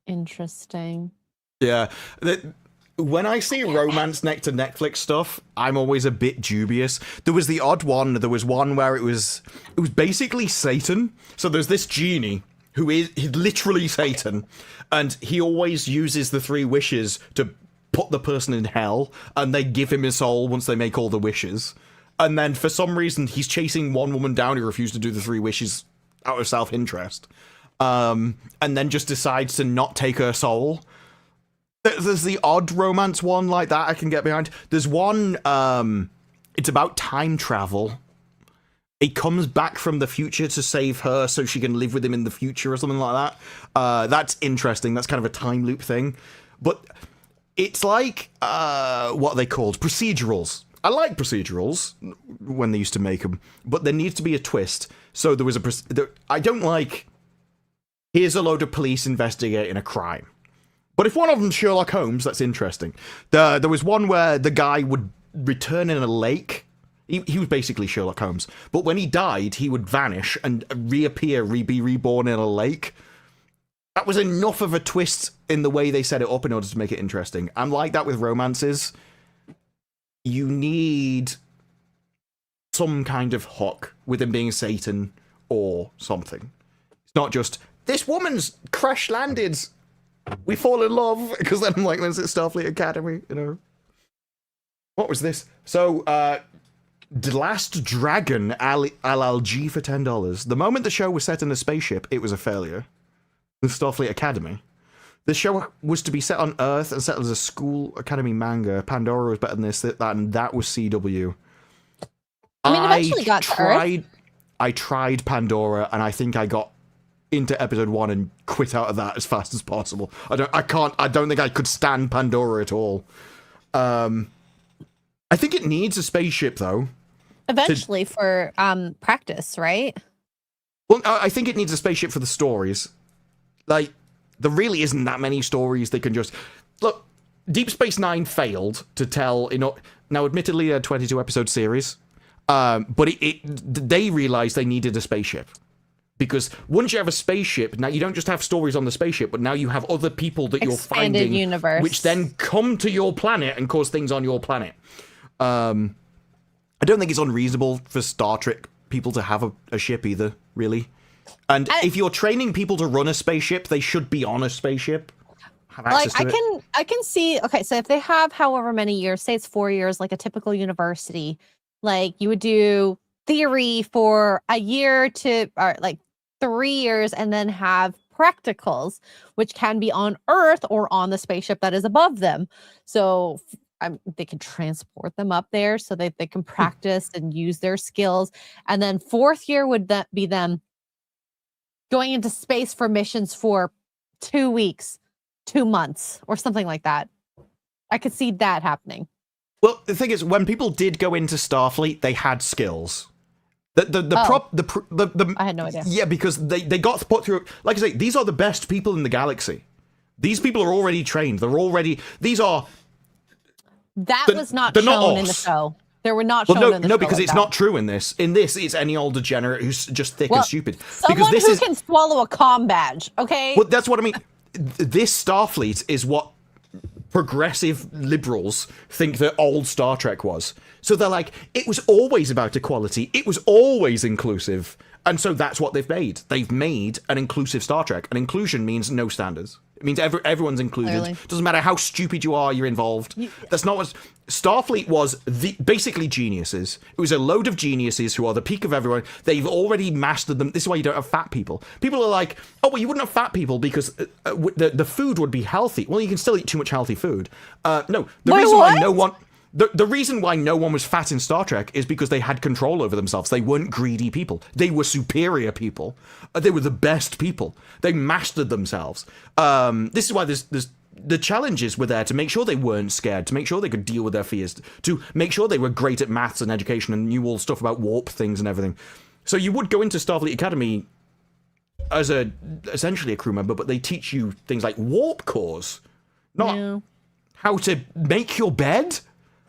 Interesting. Yeah. When I see romance next to Netflix stuff, I'm always a bit dubious. There was the odd one. There was one where it was basically Satan. So there's this genie he's literally Satan, and he always uses the 3 wishes to put the person in hell, and they give him his soul once they make all the wishes. And then for some reason, he's chasing one woman down who refused to do the 3 wishes out of self-interest. And then just decides to not take her soul. There's the odd romance one like that I can get behind. There's one, it's about time travel. He comes back from the future to save her so she can live with him in the future or something like that. That's interesting. That's kind of a time loop thing. But it's like, what are they called? Procedurals. I like procedurals when they used to make them, but there needs to be a twist. So there was I don't like, here's a load of police investigating a crime. But if one of them's Sherlock Holmes, that's interesting. There was one where the guy would return in a lake. He was basically Sherlock Holmes. But when he died, he would vanish and reappear, be reborn in a lake. That was enough of a twist in the way they set it up in order to make it interesting. I'm like that with romances. You need some kind of hook with him being Satan or something. It's not just, this woman's crash landed, we fall in love, because then I'm like, when's it Starfleet Academy, you know? What was this? So, The Last Dragon, LLG for $10. The moment the show was set in a spaceship, it was a failure. With Starfleet Academy. The show was to be set on Earth and set as a school academy manga. Pandora was better than this, that, and that was CW. I mean, eventually got to Earth. I tried Pandora, and I think I got into episode 1 and quit out of that as fast as possible. I don't think I could stand Pandora at all. I think it needs a spaceship, though. Eventually for practice, right? Well, I think it needs a spaceship for the stories. Like, there really isn't that many stories they can just... Look, Deep Space Nine failed to tell... Now, admittedly, a 22-episode series, but they realized they needed a spaceship. Because once you have a spaceship, now you don't just have stories on the spaceship, but now you have other people that you're finding... universe. Which then come to your planet and cause things on your planet. I don't think it's unreasonable for Star Trek people to have a ship either, really. And if you're training people to run a spaceship, they should be on a spaceship. Have access to it. I can see, okay, so if they have however many years, say it's 4 years, like a typical university, like you would do theory for a year to, or like 3 years, and then have practicals, which can be on Earth or on the spaceship that is above them. So they can transport them up there so that they can practice and use their skills. And then 4th year would be them going into space for missions for 2 weeks, 2 months, or something like that. I could see that happening. Well, the thing is, when people did go into Starfleet, they had skills. I had no idea. Yeah, because they got put through. Like I say, these are the best people in the galaxy. These people are already trained. They're already. These are. That was not shown in the show. They were not shown in the show. No, because it's not true in this. In this, it's any old degenerate who's just thick and stupid. Someone who can swallow a comm badge, okay? Well, that's what I mean. This Starfleet is what progressive liberals think that old Star Trek was. So they're like, it was always about equality. It was always inclusive. And so that's what they've made. They've made an inclusive Star Trek. And inclusion means no standards. It means everyone's included. Clearly. Doesn't matter how stupid you are, you're involved. That's not what... Starfleet was basically geniuses. It was a load of geniuses who are the peak of everyone. They've already mastered them. This is why you don't have fat people. People are like, oh, well, you wouldn't have fat people because the food would be healthy. Well, you can still eat too much healthy food. No, the reason why no one... The reason why no one was fat in Star Trek is because they had control over themselves. They weren't greedy people. They were superior people. They were the best people. They mastered themselves. This is why there's the challenges were there to make sure they weren't scared, to make sure they could deal with their fears, to make sure they were great at maths and education and knew all stuff about warp things and everything. So you would go into Starfleet Academy as essentially a crew member, but they teach you things like warp cores, not how to make your bed.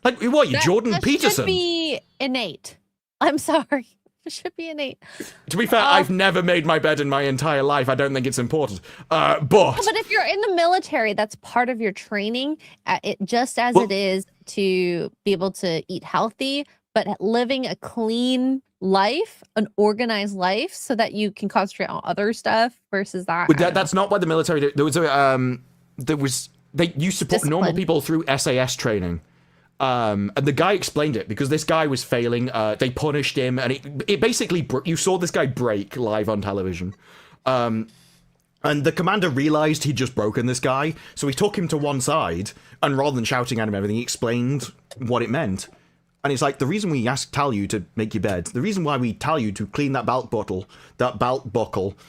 Like, what, you Jordan Peterson? Should be innate. I'm sorry. It should be innate. To be fair, I've never made my bed in my entire life. I don't think it's important. But if you're in the military, that's part of your training. It is to be able to eat healthy, but living a clean life, an organized life, so that you can concentrate on other stuff versus that. But that's not why the military. There was they used to put normal people through SAS training. And the guy explained it because this guy was failing. They punished him, and it basically you saw this guy break live on television. And the commander realized he'd just broken this guy, so he took him to one side, and rather than shouting at him everything, he explained what it meant. And it's like, the reason we tell you to make your bed, the reason why we tell you to clean that belt buckle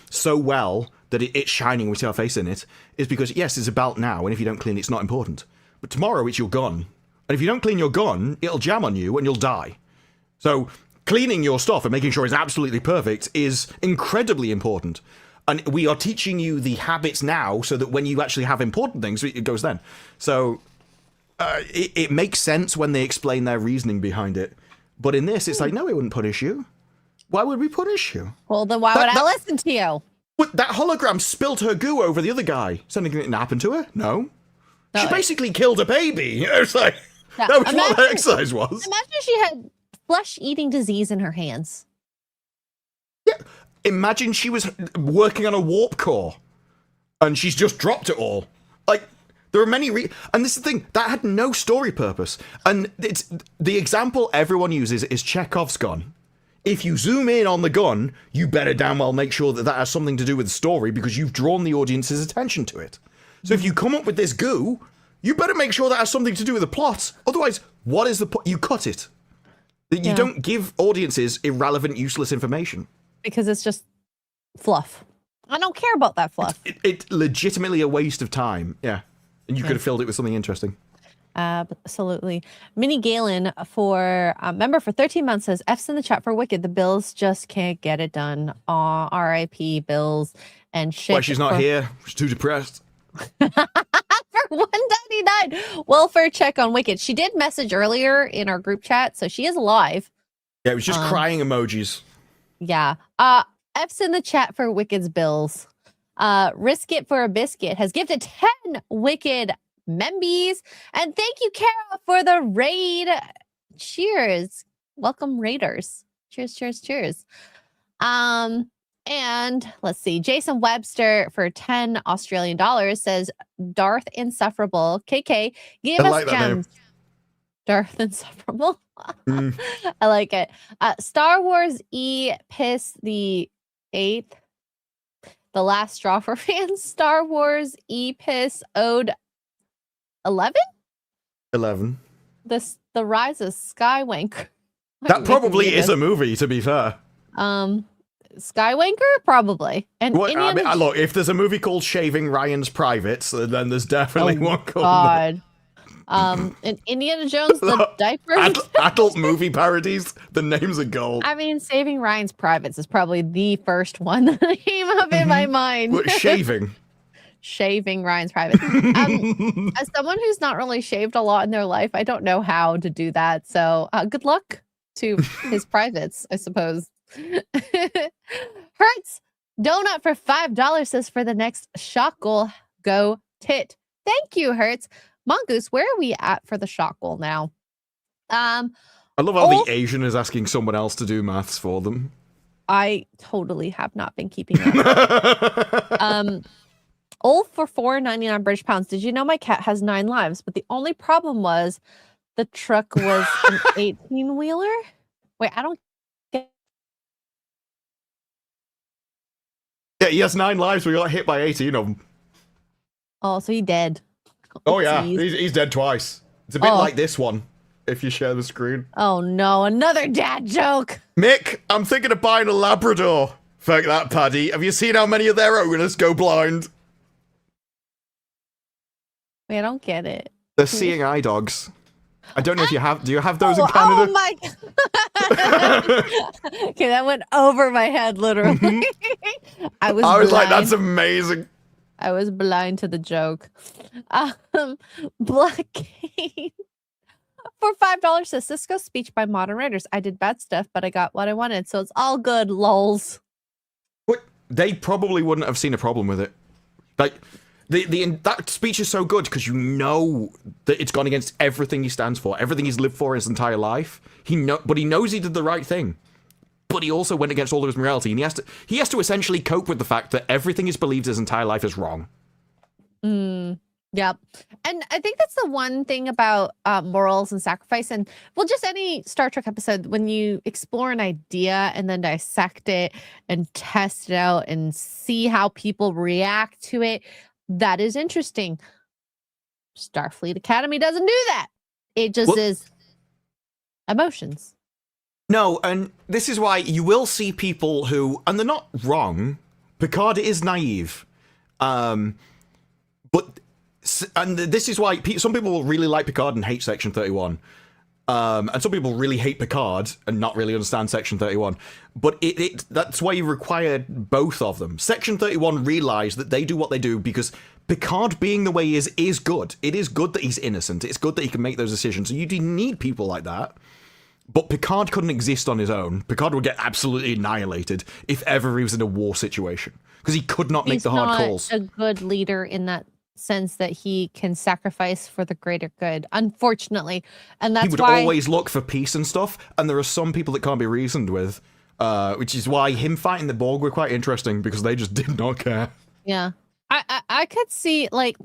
so well that it's shining with your face in it, is because, yes, it's a belt now, and if you don't clean it, it's not important. But tomorrow, it's your gun. And if you don't clean your gun, it'll jam on you and you'll die. So cleaning your stuff and making sure it's absolutely perfect is incredibly important. And we are teaching you the habits now so that when you actually have important things, it goes then. So it makes sense when they explain their reasoning behind it. But in this, it's like, no, it wouldn't punish you. Why would we punish you? Well, then why would I listen to you? That hologram spilled her goo over the other guy. Something didn't happen to her? No. She basically killed a baby. It's like... Yeah. That was what that exercise was. Imagine she had flesh-eating disease in her hands. Yeah. Imagine she was working on a warp core, and she's just dropped it all. Like, there are many and this is the thing, that had no story purpose. And it's the example everyone uses is Chekhov's gun. If you zoom in on the gun, you better damn well make sure that has something to do with the story because you've drawn the audience's attention to it. So if you come up with this goo, you better make sure that has something to do with the plot. Otherwise, what is the point? You cut it. You don't give audiences irrelevant, useless information. Because it's just fluff. I don't care about that fluff. It's legitimately a waste of time. Yeah. And you could have filled it with something interesting. Absolutely. Minnie Galen for member for 13 months says, F's in the chat for Wicked. The Bills just can't get it done. Aw, R.I.P. Bills and shit. Why she's not here? She's too depressed. For 199 welfare check on Wicked. She did message earlier in our group chat, so she is alive. Yeah, it was just crying emojis. Yeah. F's in the chat for Wicked's bills. Risk It for a Biscuit has gifted 10 Wicked membies. And thank you, Kara, for the raid. Cheers. Welcome, Raiders. Cheers, cheers, cheers. And let's see, Jason Webster for 10 Australian dollars says, Darth Insufferable, KK, give us gems. Darth Insufferable. I like it. Star Wars Piss the 8th. The last straw for fans. Star Wars Piss Ode 11? 11. The Rise of Skywanker. That probably is a movie, to be fair. Skywanker? Probably. And well, I mean, look, if there's a movie called Shaving Ryan's Privates, then there's definitely one called God. And Indiana Jones, the diaper. Adult movie parodies, the names are gold. I mean, Saving Ryan's Privates is probably the first one that came up in my mind. What, shaving? Shaving Ryan's Privates. As someone who's not really shaved a lot in their life, I don't know how to do that. So good luck to his privates, I suppose. Hertz donut for $5 says for the next shot goal, go tit. Thank you, Hertz. Mongoose, where are we at for the shot goal now? I love how the Asian is asking someone else to do maths for them. I totally have not been keeping up. All for £4.99 British pounds. Did you know my cat has 9 lives? But the only problem was the truck was an 18-wheeler. Wait, I don't get. Yeah, he has 9 lives. We got hit by 18 of them. Oh, so he dead. Oh yeah, he's dead twice. It's a bit like this one. If you share the screen. Oh no, another dad joke. Mick, I'm thinking of buying a Labrador. Fuck that, Paddy. Have you seen how many of their owners go blind? Wait, I don't get it. They're seeing eye dogs. I don't know if you have. Do you have those in Canada? Oh my god. Okay, that went over my head literally. I was like, that's amazing. I was blind to the joke. Black Kane for $5 says Cisco speech by modern writers. I did bad stuff, but I got what I wanted, so it's all good. Lols. What? They probably wouldn't have seen a problem with it. Like, that speech is so good because you know that it's gone against everything he stands for, everything he's lived for his entire life. But he knows he did the right thing. But he also went against all of his morality, and he has to essentially cope with the fact that everything he's believed his entire life is wrong. Yep. And I think that's the one thing about morals and sacrifice, and well, just any Star Trek episode, when you explore an idea and then dissect it and test it out and see how people react to it, that is interesting. Starfleet Academy doesn't do that. It just is emotions. No, and this is why you will see people who, and they're not wrong, Picard is naive. And this is why some people will really like Picard and hate Section 31. And some people really hate Picard and not really understand Section 31. But that's why you require both of them. Section 31 realize that they do what they do because Picard being the way he is good. It is good that he's innocent. It's good that he can make those decisions. So you do need people like that. But Picard couldn't exist on his own. Picard would get absolutely annihilated if ever he was in a war situation. Because he could not make the hard calls. He's not a good leader in that sense that he can sacrifice for the greater good, unfortunately. And that's why he would always look for peace and stuff. And there are some people that can't be reasoned with. Which is why him fighting the Borg were quite interesting. Because they just did not care. Yeah. I could see, like...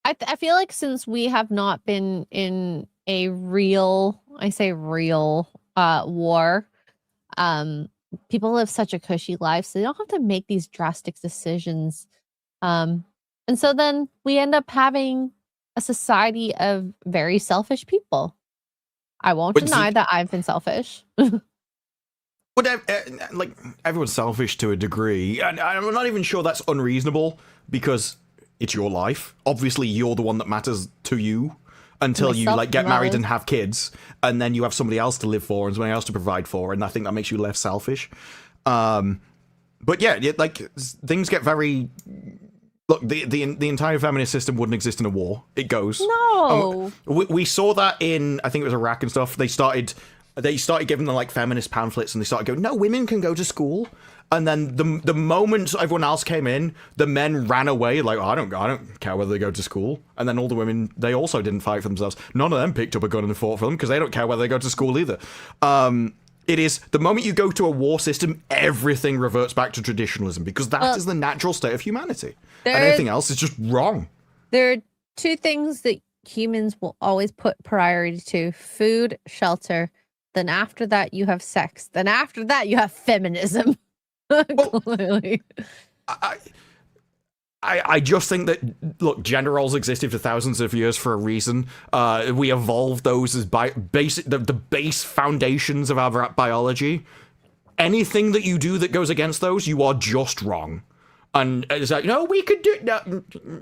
I feel like since we have not been in a real... I say real war. People live such a cushy life, so they don't have to make these drastic decisions. And so then we end up having a society of very selfish people. I won't deny that I've been selfish. But like everyone's selfish to a degree, and I'm not even sure that's unreasonable because it's your life. Obviously, you're the one that matters to you. Until you like get married and have kids, and then you have somebody else to live for and somebody else to provide for, and I think that makes you less selfish. But yeah, like things get very. Look, the entire feminist system wouldn't exist in a war. It goes. No. We saw that in I think it was Iraq and stuff. They started giving them like feminist pamphlets, and they started going, no, women can go to school. And then the moment everyone else came in, the men ran away like, I don't care whether they go to school. And then all the women, they also didn't fight for themselves. None of them picked up a gun and fought for them because they don't care whether they go to school either. It is the moment you go to a war system, everything reverts back to traditionalism because that is the natural state of humanity. And anything else is just wrong. There are two things that humans will always put priority to: food, shelter. Then after that, you have sex. Then after that, you have feminism. Clearly. I just think that, look, gender roles existed for thousands of years for a reason. We evolved those as the base foundations of our biology. Anything that you do that goes against those, you are just wrong. And it's like, no, we could do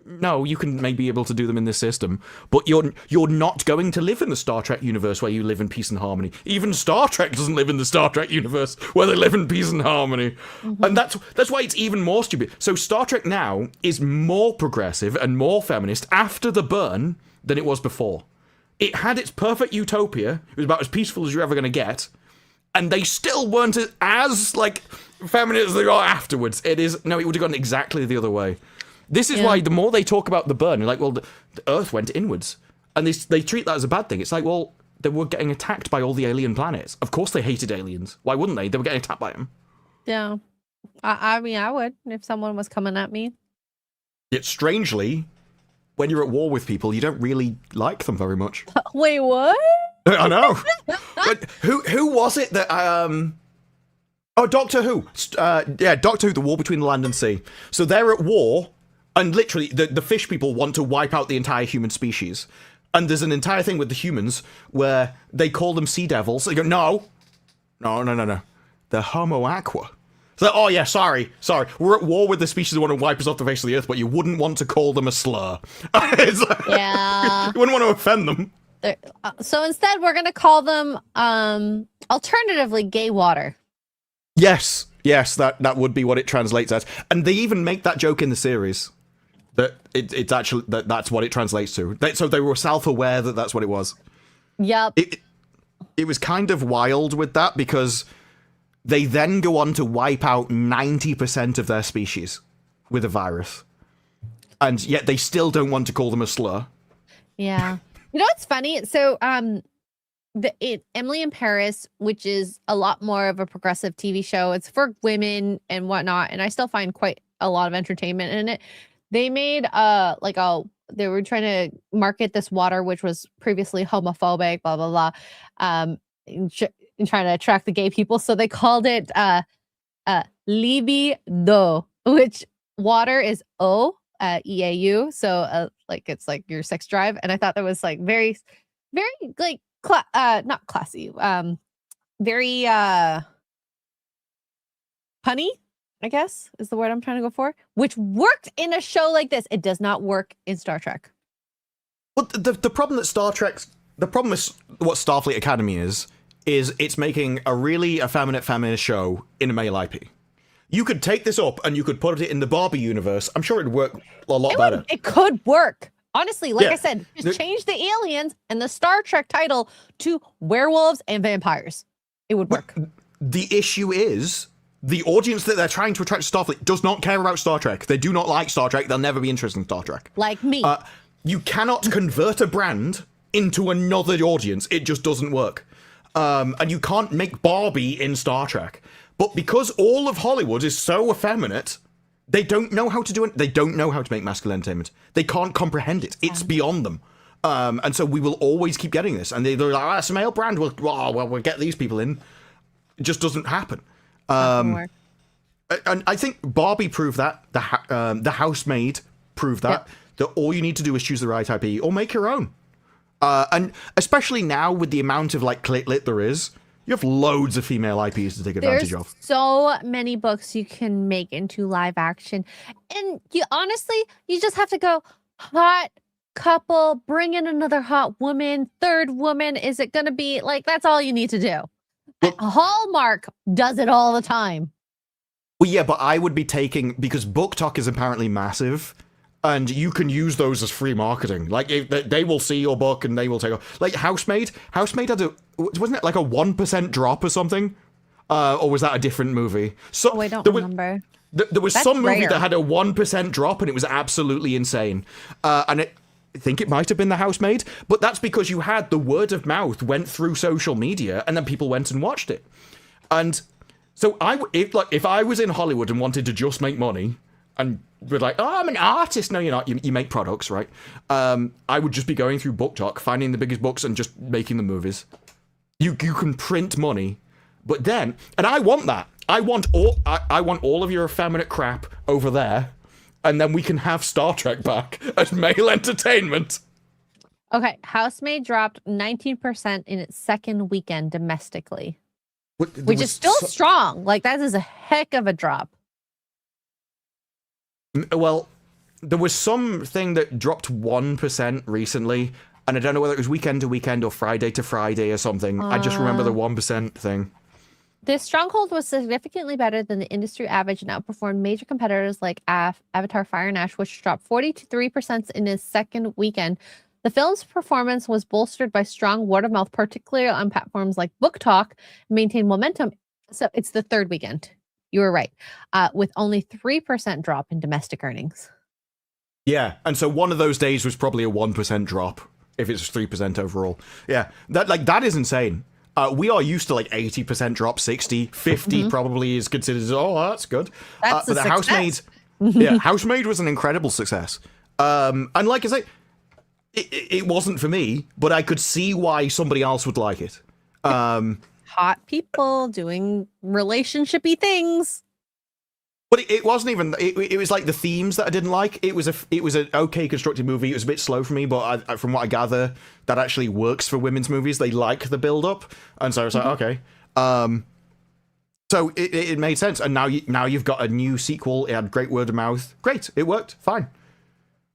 no, you can maybe be able to do them in this system, but you're not going to live in the Star Trek universe where you live in peace and harmony. Even Star Trek doesn't live in the Star Trek universe where they live in peace and harmony. And that's why it's even more stupid. So Star Trek now is more progressive and more feminist after the burn than it was before. It had its perfect utopia. It was about as peaceful as you're ever going to get. And they still weren't as like feminist as they are afterwards. It would have gone exactly the other way. This is why the more they talk about the burn, like, well, the Earth went inwards. And they treat that as a bad thing. It's like, well, they were getting attacked by all the alien planets. Of course they hated aliens. Why wouldn't they? They were getting attacked by them. Yeah. I mean, I would if someone was coming at me. Yet strangely, when you're at war with people, you don't really like them very much. Wait, what? I know. But who was it that oh, Doctor Who. Yeah, Doctor Who, the war between the land and sea. So they're at war, and literally the fish people want to wipe out the entire human species. And there's an entire thing with the humans where they call them sea devils. They go, no. They're Homo aqua. So, oh yeah, sorry. We're at war with the species that want to wipe us off the face of the earth, but you wouldn't want to call them a slur. Yeah. You wouldn't want to offend them. So instead, we're going to call them, alternatively, gay water. Yes, that would be what it translates as. And they even make that joke in the series. That it's actually, that's what it translates to. So they were self-aware that that's what it was. Yep. It was kind of wild with that, because they then go on to wipe out 90% of their species with a virus. And yet they still don't want to call them a slur. Yeah. You know what's funny? So, Emily in Paris, which is a lot more of a progressive TV show, it's for women and whatnot, and I still find quite a lot of entertainment in it. They made they were trying to market this water which was previously homophobic, blah blah blah, and trying to attract the gay people. So they called it libido, which water is EAU. So it's like your sex drive, and I thought that was like very, very like not classy, very punny, I guess is the word I'm trying to go for, which worked in a show like this. It does not work in Star Trek. Well, the problem that the problem with what Starfleet Academy is it's making a really effeminate feminist show in a male IP. You could take this up and you could put it in the Barbie universe. I'm sure it'd work a lot better. It could work. Honestly, like Yeah. I said, just change the aliens and the Star Trek title to werewolves and vampires. It would work. The issue is the audience that they're trying to attract to Starfleet does not care about Star Trek. They do not like Star Trek. They'll never be interested in Star Trek. Like me. You cannot convert a brand into another audience. It just doesn't work. And you can't make Barbie in Star Trek. But because all of Hollywood is so effeminate, they don't know how to do it. They don't know how to make masculine entertainment. They can't comprehend it. It's beyond them. And so we will always keep getting this. And they're like, it's a male brand. We'll get these people in. It just doesn't happen. And I think Barbie proved that. The Housemaid proved that. Yep. That all you need to do is choose the right IP or make your own. And especially now with the amount of like clit there is, you have loads of female IPs to take advantage of. So many books you can make into live action. And you just have to go hot couple, bring in another hot woman, third woman. Is it going to be like, that's all you need to do. Hallmark does it all the time. Well, yeah, but I would be because Book Talk is apparently massive. And you can use those as free marketing. Like, they will see your book and they will take off. Like, Housemaid had wasn't it like a 1% drop or something? Or was that a different movie? So I don't remember. There was That's some movie rare. that had a 1% drop and it was absolutely insane. I think it might have been The Housemaid, but that's because you had the word of mouth went through social media and then people went and watched it. And so if I was in Hollywood and wanted to just make money, and we're like, oh, I'm an artist. No, you're not. You make products, right? I would just be going through Book Talk, finding the biggest books and just making the movies. You can print money, but then, and I want that. I want all of your effeminate crap over there, and then we can have Star Trek back as male entertainment. Okay, Housemaid dropped 19% in its second weekend domestically, which is still strong. Like, that is a heck of a drop. Well, there was something that dropped 1% recently, and I don't know whether it was weekend to weekend or Friday to Friday or something. I just remember the 1% thing. This stronghold was significantly better than the industry average and outperformed major competitors like Avatar Fire and Ash, which dropped 43% in its second weekend. The film's performance was bolstered by strong word of mouth, particularly on platforms like Book Talk, maintained momentum. So it's the third weekend. You were right. With only 3% drop in domestic earnings. Yeah, and so one of those days was probably a 1% drop, if it's 3% overall. Yeah, that is insane. We are used to like 80% drop, 60, 50 probably is considered, oh, that's good. That's but a the Housemaid, Housemaid was an incredible success. And like I say, it wasn't for me, but I could see why somebody else would like it. Hot people doing relationshipy things. But it wasn't even. It was like the themes that I didn't like. It was an okay constructed movie. It was a bit slow for me, but from what I gather, that actually works for women's movies. They like the build up, and so I was like, okay. So it made sense, and now you've got a new sequel. It had great word of mouth. Great, it worked fine.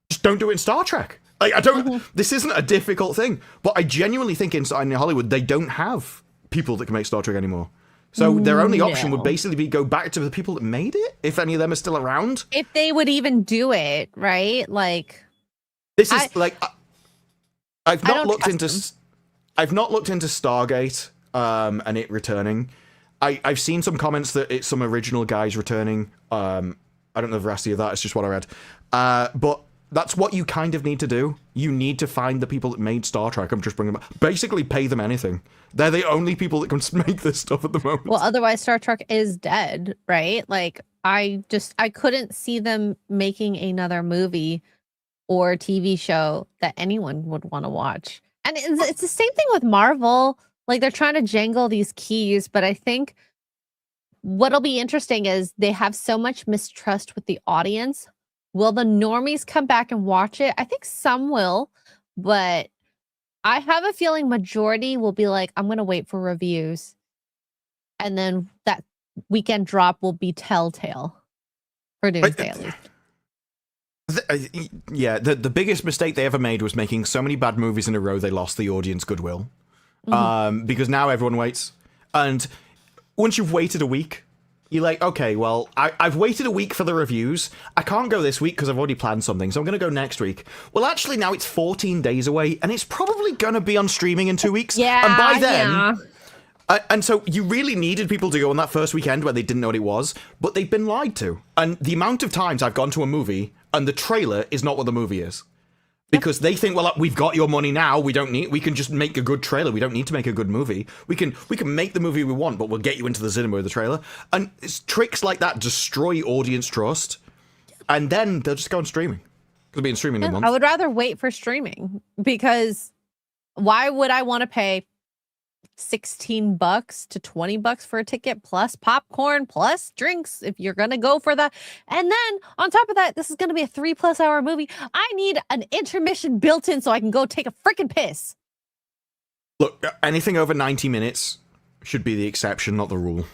Just don't do it in Star Trek. Like I don't. This isn't a difficult thing, but I genuinely think in Hollywood they don't have people that can make Star Trek anymore. So their only option would basically be go back to the people that made it, if any of them are still around. If they would even do it, right? Like this is I've not looked into Stargate and it returning. I've seen some comments that it's some original guys returning. I don't know the veracity of that. It's just what I read. But that's what you kind of need to do. You need to find the people that made Star Trek. I'm just bringing them up. Basically, pay them anything. They're the only people that can make this stuff at the moment. Well, otherwise Star Trek is dead, right? Like I couldn't see them making another movie or TV show that anyone would want to watch. And it's the same thing with Marvel. Like they're trying to jangle these keys, but I think what'll be interesting is they have so much mistrust with the audience. Will the normies come back and watch it? I think some will, but I have a feeling majority will be like, I'm going to wait for reviews. And then that weekend drop will be telltale for Doomsday at least. Yeah, the biggest mistake they ever made was making so many bad movies in a row they lost the audience goodwill. Because now everyone waits. And once you've waited a week, you're like, okay, well, I've waited a week for the reviews. I can't go this week because I've already planned something, so I'm going to go next week. Well, actually, now it's 14 days away, and it's probably going to be on streaming in 2 weeks. Yeah, and by then... and so you really needed people to go on that first weekend where they didn't know what it was, but they've been lied to. And the amount of times I've gone to a movie, and the trailer is not what the movie is. Because they think, well, we've got your money now. We can just make a good trailer. We don't need to make a good movie. We can make the movie we want, but we'll get you into the cinema with the trailer. And it's tricks like that destroy audience trust. And then they'll just go on streaming. It'll be in streaming in a month. I would rather wait for streaming because why would I want to pay $16 to $20 for a ticket plus popcorn plus drinks if you're gonna go for that? And then on top of that, this is gonna be a 3+ hour movie. I need an intermission built in so I can go take a freaking piss. Look, anything over 90 minutes should be the exception, not the rule.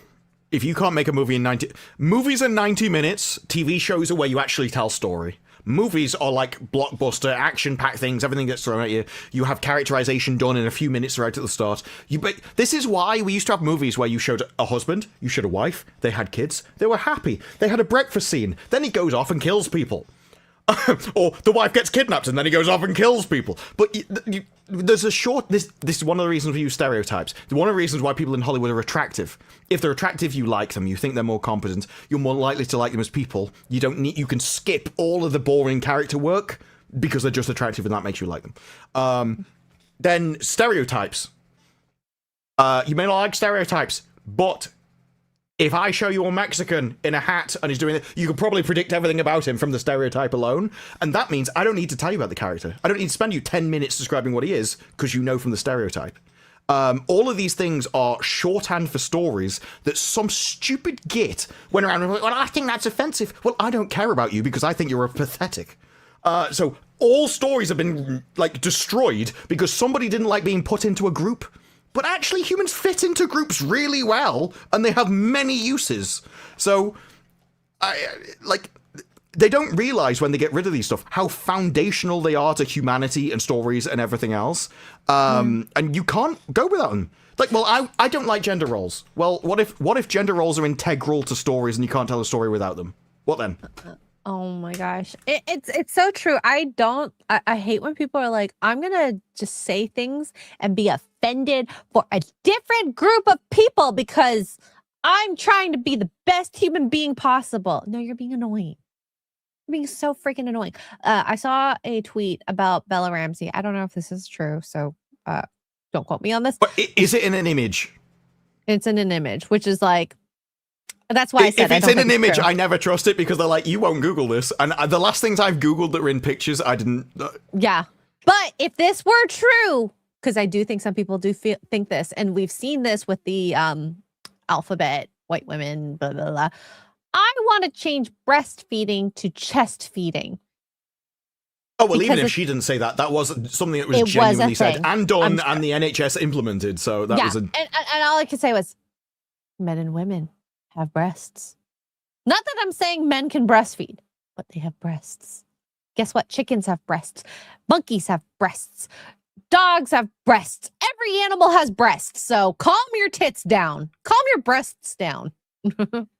If you can't make a movie in 90 movies are 90 minutes, TV shows are where you actually tell story. Movies are like blockbuster, action-packed things, everything gets thrown at you. You have characterization done in a few minutes right at the start. But this is why we used to have movies where you showed a husband, you showed a wife, they had kids, they were happy, they had a breakfast scene, then he goes off and kills people. Or the wife gets kidnapped and then he goes off and kills people. But there's a short... This is one of the reasons we use stereotypes. One of the reasons why people in Hollywood are attractive. If they're attractive, you like them. You think they're more competent. You're more likely to like them as people. You can skip all of the boring character work because they're just attractive and that makes you like them. Then stereotypes. You may not like stereotypes, but... if I show you a Mexican in a hat and he's doing it, you can probably predict everything about him from the stereotype alone. And that means I don't need to tell you about the character. I don't need to spend you 10 minutes describing what he is because you know from the stereotype. All of these things are shorthand for stories that some stupid git went around and went, well, I think that's offensive. Well, I don't care about you because I think you're pathetic. So all stories have been like destroyed because somebody didn't like being put into a group. But actually, humans fit into groups really well, and they have many uses. So, they don't realize when they get rid of these stuff how foundational they are to humanity and stories and everything else. And you can't go without them. Like, well, I don't like gender roles. Well, what if gender roles are integral to stories and you can't tell a story without them? What then? Oh my gosh. It's so true. I hate when people are like, I'm gonna just say things and be offended for a different group of people because I'm trying to be the best human being possible. No, you're being annoying. being so freaking annoying. I saw a tweet about Bella Ramsey. I don't know if this is true, so don't quote me on this. But is it in an image? It's in an image, which is like, that's why I said if it's in an image, true. I never trust it because they're like, you won't Google this. And the last things I've Googled that were in pictures, I didn't. Yeah. But if this were true, because I do think some people do think this, and we've seen this with the alphabet, white women, blah, blah, blah. I want to change breastfeeding to chest feeding. Oh, well, even if she didn't say that, that was something that was genuinely said and done and the NHS implemented. So that was and all I could say was men and women have breasts. Not that I'm saying men can breastfeed, but they have breasts. Guess what? Chickens have breasts. Monkeys have breasts. Dogs have breasts. Every animal has breasts. So calm your tits down. Calm your breasts down.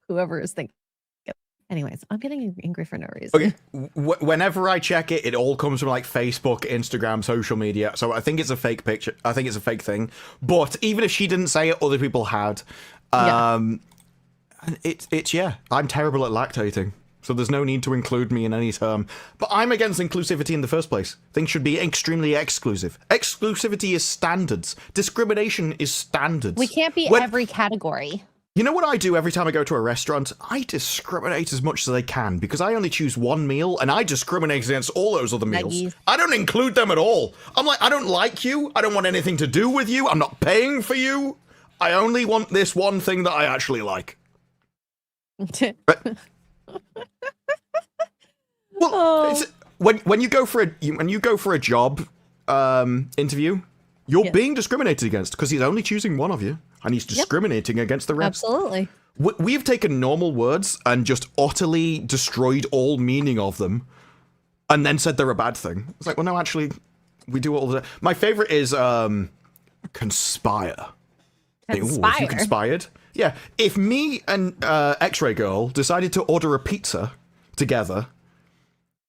Whoever is thinking. Anyways, I'm getting angry for no reason. Okay, whenever I check it, it all comes from like Facebook, Instagram, social media. So I think it's a fake picture. I think it's a fake thing. But even if she didn't say it, other people had. It's I'm terrible at lactating. So there's no need to include me in any term. But I'm against inclusivity in the first place. Things should be extremely exclusive. Exclusivity is standards. Discrimination is standards. We can't be every category. You know what I do every time I go to a restaurant? I discriminate as much as I can because I only choose one meal and I discriminate against all those other meals. Nuggies. I don't include them at all. I'm like, I don't like you. I don't want anything to do with you. I'm not paying for you. I only want this one thing that I actually like. Well, when you go for a job interview, you're being discriminated against because he's only choosing one of you. And he's discriminating against the rest. Absolutely. We've taken normal words and just utterly destroyed all meaning of them and then said they're a bad thing. It's like, well, no, actually, we do all the time. My favorite is conspire. Conspire? If you conspired. Yeah. If me and X-Ray Girl decided to order a pizza together,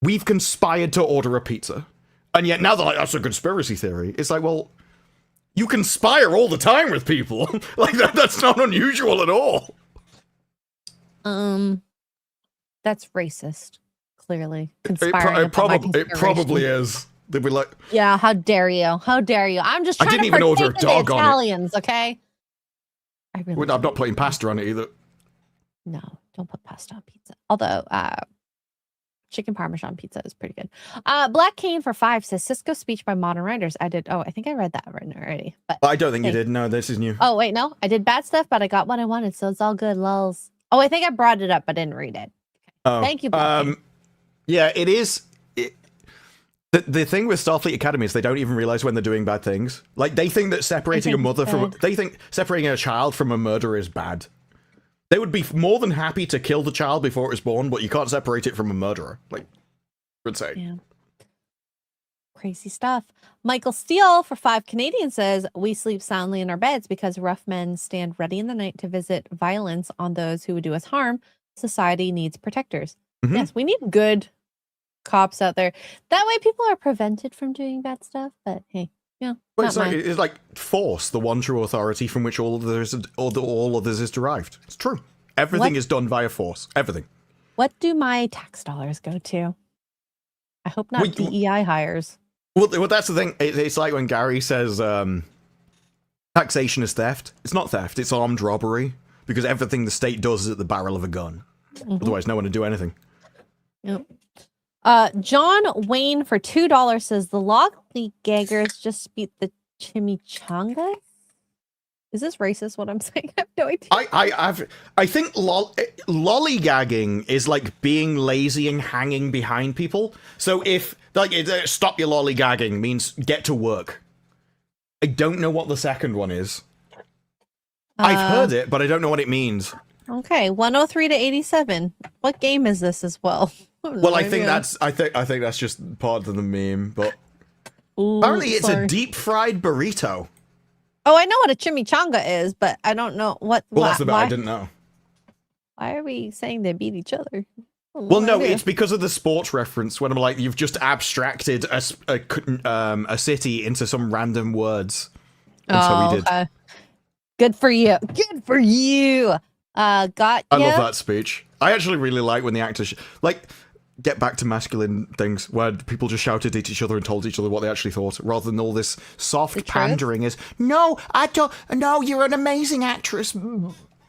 we've conspired to order a pizza. And yet now they're like, that's a conspiracy theory. It's like, well... You conspire all the time with people. Like that's not unusual at all. That's racist, clearly. It probably is. They'd be like, yeah, how dare you? How dare you? I'm just trying to order a dog on Italians, okay? I'm not putting pasta on it either. No, don't put pasta on pizza. Although, chicken parmesan pizza is pretty good. Black Cane for 5 says Cisco speech by modern writers. I did. Oh, I think I read that already. But I don't think you did. No, this is new. Oh, wait, no. I did bad stuff, but I got what I wanted, so it's all good. Lulz. Oh, I think I brought it up, but didn't read it. Oh, thank you, Black Cane. Yeah, it is. The thing with Starfleet Academy is they don't even realize when they're doing bad things. Like they think that separating separating a child from a murderer is bad. They would be more than happy to kill the child before it was born, but you can't separate it from a murderer. Like, would say. Yeah. Crazy stuff. Michael Steele for 5 Canadian says, we sleep soundly in our beds because rough men stand ready in the night to visit violence on those who would do us harm. Society needs protectors. Mm-hmm. Yes, we need good cops out there. That way people are prevented from doing bad stuff, but hey. Yeah, well, it's like force, the one true authority from which all others is derived. It's true. Everything is done via force. Everything. What do my tax dollars go to? I hope not DEI hires. Well, that's the thing. It's like when Gary says taxation is theft. It's not theft. It's armed robbery because everything the state does is at the barrel of a gun. Mm-hmm. Otherwise, no one would do anything. Yep. John Wayne for $2 says the lollygaggers just beat the chimichangas. Is this racist? What I'm saying? I have no idea. I think lollygagging is like being lazy and hanging behind people. So if like stop your lollygagging means get to work. I don't know what the second one is. I've heard it, but I don't know what it means. Okay, 103 to 87. What game is this as well? Well, I think that's just part of the meme, but apparently it's a deep fried burrito. Oh, I know what a chimichanga is, but I don't know what. Well, that's the bit I didn't know. Why are we saying they beat each other? Well, no, it's because of the sports reference. When I'm like, you've just abstracted a city into some random words. And so we did. Good for you. Good for you. I love that speech. I actually really like when the actors get back to masculine things where people just shouted at each other and told each other what they actually thought, rather than all this soft pandering is, no, I don't, no, you're an amazing actress,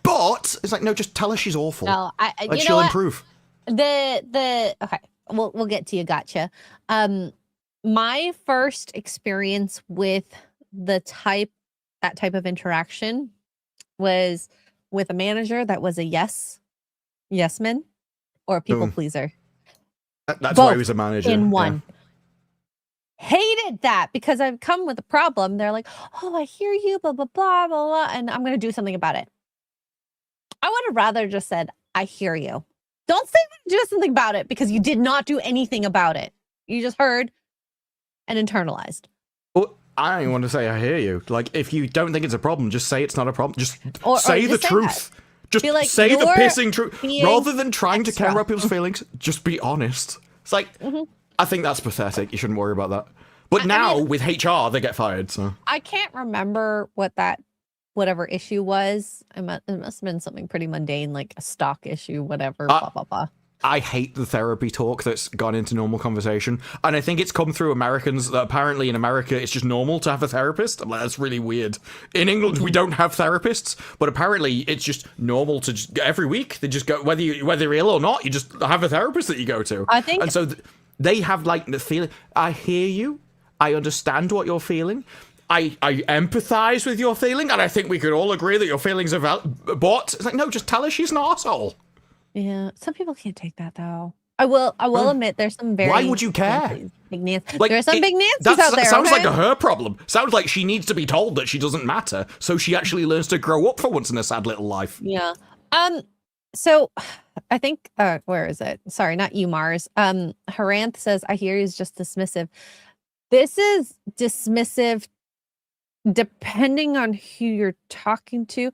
but it's like, no, just tell her she's awful. No, like, she'll improve. Okay, we'll get to you. Gotcha. My first experience with that type of interaction was with a manager that was a yes man or a people pleaser. That's why he was a manager. In one. Yeah. Hated that because I've come with a problem. They're like, oh, I hear you, blah, blah, blah, blah, blah, and I'm going to do something about it. I would have rather just said, I hear you. Don't say do something about it because you did not do anything about it. You just heard and internalized. Well, I don't even want to say I hear you. Like, if you don't think it's a problem, just say it's not a problem. Just say the truth. Just like, say the pissing truth. Rather than trying to care about people's feelings, just be honest. It's like, I think that's pathetic. You shouldn't worry about that. But now, with HR, they get fired, so. I can't remember what whatever issue was. It must have been something pretty mundane, like a stock issue, whatever, blah, blah, blah. I hate the therapy talk that's gone into normal conversation. And I think it's come through Americans that apparently in America it's just normal to have a therapist. I'm like, that's really weird. In England, we don't have therapists, but apparently it's just normal to just every week they just go, whether you're ill or not, you just have a therapist that you go to. I think, and so they have like the feeling, I hear you, I understand what you're feeling. I empathize with your feeling, and I think we could all agree that your feelings are valid. But it's like, no, just tell her she's an arsehole. Yeah, some people can't take that though. I will admit there's some very. Why would you care? Big Nancy. Like, there's some big Nancy's out there. Sounds okay? like a her problem. Sounds like she needs to be told that she doesn't matter, so she actually learns to grow up for once in her sad little life. Yeah. So I think where is it? Sorry, not you, Mars. Haranth says, I hear he's just dismissive. This is dismissive depending on who you're talking to.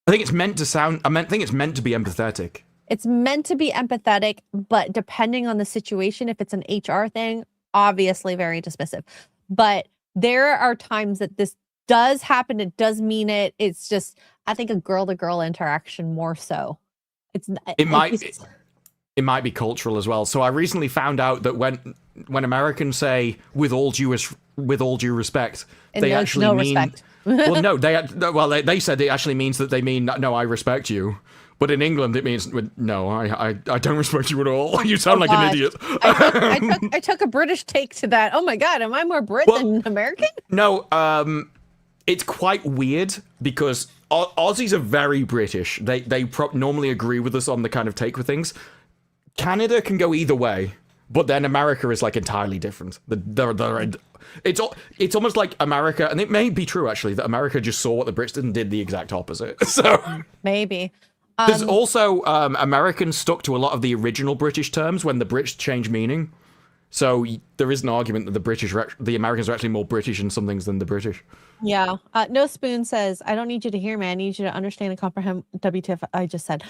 I think it's meant to sound, I think it's meant to be empathetic. It's meant to be empathetic, but depending on the situation, if it's an HR thing, obviously very dismissive. But there are times that this does happen. It does mean it. It's just, I think a girl-to-girl interaction more so. It might be cultural as well. So I recently found out that when Americans say with all due respect, they actually mean respect. Well, no, they said it actually means that they mean no, I respect you. But in England, it means no, I don't respect you at all. You sound like an idiot. I took a British take to that. Oh my God, am I more Brit than American? No, it's quite weird because Aussies are very British. They normally agree with us on the kind of take with things. Canada can go either way, but then America is like entirely different. It's almost like America, and it may be true actually that America just saw what the Brits did and did the exact opposite. So maybe. There's also Americans stuck to a lot of the original British terms when the Brits changed meaning. So there is an argument that the Americans are actually more British in some things than the British. Yeah. No Spoon says, I don't need you to hear me. I need you to understand and comprehend WTF I just said.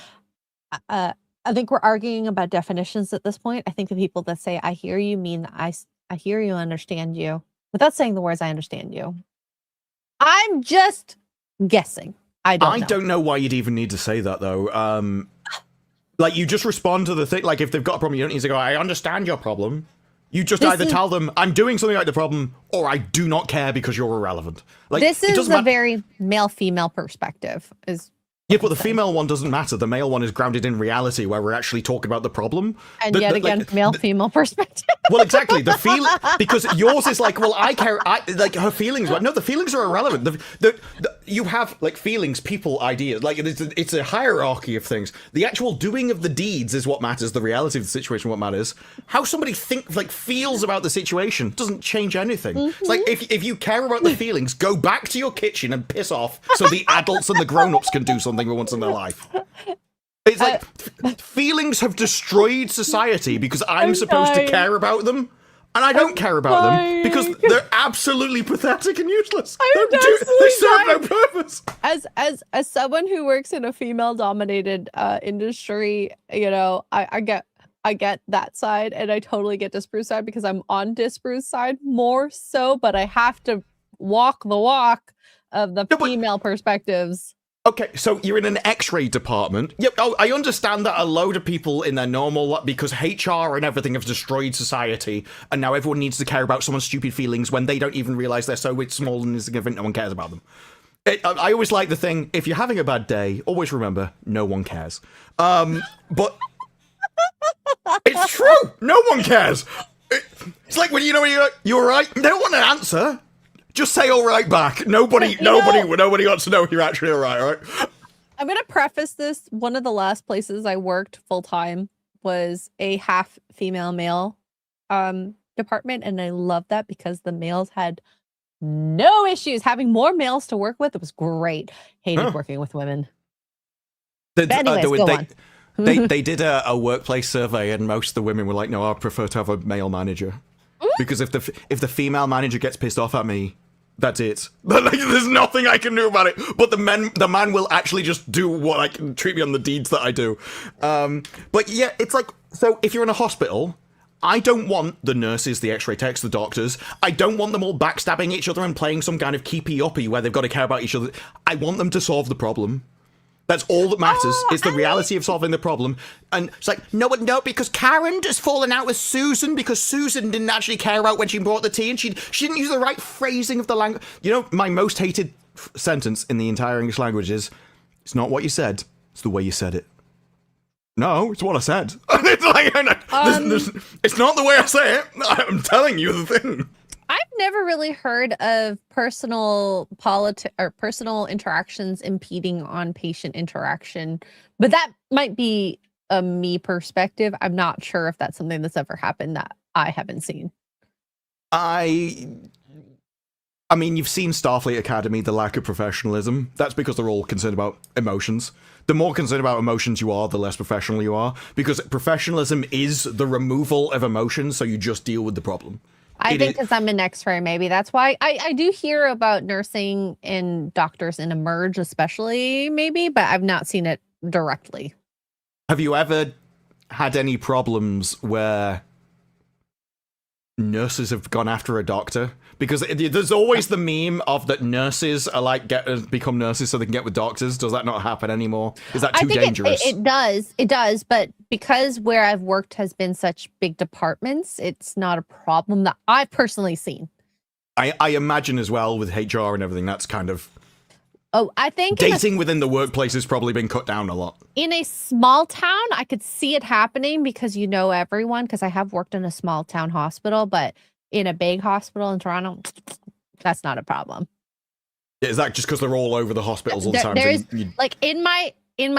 I think we're arguing about definitions at this point. I think the people that say I hear you mean I hear you, understand you, without saying the words I understand you. I'm just guessing. I don't know why you'd even need to say that though. Like you just respond to the thing. Like if they've got a problem, you don't need to go, I understand your problem. You just either tell them I'm doing something like the problem, or I do not care because you're irrelevant. Like this is a very male-female perspective. Yeah, but the female one doesn't matter. The male one is grounded in reality, where we're actually talking about the problem. And yet again, male-female perspective. Well, exactly. The feel because yours is like, well, I care. Like her feelings. No, the feelings are irrelevant. You have like feelings, people, ideas. Like it's a hierarchy of things. The actual doing of the deeds is what matters. The reality of the situation, what matters. How somebody feels about the situation doesn't change anything. Mm-hmm. It's like if you care about the feelings, go back to your kitchen and piss off, so the adults and the grown-ups can do something for once in their life. It's like feelings have destroyed society because I'm supposed to care about them, and I don't care about them because they're absolutely pathetic and useless. They serve no purpose. As someone who works in a female-dominated industry, you know, I get that side, and I totally get Disparu's side because I'm on Disparu's side more so, but I have to walk the walk of the female perspectives. Okay, so you're in an X-ray department. Yep. Oh, I understand that a load of people in their normal because HR and everything have destroyed society, and now everyone needs to care about someone's stupid feelings when they don't even realize they're so small and insignificant. No one cares about them. I always like the thing: if you're having a bad day, always remember no one cares. But it's true. No one cares. It's like when you're like, "You all right?" They don't want an answer. Just say all right back. Nobody wants to know if you're actually all right. I'm going to preface this. One of the last places I worked full time was a half female male department. And I love that because the males had no issues having more males to work with. It was great. Hated working with women. But anyways, go on. They did a workplace survey and most of the women were like, no, I prefer to have a male manager. Because if the female manager gets pissed off at me, that's it. Like, there's nothing I can do about it. But the man will actually just do what I can, treat me on the deeds that I do. But yeah, it's like, so if you're in a hospital, I don't want the nurses, the X-ray techs, the doctors. I don't want them all backstabbing each other and playing some kind of keepy-uppy where they've got to care about each other. I want them to solve the problem. That's all that matters. It's the reality of solving the problem. And it's like, no, because Karen just fallen out with Susan because Susan didn't actually care about when she brought the tea and she didn't use the right phrasing of the language. You know, my most hated sentence in the entire English language is, it's not what you said, it's the way you said it. No, it's what I said. It's like, it's not the way I say it. I'm telling you the thing. I've never really heard of personal interactions impeding on patient interaction, but that might be a me perspective. I'm not sure if that's something that's ever happened that I haven't seen. I mean, you've seen Starfleet Academy, the lack of professionalism. That's because they're all concerned about emotions. The more concerned about emotions you are, the less professional you are, because professionalism is the removal of emotions, so you just deal with the problem. I think because I'm an X-ray, maybe that's why. I do hear about nursing and doctors in Emerge, especially, maybe, but I've not seen it directly. Have you ever had any problems where nurses have gone after a doctor? Because there's always the meme of that nurses are like become nurses so they can get with doctors. Does that not happen anymore? Is that too dangerous? It does. But because where I've worked has been such big departments, it's not a problem that I've personally seen. I imagine as well with HR and everything, that's kind of... Oh, I think... Dating within the workplace has probably been cut down a lot. In a small town, I could see it happening because you know everyone, because I have worked in a small town hospital, but in a big hospital in Toronto, that's not a problem. Is that just because they're all over the hospitals all the time? There's like in my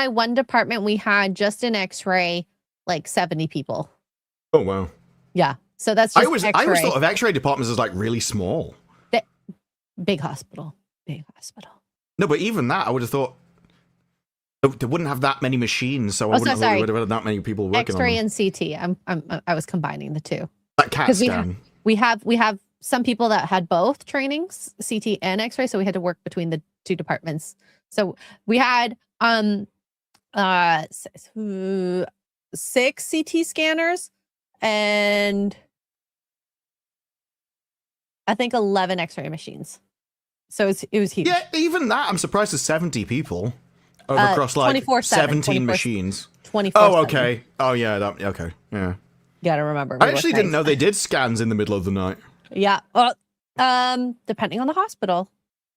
one department, we had just in X-ray like 70 people. Oh wow. Yeah, so that's just I always thought of X-ray departments as like really small. Big hospital. No, but even that, I would have thought they wouldn't have that many machines, so I wouldn't have would have had that many people working X-ray on them. and CT. I was combining the two. That CAT scan. We have some people that had both trainings, CT and X-ray, so we had to work between the two departments. So we had 6 CT scanners and I think 11 X-ray machines. So it was huge. Yeah, even that, I'm surprised there's 70 people across like 17 machines. 24/7. Oh, okay. Oh, yeah. Okay. Yeah. Gotta remember. I actually didn't know they did scans in the middle of the night. Yeah. Well, depending on the hospital.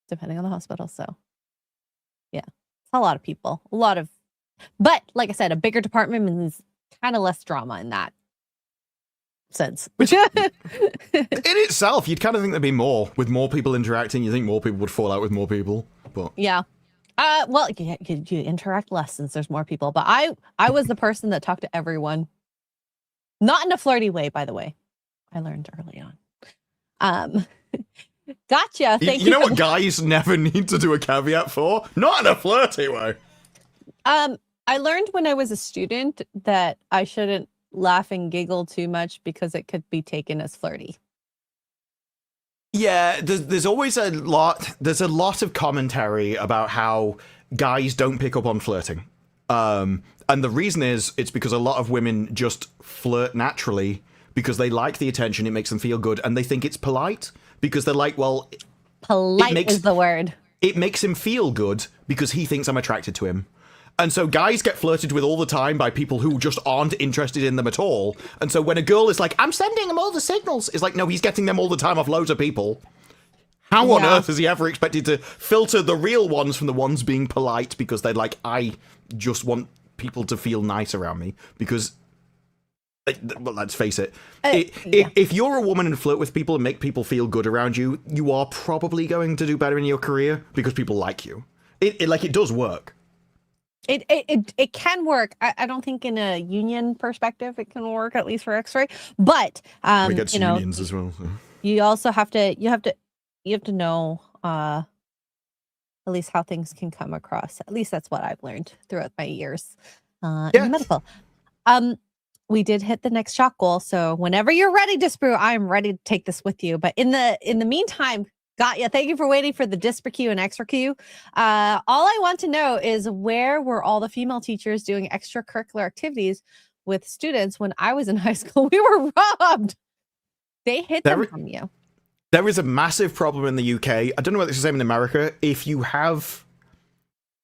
So, yeah, it's a lot of people. But like I said, a bigger department means kind of less drama in that sense. In itself, you'd kind of think there'd be more with more people interacting. You think more people would fall out with more people, but yeah. Well, you interact less since there's more people. But I was the person that talked to everyone. Not in a flirty way, by the way. I learned early on. Gotcha. Thank you. You know what guys never need to do a caveat for? Not in a flirty way. I learned when I was a student that I shouldn't laugh and giggle too much because it could be taken as flirty. Yeah, there's always a lot of commentary about how guys don't pick up on flirting. And the reason is, it's because a lot of women just flirt naturally because they like the attention, it makes them feel good, and they think it's polite because they're like, well... Polite is the word. it makes him feel good because he thinks I'm attracted to him. And so guys get flirted with all the time by people who just aren't interested in them at all. And so when a girl is like, I'm sending him all the signals, it's like, no, he's getting them all the time off loads of people. How on earth has he ever expected to filter the real ones from the ones being polite because they're like, I just want people to feel nice around me? Because, well, let's face it, if you're a woman and flirt with people and make people feel good around you, you are probably going to do better in your career because people like you. It does work. It can work. I don't think in a union perspective it can work, at least for X-ray. But we get unions as well. So. You also have to know at least how things can come across. At least that's what I've learned throughout my years in medical. We did hit the next shot goal, so whenever you're ready, Disbrew, I'm ready to take this with you. But in the meantime, got ya. Thank you for waiting for the Disper Q and Extra Q. All I want to know is, where were all the female teachers doing extracurricular activities with students when I was in high school? We were robbed. They hid them from you. There is a massive problem in the UK. I don't know whether it's the same in America. If you have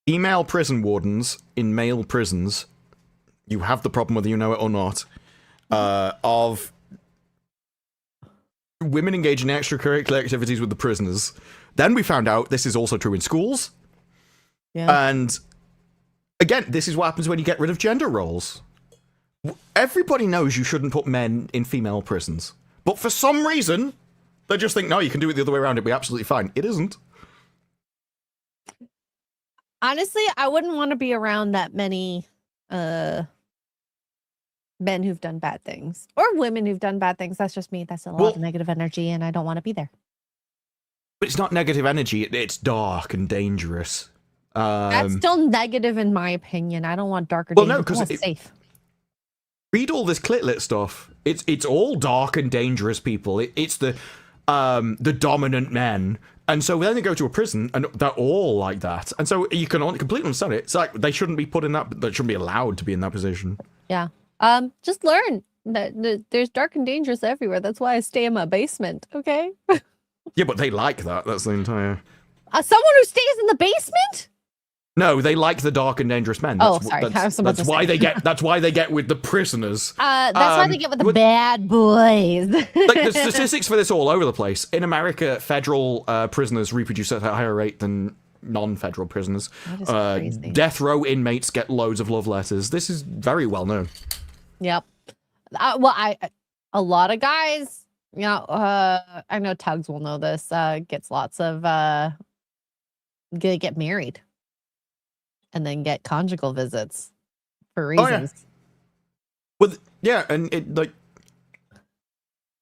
female prison wardens in male prisons, you have the problem, whether you know it or not, of women engaging in extracurricular activities with the prisoners. Then we found out this is also true in schools. Yeah. And again, this is what happens when you get rid of gender roles. Everybody knows you shouldn't put men in female prisons. But for some reason, they just think, no, you can do it the other way around. It'll be absolutely fine. It isn't. Honestly, I wouldn't want to be around that many men who've done bad things, or women who've done bad things. That's just me. That's a lot of negative energy, and I don't want to be there. But it's not negative energy. It's dark and dangerous. That's still negative in my opinion. I don't want dark or dangerous. Well, no, because it's safe. Read all this Clitlit stuff. It's all dark and dangerous people. It's the dominant men. And so then they go to a prison, and they're all like that. And so you can completely understand it. It's like they shouldn't be put in that. They shouldn't be allowed to be in that position. Yeah. Just learn that there's dark and dangerous everywhere. That's why I stay in my basement. Okay. Yeah, but they like that. That's the entire. Someone who stays in the basement? No, they like the dark and dangerous men. Sorry. That's why they get. That's why they get with the prisoners. That's why they get with the bad boys. Like the statistics for this all over the place. In America, federal prisoners reproduce at a higher rate than non-federal prisoners. That is crazy. Death row inmates get loads of love letters. This is very well known. Yep. A lot of guys, I know Tugs will know this. Gets lots of get married. And then get conjugal visits for reasons. Oh, yeah. And it like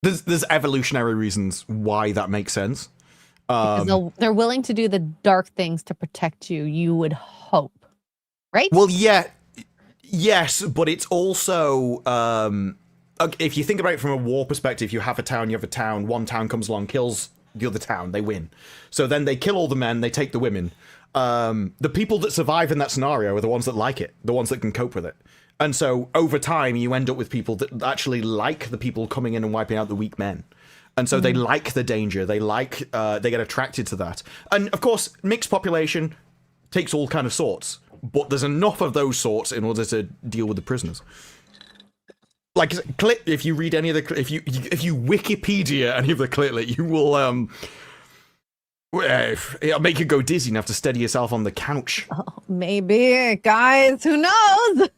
there's evolutionary reasons why that makes sense. Because they're willing to do the dark things to protect you. You would hope, right? Well, yeah, yes, but it's also if you think about it from a war perspective, you have a town. One town comes along, kills the other town, they win. So then they kill all the men, they take the women. The people that survive in that scenario are the ones that like it, the ones that can cope with it. And so over time, you end up with people that actually like the people coming in and wiping out the weak men. And so they like the danger. They get attracted to that. And of course, mixed population takes all kind of sorts, but there's enough of those sorts in order to deal with the prisoners. Like, if you read any of the, if you Wikipedia any of the Clitlit, you will it'll make you go dizzy and have to steady yourself on the couch. Oh, maybe, guys, who knows?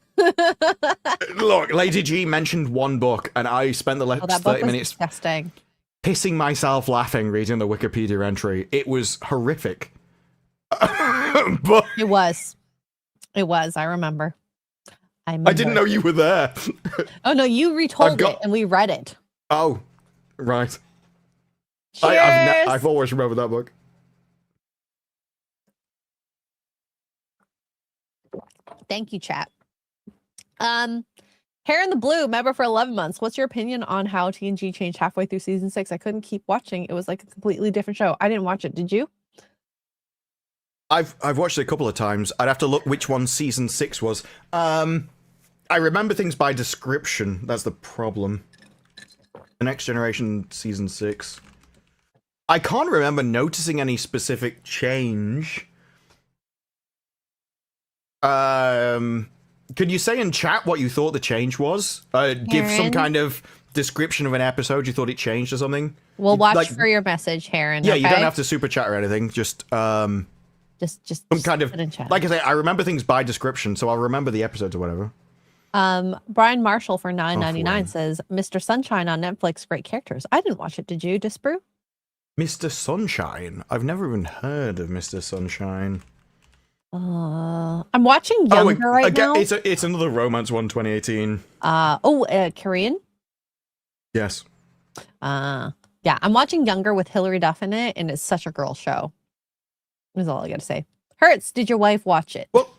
Look, Lady G mentioned one book, and I spent the last 30 minutes disgusting. Pissing myself laughing reading the Wikipedia entry. It was horrific. But It was. I remember. I didn't know you were there. Oh no, you retold it and we read it. Oh, right. Cheers. I've always remembered that book. Thank you, chat. Hair in the Blue, member for 11 months. What's your opinion on how TNG changed halfway through season 6? I couldn't keep watching. It was like a completely different show. I didn't watch it. Did you? I've watched it a couple of times. I'd have to look which one season 6 was. I remember things by description. That's the problem. The Next Generation season 6. I can't remember noticing any specific change. Could you say in chat what you thought the change was? Give some kind of description of an episode you thought it changed or something. We'll watch for your message, Heron. Yeah, okay? you don't have to super chat or anything. Just some kind of, put in chat. like I say, I remember things by description, so I'll remember the episodes or whatever. Brian Marshall for $9.99 says, Mr. Sunshine on Netflix, great characters. I didn't watch it. Did you, Disbrew? Mr. Sunshine? I've never even heard of Mr. Sunshine. I'm watching Younger right now. It's another romance one, 2018. Korean? Yes. Yeah, I'm watching Younger with Hilary Duff in it, and it's such a girl show. That's all I gotta say. Hurts, did your wife watch it? Well,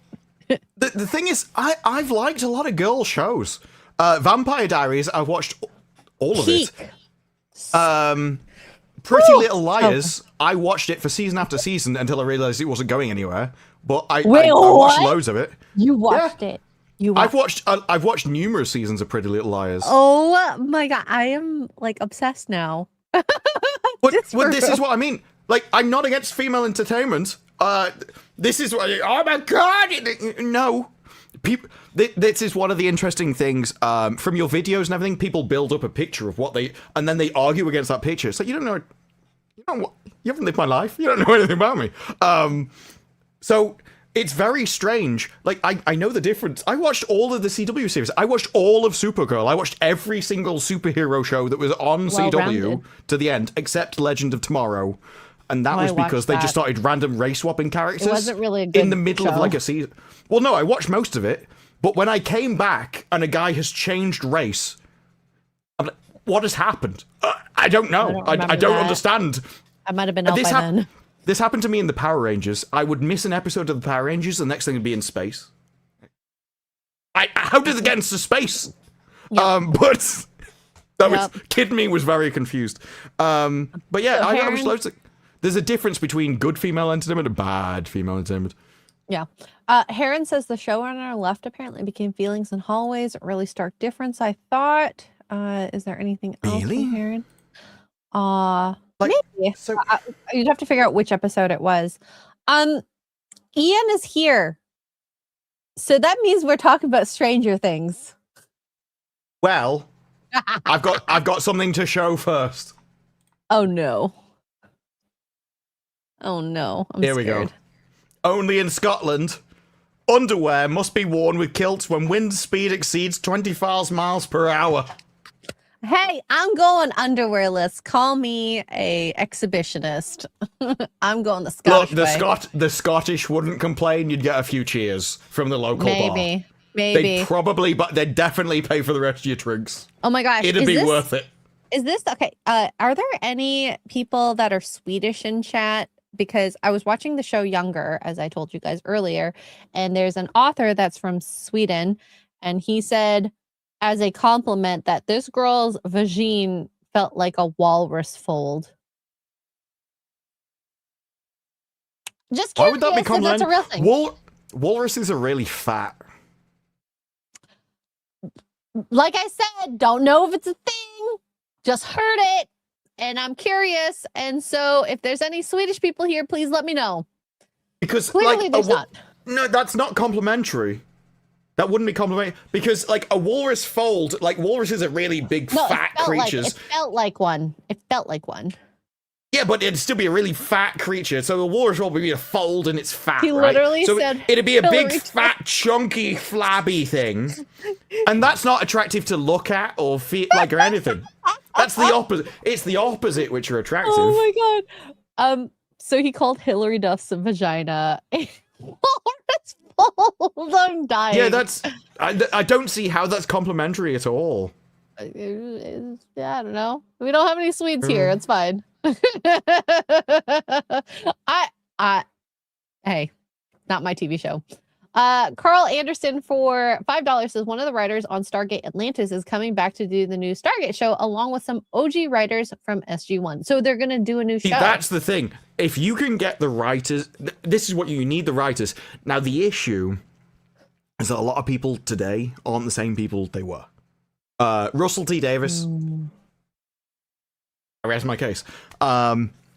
the thing is, I've liked a lot of girl shows. Vampire Diaries, I've watched all of it. Pretty Little Liars, I watched it for season after season until I realized it wasn't going anywhere. But I watched loads of it. You watched it. I've watched numerous seasons of Pretty Little Liars. Oh my god, I am like obsessed now. But this is what I mean. Like, I'm not against female entertainment. This is what. Oh my god! No, people. This is one of the interesting things from your videos and everything. People build up a picture of what they, and then they argue against that picture. So you don't know. You know what? You haven't lived my life. You don't know anything about me. So it's very strange. Like, I know the difference. I watched all of the CW series. I watched all of Supergirl. I watched every single superhero show that was on CW to the end, except Legend of Tomorrow. And that was because they just started random race swapping characters. It wasn't really a good in the middle of like a season. Well, no, I watched most of it. But when I came back and a guy has changed race, I'm like, what has happened? I don't know. I don't understand. I might have been out by then. This happened to me in the Power Rangers. I would miss an episode of the Power Rangers, the next thing would be in space. How did they get into space? Yep. But that was kid me was very confused. But yeah, so I was loads of, there's a difference between good female entertainment and bad female entertainment. Yeah. Heron says the showrunner left apparently became Feelings in Hallways. A really stark difference, I thought. Is there anything else from Heron? Maybe. So you'd have to figure out which episode it was. Ian is here. So that means we're talking about Stranger Things. Well, I've got something to show first. Oh no. Oh no. I'm Here scared. we go. Only in Scotland, underwear must be worn with kilts when wind speed exceeds 25 miles per hour. Hey, I'm going underwearless. Call me a exhibitionist. I'm going the Scottish way. The Scottish wouldn't complain. You'd get a few cheers from the local bar. Maybe. They'd definitely pay for the rest of your drinks. Oh my gosh. It'd be worth it. Is this okay? Are there any people that are Swedish in chat? Because I was watching the show Younger, as I told you guys earlier, and there's an author that's from Sweden, and he said, as a compliment, that this girl's vagine felt like a walrus fold. Just curious. Why would that be compliment? That's a real thing. Walruses are really fat. Like I said, don't know if it's a thing. Just heard it, and I'm curious. And so, if there's any Swedish people here, please let me know. Because clearly there's not. No, that's not complimentary. That wouldn't be complimentary because, like, a walrus fold, like, walruses are really big, fat creatures. It felt like one. It felt like one. Yeah, but it'd still be a really fat creature. So a walrus would be a fold and it's fat, He right? literally so said it'd be a big, fat, chunky, flabby thing. And that's not attractive to look at or feel like or anything. That's the opposite. It's the opposite which are attractive. Oh my god. So he called Hilary Duff's vagina a walrus fold. I'm dying. Yeah, I don't see how that's complimentary at all. I don't know. We don't have any Swedes here. It's fine. Hey, not my TV show. Carl Anderson for $5 says one of the writers on Stargate Atlantis is coming back to do the new Stargate show along with some OG writers from SG-1. So they're going to do a new show. That's the thing. If you can get the writers, this is what you need, the writers. Now, the issue is that a lot of people today aren't the same people they were. Russell T. Davis. I rest my case.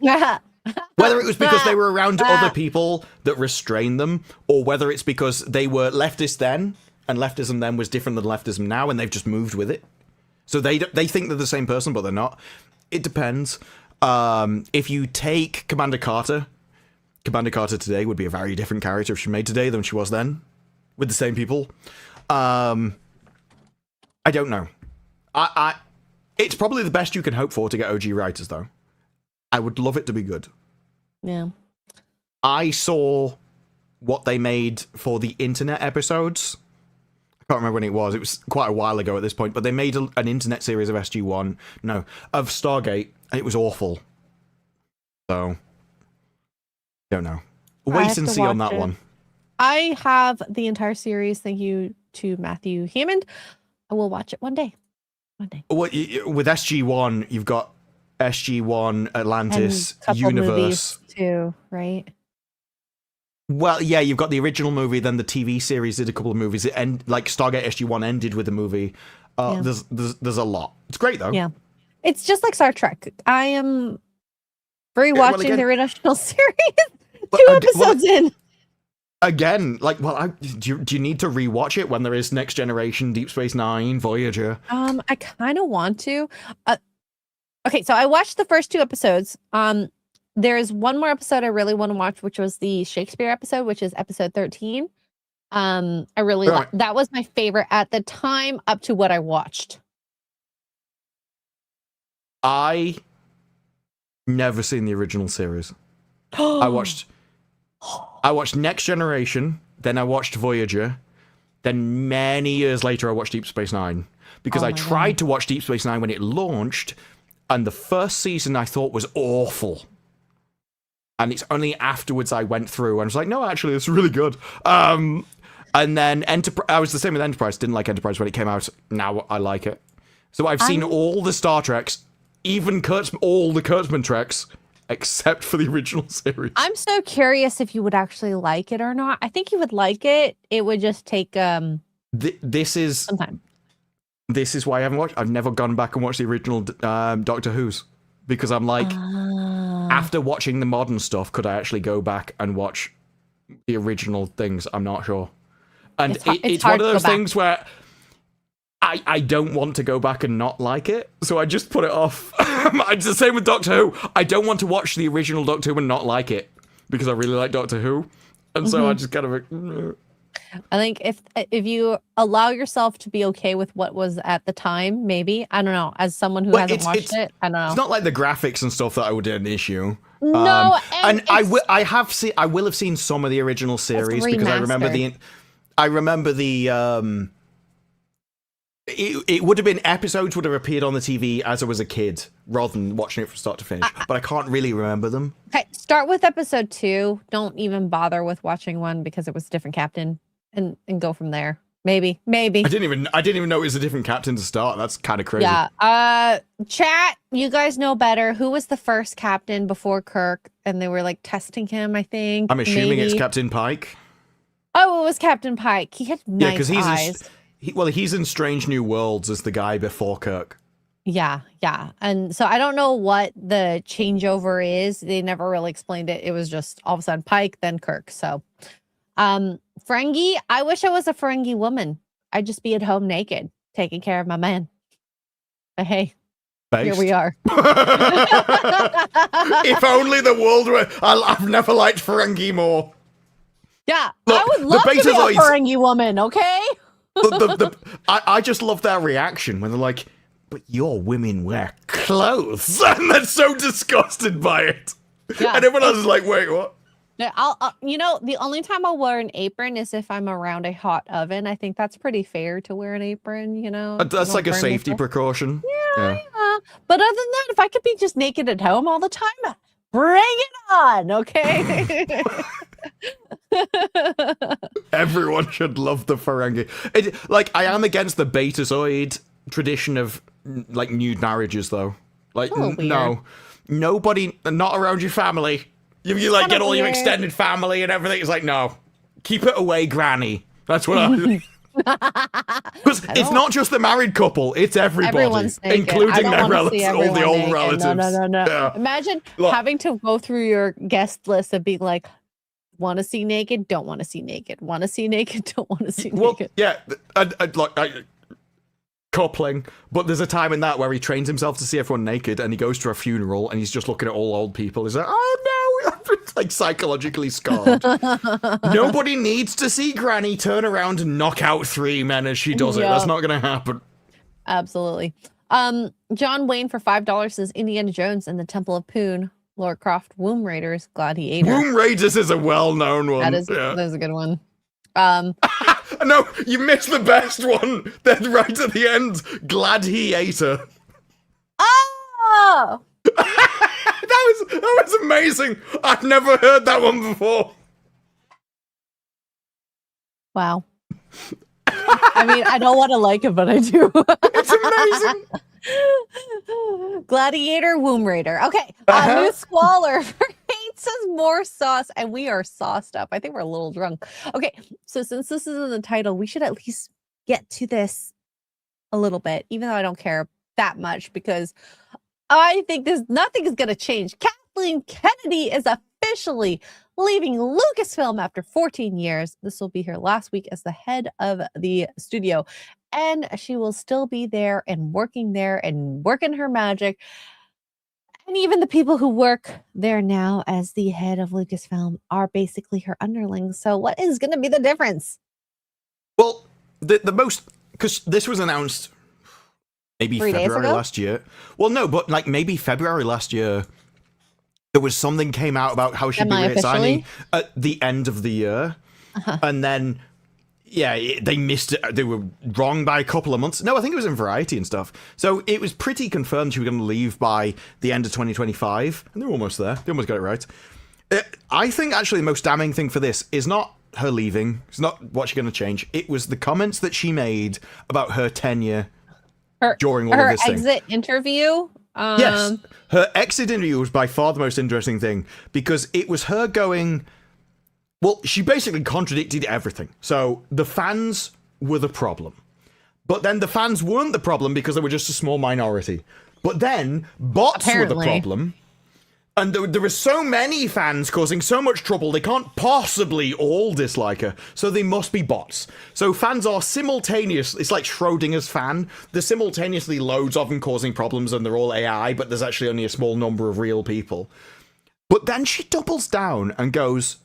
Whether it was because they were around other people that restrained them, or whether it's because they were leftist then, and leftism then was different than leftism now, and they've just moved with it. So they think they're the same person, but they're not. It depends. If you take Commander Carter today would be a very different character if she made today than she was then, with the same people. I don't know. It's probably the best you can hope for to get OG writers, though. I would love it to be good. Yeah. I saw what they made for the internet episodes. I can't remember when it was. It was quite a while ago at this point, but they made an internet series of of Stargate, and it was awful. So, don't know. Wait and see on that one. I have the entire series. Thank you to Matthew Hammond. I will watch it one day. With SG-1, you've got SG-1, Atlantis, and Universe too, right? Well, yeah, you've got the original movie, then the TV series did a couple of movies, and like Stargate SG-1 ended with a movie. There's a lot. It's great though. Yeah, it's just like Star Trek. I am rewatching the original series. 2 episodes in. Again, do you need to rewatch it when there is Next Generation, Deep Space Nine, Voyager? I kind of want to. Okay, so I watched the first 2 episodes. There is one more episode I really want to watch, which was the Shakespeare episode, which is episode 13. I really that was my favorite at the time, up to what I watched. I never seen the original series. I watched Next Generation, then I watched Voyager, then many years later I watched Deep Space Nine. Because I tried to watch Deep Space Nine when it launched, and the first season I thought was awful. And it's only afterwards I went through and I was like, no, actually, it's really good. And then I was the same with Enterprise. Didn't like Enterprise when it came out. Now I like it. So I've seen all the Star Treks, even all the Kurtzman Treks, except for the original series. I'm so curious if you would actually like it or not. I think you would like it. It would just take this is some time. This is why I haven't watched. I've never gone back and watched the original Doctor Who's, because I'm like, after watching the modern stuff, could I actually go back and watch the original things? I'm not sure. And it's one of those things where I don't want to go back and not like it, so I just put it off. It's the same with Doctor Who. I don't want to watch the original Doctor Who and not like it, because I really like Doctor Who. And so I just kind of... I think if you allow yourself to be okay with what was at the time, maybe, I don't know, as someone who hasn't watched it, I don't know. It's not like the graphics and stuff that I would an issue. No, and I will have seen some of the original series, because I remember the it would have been, episodes would have appeared on the TV as I was a kid, rather than watching it from start to finish. But I can't really remember them. Okay, start with episode 2. Don't even bother with watching 1 because it was a different captain, and go from there. Maybe. I didn't even know it was a different captain to start. That's kind of crazy. Yeah. Chat, you guys know better. Who was the first captain before Kirk? And they were like testing him, I think. I'm assuming it's Captain Pike. Oh, it was Captain Pike. He had nice eyes. He's in Strange New Worlds as the guy before Kirk. Yeah. And so I don't know what the changeover is. They never really explained it. It was just all of a sudden Pike, then Kirk. So, Ferengi, I wish I was a Ferengi woman. I'd just be at home naked, taking care of my man. But hey, here we are. If only the world were... I've never liked Ferengi more. Yeah, look, I would love to be a Ferengi woman, okay? I just love their reaction when they're like, but your women wear clothes. And they're so disgusted by it. Yeah, and everyone else is like, wait, what? I'll the only time I'll wear an apron is if I'm around a hot oven. I think that's pretty fair to wear an apron, That's like a safety precaution. Yeah. But other than that, if I could be just naked at home all the time, bring it on, okay? Everyone should love the Ferengi. I am against the Betazoid tradition of like nude marriages, though. Like, no, nobody, not around your family. You like get all your extended family and everything. It's like, no, keep it away, Granny. That's what I. Because it's not just the married couple; it's everybody, Everyone's naked. including I their don't wanna see relatives, all the everyone old naked. relatives. No. Yeah. Imagine Look. having to go through your guest list and being like, want to see naked, don't want to see naked, want to see naked, don't want to see naked. Yeah, coupling, but there's a time in that where he trains himself to see everyone naked, and he goes to a funeral, and he's just looking at all old people. He's like, oh no, it's like psychologically scarred. Nobody needs to see Granny turn around and knock out 3 men as she does it. That's not going to happen. Absolutely. John Wayne for $5 says Indiana Jones and the Temple of Poon. Lara Croft, Womb Raiders, Glad He Ate Her. Womb Raiders is a well-known one. That is a good one. No, you missed the best one. Then right at the end, Glad He Ate Her. Oh! that was amazing. I've never heard that one before. Wow. I mean, I don't want to like it, but I do. It's amazing. Gladiator, Womb Raider. Okay. New Squalor says more sauce, and we are sauced up. I think we're a little drunk. Okay. So since this is in the title, we should at least get to this a little bit, even though I don't care that much, because I think nothing is going to change. Kathleen Kennedy is officially leaving Lucasfilm after 14 years. This will be her last week as the head of the studio. And she will still be there and working her magic. And even the people who work there now as the head of Lucasfilm are basically her underlings. So what is going to be the difference? Well, the most, because this was announced maybe 3 days February ago? last year. Well, no, but like maybe February last year, there was something came out about how she'd be resigning at the end of the year. And then, yeah, they missed it. They were wrong by a couple of months. No, I think it was in Variety and stuff. So it was pretty confirmed she was going to leave by the end of 2025. And they're almost there. They almost got it right. I think actually the most damning thing for this is not her leaving. It's not what she's going to change. It was the comments that she made about her tenure during all of this thing. Her exit interview? Yes. Her exit interview was by far the most interesting thing because it was her going... Well, she basically contradicted everything. So the fans were the problem. But then the fans weren't the problem because they were just a small minority. But then bots were the problem. And there were so many fans causing so much trouble, they can't possibly all dislike her. So they must be bots. So fans are simultaneous. It's like Schrodinger's fan. There's simultaneously loads of them causing problems and they're all AI, but there's actually only a small number of real people. But then she doubles down and goes...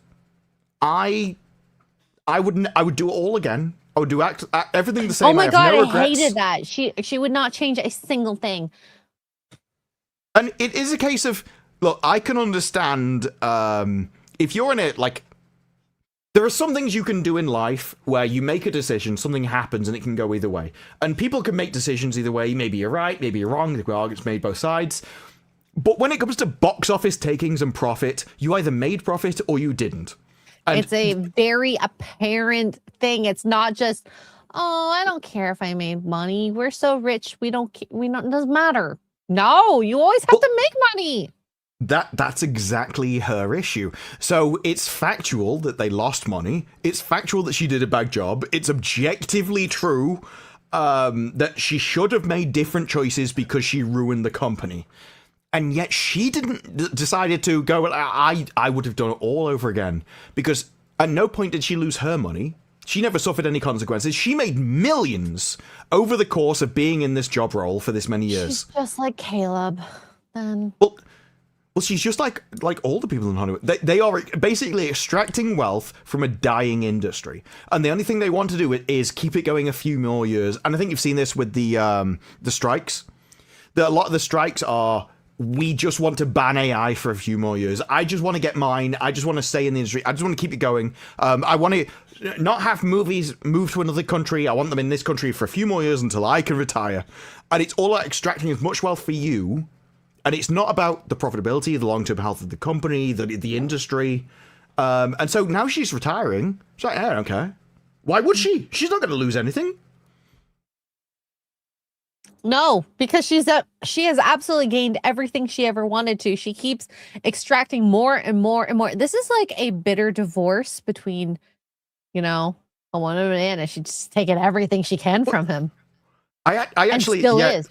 I would do it all again. I would do everything the same. Oh my god, no I hated that. She would not change a single thing. And it is a case of, look, I can understand if you're in it, like, there are some things you can do in life where you make a decision, something happens, and it can go either way. And people can make decisions either way. Maybe you're right, maybe you're wrong. There are arguments made both sides. But when it comes to box office takings and profit, you either made profit or you didn't. And it's a very apparent thing. It's not just, oh, I don't care if I made money. We're so rich. We don't, it doesn't matter. No, you always have to make money. That's exactly her issue. So it's factual that they lost money. It's factual that she did a bad job. It's objectively true that she should have made different choices because she ruined the company. And yet she decided to go, well, I would have done it all over again. Because at no point did she lose her money. She never suffered any consequences. She made millions over the course of being in this job role for this many years. She's just like Caleb, then. Well, she's just like all the people in Hollywood. They are basically extracting wealth from a dying industry. And the only thing they want to do is keep it going a few more years. And I think you've seen this with the strikes. A lot of the strikes are... We just want to ban AI for a few more years. I just want to get mine. I just want to stay in the industry. I just want to keep it going. I want to not have movies move to another country. I want them in this country for a few more years until I can retire. And it's all about extracting as much wealth for you. And it's not about the profitability, the long-term health of the company, the industry. And so now she's retiring. She's like, I don't care. Why would she? She's not going to lose anything. No, because she has absolutely gained everything she ever wanted to. She keeps extracting more and more and more. This is like a bitter divorce between, a a Wonder Banana. She's just taking everything she can from him. I actually and still is.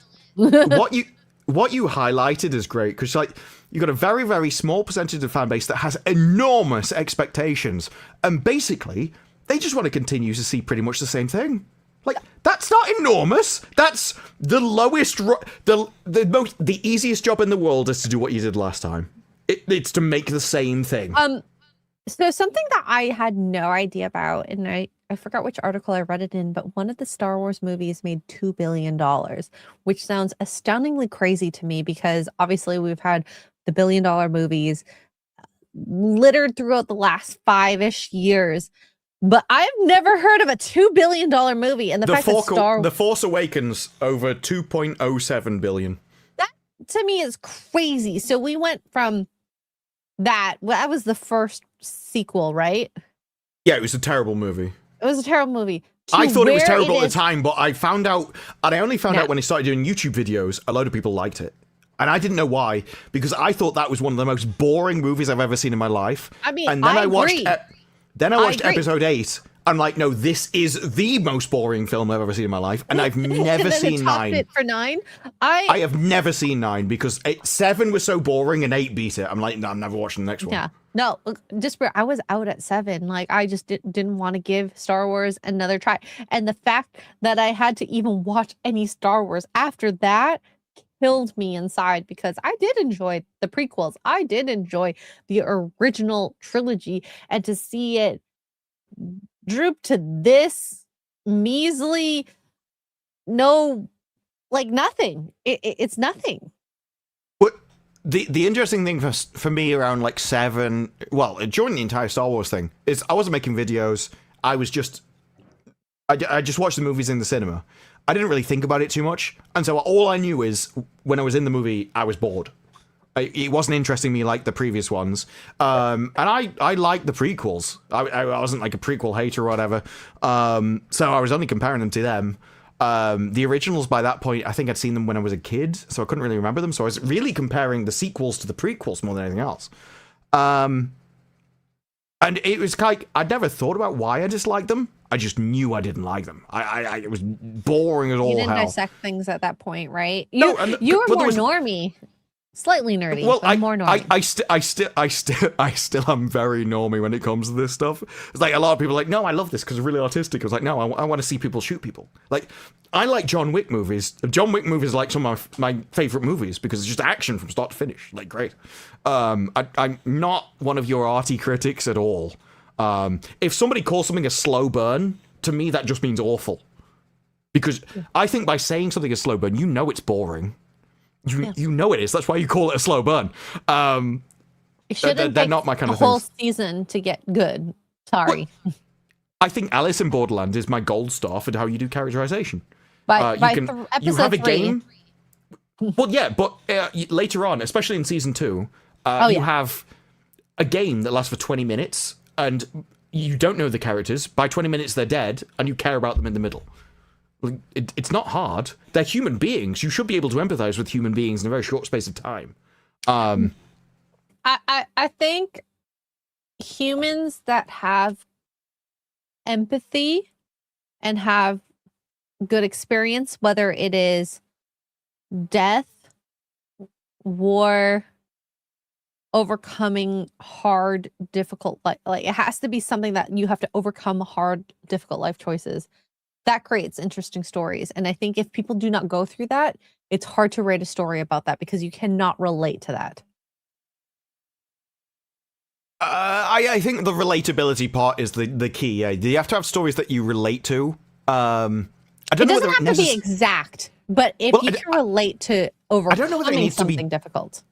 what you highlighted is great because like you've got a very, very small percentage of the fan base that has enormous expectations, and basically they just want to continue to see pretty much the same thing. Like, that's not enormous. That's the lowest, the easiest job in the world is to do what you did last time. It's to make the same thing. So something that I had no idea about, and I forgot which article I read it in, but one of the Star Wars movies made $2 billion, which sounds astoundingly crazy to me because obviously we've had the $1 billion movies littered throughout the last 5-ish years. But I've never heard of a $2 billion movie, and the fact that The Force Awakens over 2.07 billion. That to me is crazy. So we went from that. Well, that was the first sequel, right? Yeah, it was a terrible movie. It was a terrible movie. I thought it was terrible at the time, but I found out, and I only found out when I started doing YouTube videos, a load of people liked it. And I didn't know why, because I thought that was one of the most boring movies I've ever seen in my life. I mean, and then I watched. agree. Then I watched episode 8. I'm like, no, this is the most boring film I've ever seen in my life, and I've never seen 9. It for 9. I have never seen 9 because 7 was so boring and 8 beat it. I'm like, no, I'm never watching the next one. Yeah, no, just I was out at 7. Like I just didn't want to give Star Wars another try, and the fact that I had to even watch any Star Wars after that killed me inside because I did enjoy the prequels. I did enjoy the original trilogy, and to see it droop to this measly nothing. It's nothing. But the interesting thing for me around like 7, well, during the entire Star Wars thing, is I wasn't making videos. I just watched the movies in the cinema. I didn't really think about it too much, and so all I knew is when I was in the movie, I was bored. It wasn't interesting me like the previous ones, and I liked the prequels. I wasn't like a prequel hater or whatever, so I was only comparing them to them. The originals by that point, I think I'd seen them when I was a kid, so I couldn't really remember them. So I was really comparing the sequels to the prequels more than anything else. And it was like I'd never thought about why I disliked them. I just knew I didn't like them. It was boring as all hell. You didn't dissect things at that point, right? You were more normie. Slightly nerdy. Well, I'm more normal. I still am very normy when it comes to this stuff. It's like a lot of people are like, no, I love this because it's really artistic. I was like, no, I want to see people shoot people. Like, I like John Wick movies. John Wick movies are like some of my favorite movies because it's just action from start to finish. Like, great. I'm not one of your arty critics at all. If somebody calls something a slow burn, to me that just means awful. Because I think by saying something is slow burn, you know it's boring. You know it is. That's why you call it a slow burn. They're not my kind of thing. A whole season to get good. Sorry. Well, I think Alice in Borderland is my gold star for how you do characterization. Episode you have a 3. game. Well, yeah, but later on, especially in season 2, you have a game that lasts for 20 minutes, and you don't know the characters. By 20 minutes, they're dead, and you care about them in the middle. It's not hard. They're human beings. You should be able to empathize with human beings in a very short space of time. I think humans that have empathy and have good experience, whether it is death, war, overcoming hard, difficult, like it has to be something that you have to overcome hard, difficult life choices. That creates interesting stories. And I think if people do not go through that, it's hard to write a story about that because you cannot relate to that. I think the relatability part is the key. Yeah. You have to have stories that you relate to. I don't know whether it doesn't have to be exact, but if you can relate to overcoming something difficult.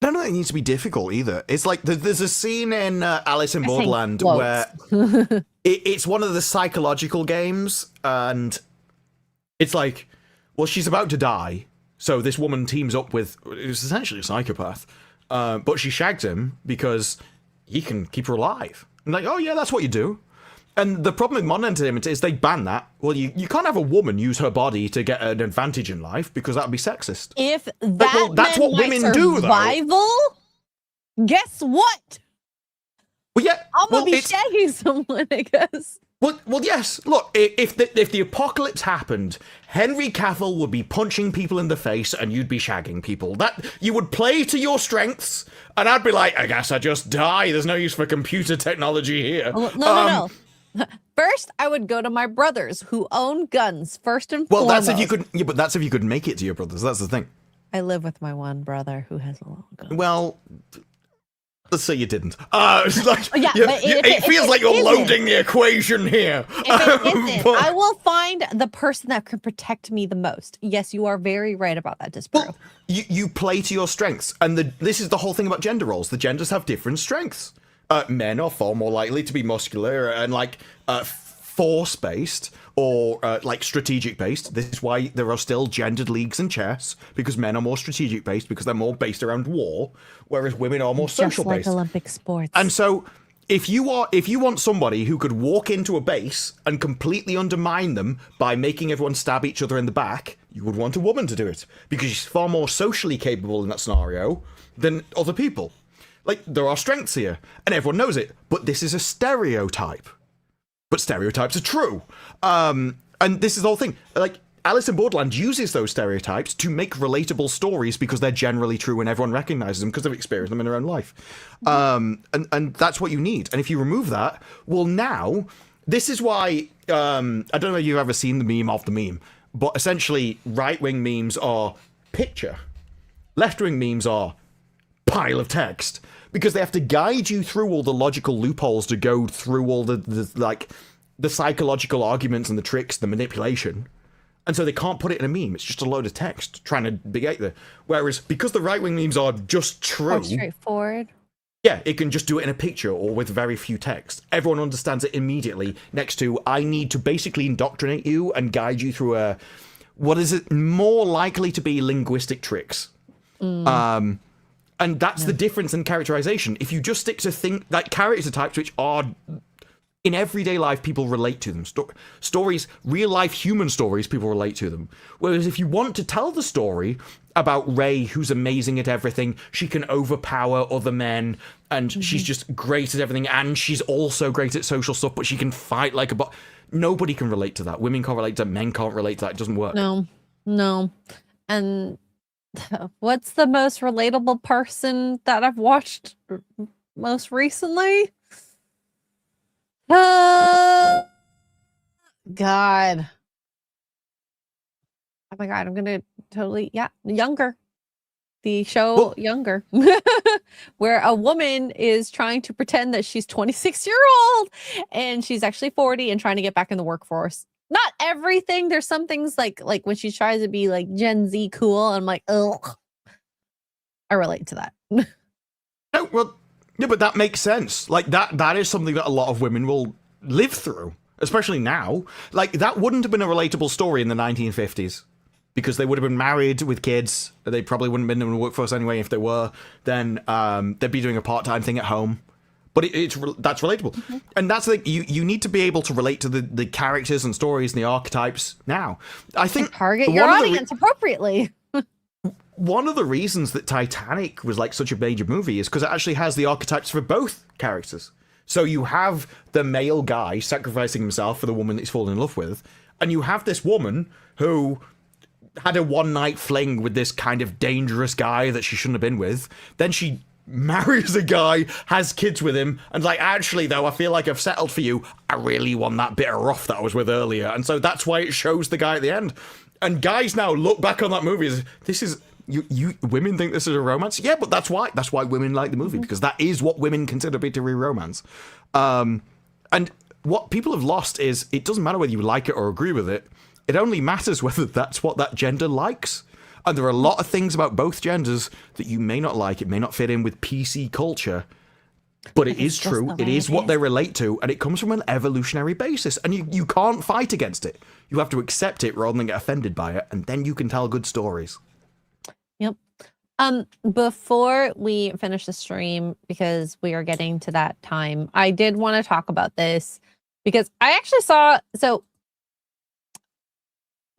I don't know that it needs to be difficult either. It's like there's a scene in Alice in Borderland where it's one of the psychological games, and it's like, well, she's about to die, so this woman teams up with, it's essentially a psychopath, but she shags him because he can keep her alive. I'm like, oh yeah, that's what you do. And the problem with modern entertainment is they ban that. Well, you can't have a woman use her body to get an advantage in life because that would be sexist. If that's what women do, though. Guess what? Well, yeah. I'm gonna be shagging someone, I guess. Well, yes. Look, if the apocalypse happened, Henry Cavill would be punching people in the face, and you'd be shagging people. That you would play to your strengths, and I'd be like, I guess I just die. There's no use for computer technology here. No. First, I would go to my brothers who own guns. First and foremost. Well, that's if you could. Yeah, but that's if you could make it to your brothers. That's the thing. I live with my one brother who has a long gun. Well, let's say you didn't. It's like, Yeah, but it feels like you're loading the equation here. If it isn't, I will find the person that can protect me the most. Yes, you are very right about that, Disbro. Well, you play to your strengths, and this is the whole thing about gender roles. The genders have different strengths. Men are far more likely to be muscular and like force-based or like strategic-based. This is why there are still gendered leagues in chess, because men are more strategic-based because they're more based around war, whereas women are more social-based. Just like Olympic sports. And so if you want somebody who could walk into a base and completely undermine them by making everyone stab each other in the back, you would want a woman to do it, because she's far more socially capable in that scenario than other people. Like, there are strengths here, and everyone knows it, but this is a stereotype. But stereotypes are true. And this is the whole thing. Like, Alice in Borderland uses those stereotypes to make relatable stories because they're generally true and everyone recognizes them because they've experienced them in their own life. And that's what you need. And if you remove that, well, now, this is why, I don't know if you've ever seen the meme of the meme, but essentially, right-wing memes are picture. Left-wing memes are pile of text, because they have to guide you through all the logical loopholes to go through all the psychological arguments and the tricks, the manipulation. And so they can't put it in a meme. It's just a load of text trying to negate the. Whereas because the right-wing memes are just true, quite straightforward. Yeah, it can just do it in a picture or with very few text. Everyone understands it immediately. Next to, I need to basically indoctrinate you and guide you through what is it more likely to be linguistic tricks. And that's the difference in characterization. If you just stick to like character types which are in everyday life, people relate to them. Stories, real life human stories, people relate to them. Whereas if you want to tell the story about Rey, who's amazing at everything, she can overpower other men, and she's just great at everything, and she's also great at social stuff, but she can fight like a bot. Nobody can relate to that. Women can't relate to that. Men can't relate to that. It doesn't work. No. And what's the most relatable person that I've watched most recently? God. Oh my God, I'm gonna totally, Younger. The show Younger, where a woman is trying to pretend that she's 26-year-old and she's actually 40 and trying to get back in the workforce. Not everything. There's some things like when she tries to be like Gen Z cool, I'm like, ugh. I relate to that. No, well, yeah, but that makes sense. Like that is something that a lot of women will live through, especially now. Like that wouldn't have been a relatable story in the 1950s. Because they would have been married with kids. They probably wouldn't have been in the workforce anyway. If they were, then they'd be doing a part-time thing at home. But that's relatable. And that's the you need to be able to relate to the characters and stories and the archetypes now. I think and target your audience appropriately. One of the reasons that Titanic was like such a major movie is because it actually has the archetypes for both characters. So you have the male guy sacrificing himself for the woman that he's fallen in love with. And you have this woman who had a one-night fling with this kind of dangerous guy that she shouldn't have been with. Then she marries a guy, has kids with him, and like, actually, though, I feel like I've settled for you. I really want that bit of rough that I was with earlier. And so that's why it shows the guy at the end. And guys now look back on that movie as, this is... You women think this is a romance? Yeah, but that's why women like the movie, because that is what women consider to be romance. And what people have lost is, it doesn't matter whether you like it or agree with it. It only matters whether that's what that gender likes. And there are a lot of things about both genders that you may not like. It may not fit in with PC culture, but it is true. It is what they relate to, and it comes from an evolutionary basis. And you can't fight against it. You have to accept it rather than get offended by it, and then you can tell good stories. Yep. Before we finish the stream, because we are getting to that time, I did want to talk about this because I actually saw, so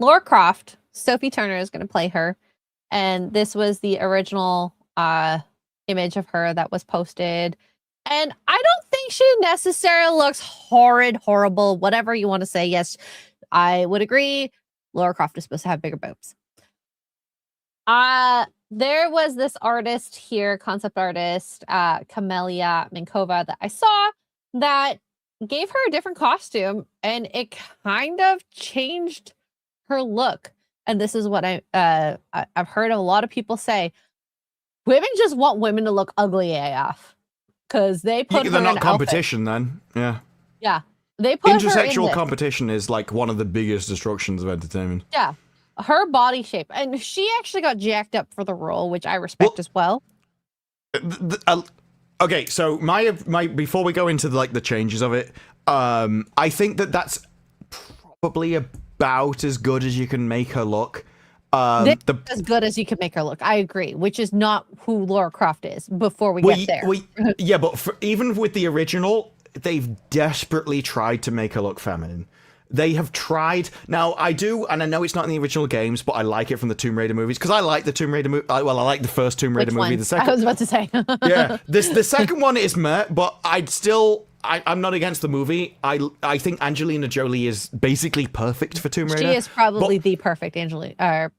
Lara Croft, Sophie Turner is going to play her, and this was the original image of her that was posted, and I don't think she necessarily looks horrid, horrible, whatever you want to say. Yes, I would agree. Lara Croft is supposed to have bigger boobs. There was this artist here, concept artist, Camelia Minkova, that I saw that gave her a different costume, and it kind of changed her look. And this is what I've heard a lot of people say. Women just want women to look ugly AF because they put they're her not in competition then. Yeah. Yeah. They put her in Intersexual this. competition is like one of the biggest destructions of entertainment. Yeah. Her body shape. And she actually got jacked up for the role, which I respect as well. Okay, so my before we go into the changes of it, I think that's probably about as good as you can make her look. As good as you can make her look. I agree, which is not who Lara Croft is before we get there. Yeah, but even with the original, they've desperately tried to make her look feminine. They have tried. Now, I do, and I know it's not in the original games, but I like it from the Tomb Raider movies, because I like the Tomb Raider movie. Well, I like the first Tomb Raider movie. The second, I was about to say. Yeah, the second one is meh, but I'm not against the movie. I think Angelina Jolie is basically perfect for Tomb Raider. She is probably the perfect Lara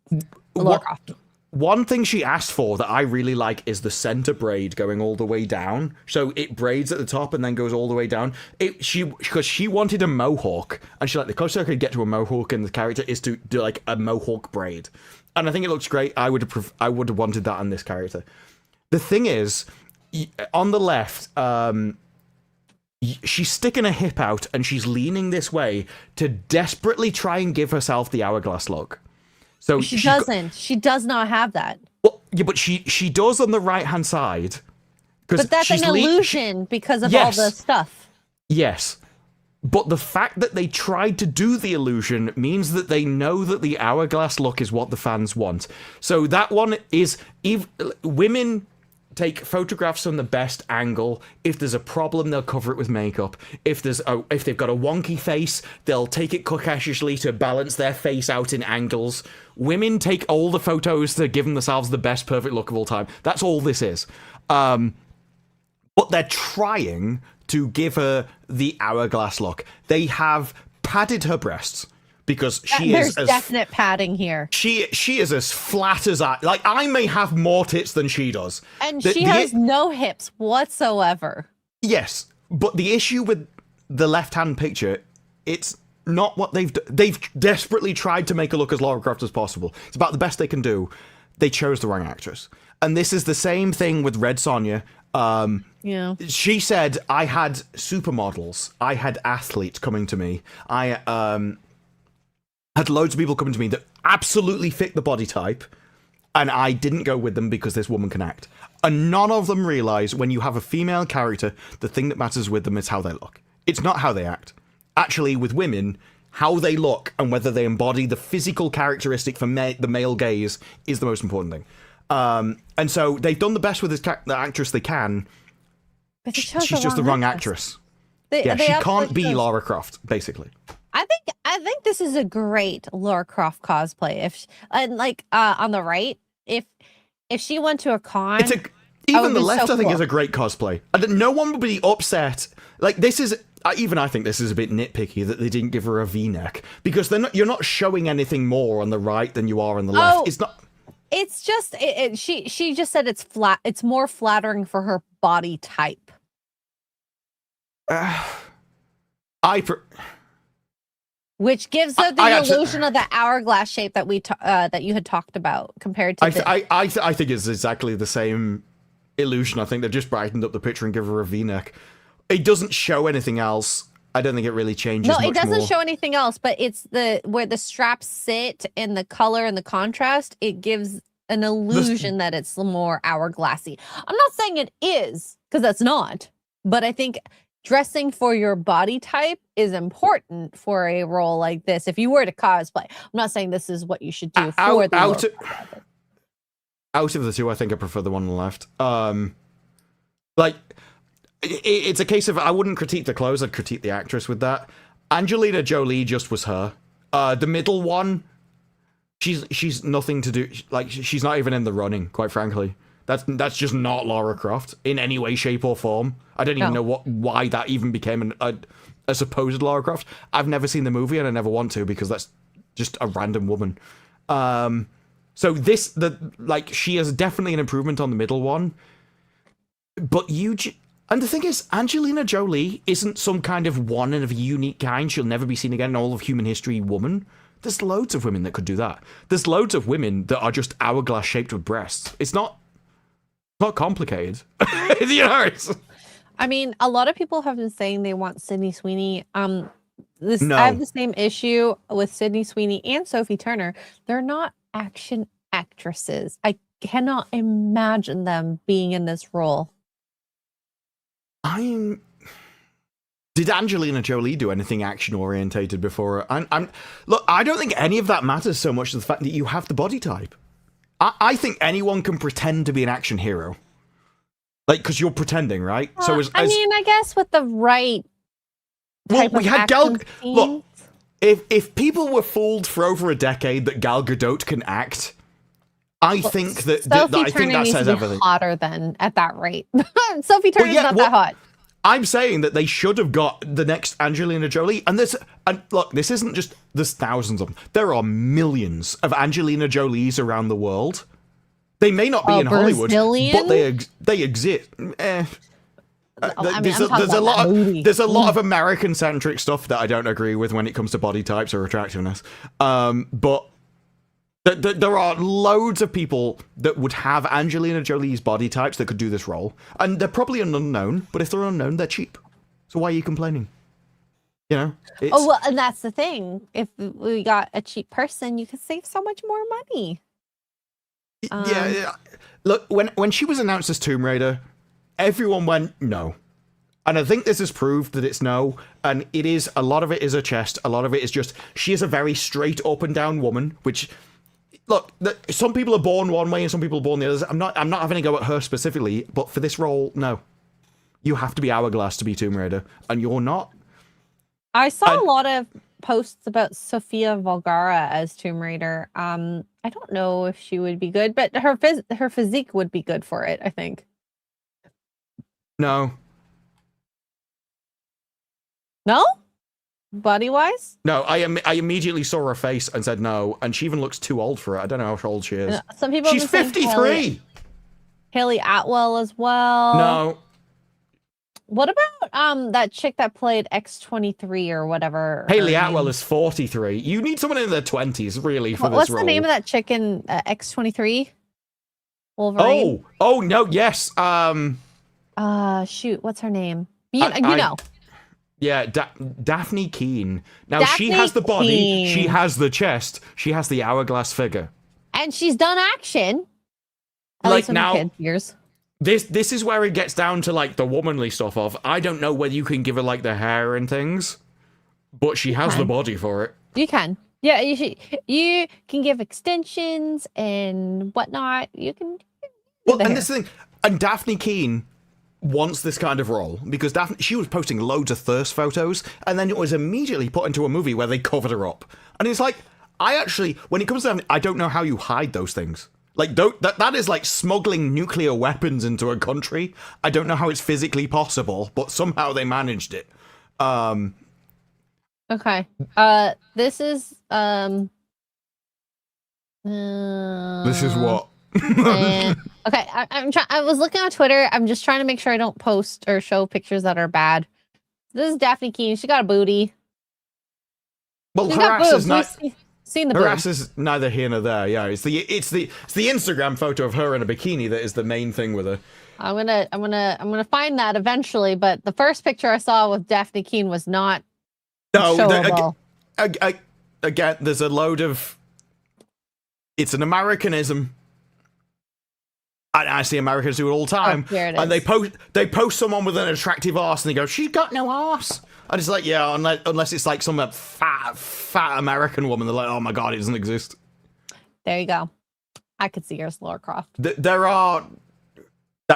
Croft. One thing she asked for that I really like is the center braid going all the way down. So it braids at the top and then goes all the way down. Because she wanted a mohawk, and she the closest I could get to a mohawk in the character is to do like a mohawk braid. And I think it looks great. I would have wanted that on this character. The thing is, on the left, she's sticking her hip out and she's leaning this way to desperately try and give herself the hourglass look. So she doesn't. She does not have that. Well, yeah, but she does on the right-hand side. But that's an illusion because of all the stuff. Yes. But the fact that they tried to do the illusion means that they know that the hourglass look is what the fans want. So that one is... women take photographs from the best angle. If there's a problem, they'll cover it with makeup. If they've got a wonky face, they'll take it coquettishly to balance their face out in angles. Women take all the photos to give themselves the best perfect look of all time. That's all this is. But they're trying to give her the hourglass look. They have padded her breasts. Because there's definite padding here. She is as flat as I may have more tits than she does. And she has no hips whatsoever. Yes, but the issue with the left-hand picture, it's not what they've desperately tried to make her look as Lara Croft as possible. It's about the best they can do. They chose the wrong actress. And this is the same thing with Red Sonja. Yeah. She said, I had supermodels. I had athletes coming to me. I had loads of people coming to me that absolutely fit the body type, and I didn't go with them because this woman can act. And none of them realize when you have a female character, the thing that matters with them is how they look. It's not how they act. Actually, with women, how they look and whether they embody the physical characteristic for the male gaze is the most important thing. And so they've done the best with the actress they can. But she's just the wrong actress. She can't be Lara Croft, basically. I think this is a great Lara Croft cosplay. On the right, if she went to a con, even the left, I think, is a great cosplay. No one would be upset. Like this is. Even I think this is a bit nitpicky that they didn't give her a V-neck because you're not showing anything more on the right than you are on the left. It's not. It's just she just said it's flat. It's more flattering for her body type. Which gives her the illusion of the hourglass shape that that you had talked about compared to. I think it's exactly the same illusion. I think they've just brightened up the picture and give her a V-neck. It doesn't show anything else. I don't think it really changes. No, it doesn't show anything else. But it's where the straps sit and the color and the contrast. It gives an illusion that it's more hourglassy. I'm not saying it is because that's not. But I think dressing for your body type is important for a role like this. If you were to cosplay, I'm not saying this is what you should do for the out of the two, I think I prefer the one on the left. It's a case of I wouldn't critique the clothes, I'd critique the actress with that. Angelina Jolie just was her. The middle one, she's nothing to do. Like she's not even in the running, quite frankly. That's just not Lara Croft in any way, shape, or form. I don't even know why that even became a supposed Lara Croft. I've never seen the movie, and I never want to because that's just a random woman. So she is definitely an improvement on the middle one. But and the thing is, Angelina Jolie isn't some kind of one of a unique kind. She'll never be seen again in all of human history woman. There's loads of women that could do that. There's loads of women that are just hourglass shaped with breasts. It's not complicated. I mean, a lot of people have been saying they want Sydney Sweeney. I have the same issue with Sydney Sweeney and Sophie Turner. They're not action actresses. I cannot imagine them being in this role. Did Angelina Jolie do anything action-orientated before? Look, I don't think any of that matters so much as the fact that you have the body type. I think anyone can pretend to be an action hero. Like, because you're pretending, right? I guess with the right type of action scenes. Look, if people were fooled for over a decade that Gal Gadot can act, I think that says everything. Hotter than at that rate. Sophie Turner's not that hot. I'm saying that they should have got the next Angelina Jolie, and look, this isn't just there's thousands of them. There are millions of Angelina Jolies around the world. They may not be in Hollywood, but they exist. There's a lot of American-centric stuff that I don't agree with when it comes to body types or attractiveness. But there are loads of people that would have Angelina Jolie's body types that could do this role, and they're probably an unknown. But if they're unknown, they're cheap. So why are you complaining? And that's the thing. If we got a cheap person, you could save so much more money. Yeah. Look, when she was announced as Tomb Raider, everyone went no. And I think this has proved that it's no. And it is, a lot of it is her chest. A lot of it is just, she is a very straight up and down woman, which, look, some people are born one way and some people are born the others. I'm not having a go at her specifically, but for this role, no. You have to be Hourglass to be Tomb Raider, and you're not. I saw a lot of posts about Sofia Vergara as Tomb Raider. I don't know if she would be good, but her physique would be good for it, I think. No. No? Body-wise? No, I immediately saw her face and said no, and she even looks too old for it. I don't know how old she is. Some people She's 53! Haley Atwell as well. No. What about that chick that played X-23 or whatever? Haley Atwell is 43. You need someone in their 20s, really, for this role. What's the name of that chick in X-23? Wolverine? Oh, no, yes. Shoot, what's her name? You know. Yeah, Daphne Keane. Now, Daphne she has the body, Keane. she has the chest, she has the hourglass figure. And she's done action. At like least now, kid years. This is where it gets down to like the womanly stuff of, I don't know whether you can give her like the hair and things, but she has the body for it. You can. Yeah, you can give extensions and whatnot. You can. Well, and this thing, and Daphne Keane wants this kind of role because she was posting loads of thirst photos, and then it was immediately put into a movie where they covered her up. And it's like, when it comes to Daphne, I don't know how you hide those things. Like, that is like smuggling nuclear weapons into a country. I don't know how it's physically possible, but somehow they managed it. Okay. This is This is what? Okay, I was looking on Twitter. I'm just trying to make sure I don't post or show pictures that are bad. This is Daphne Keane. She got a booty. Well, her ass is not. Seen the her boob. ass is neither here nor there. Yeah, it's the Instagram photo of her in a bikini that is the main thing with her. I'm gonna find that eventually. But the first picture I saw with Daphne Keane was not. No, again, there's a load of. It's an Americanism. I see Americans do it all the time. Here it and is. they post someone with an attractive arse and they go, she's got no arse. And it's like, yeah, unless it's like some fat American woman, they're like, oh my god, it doesn't exist. There you go. I could see yours, Laura Croft. There are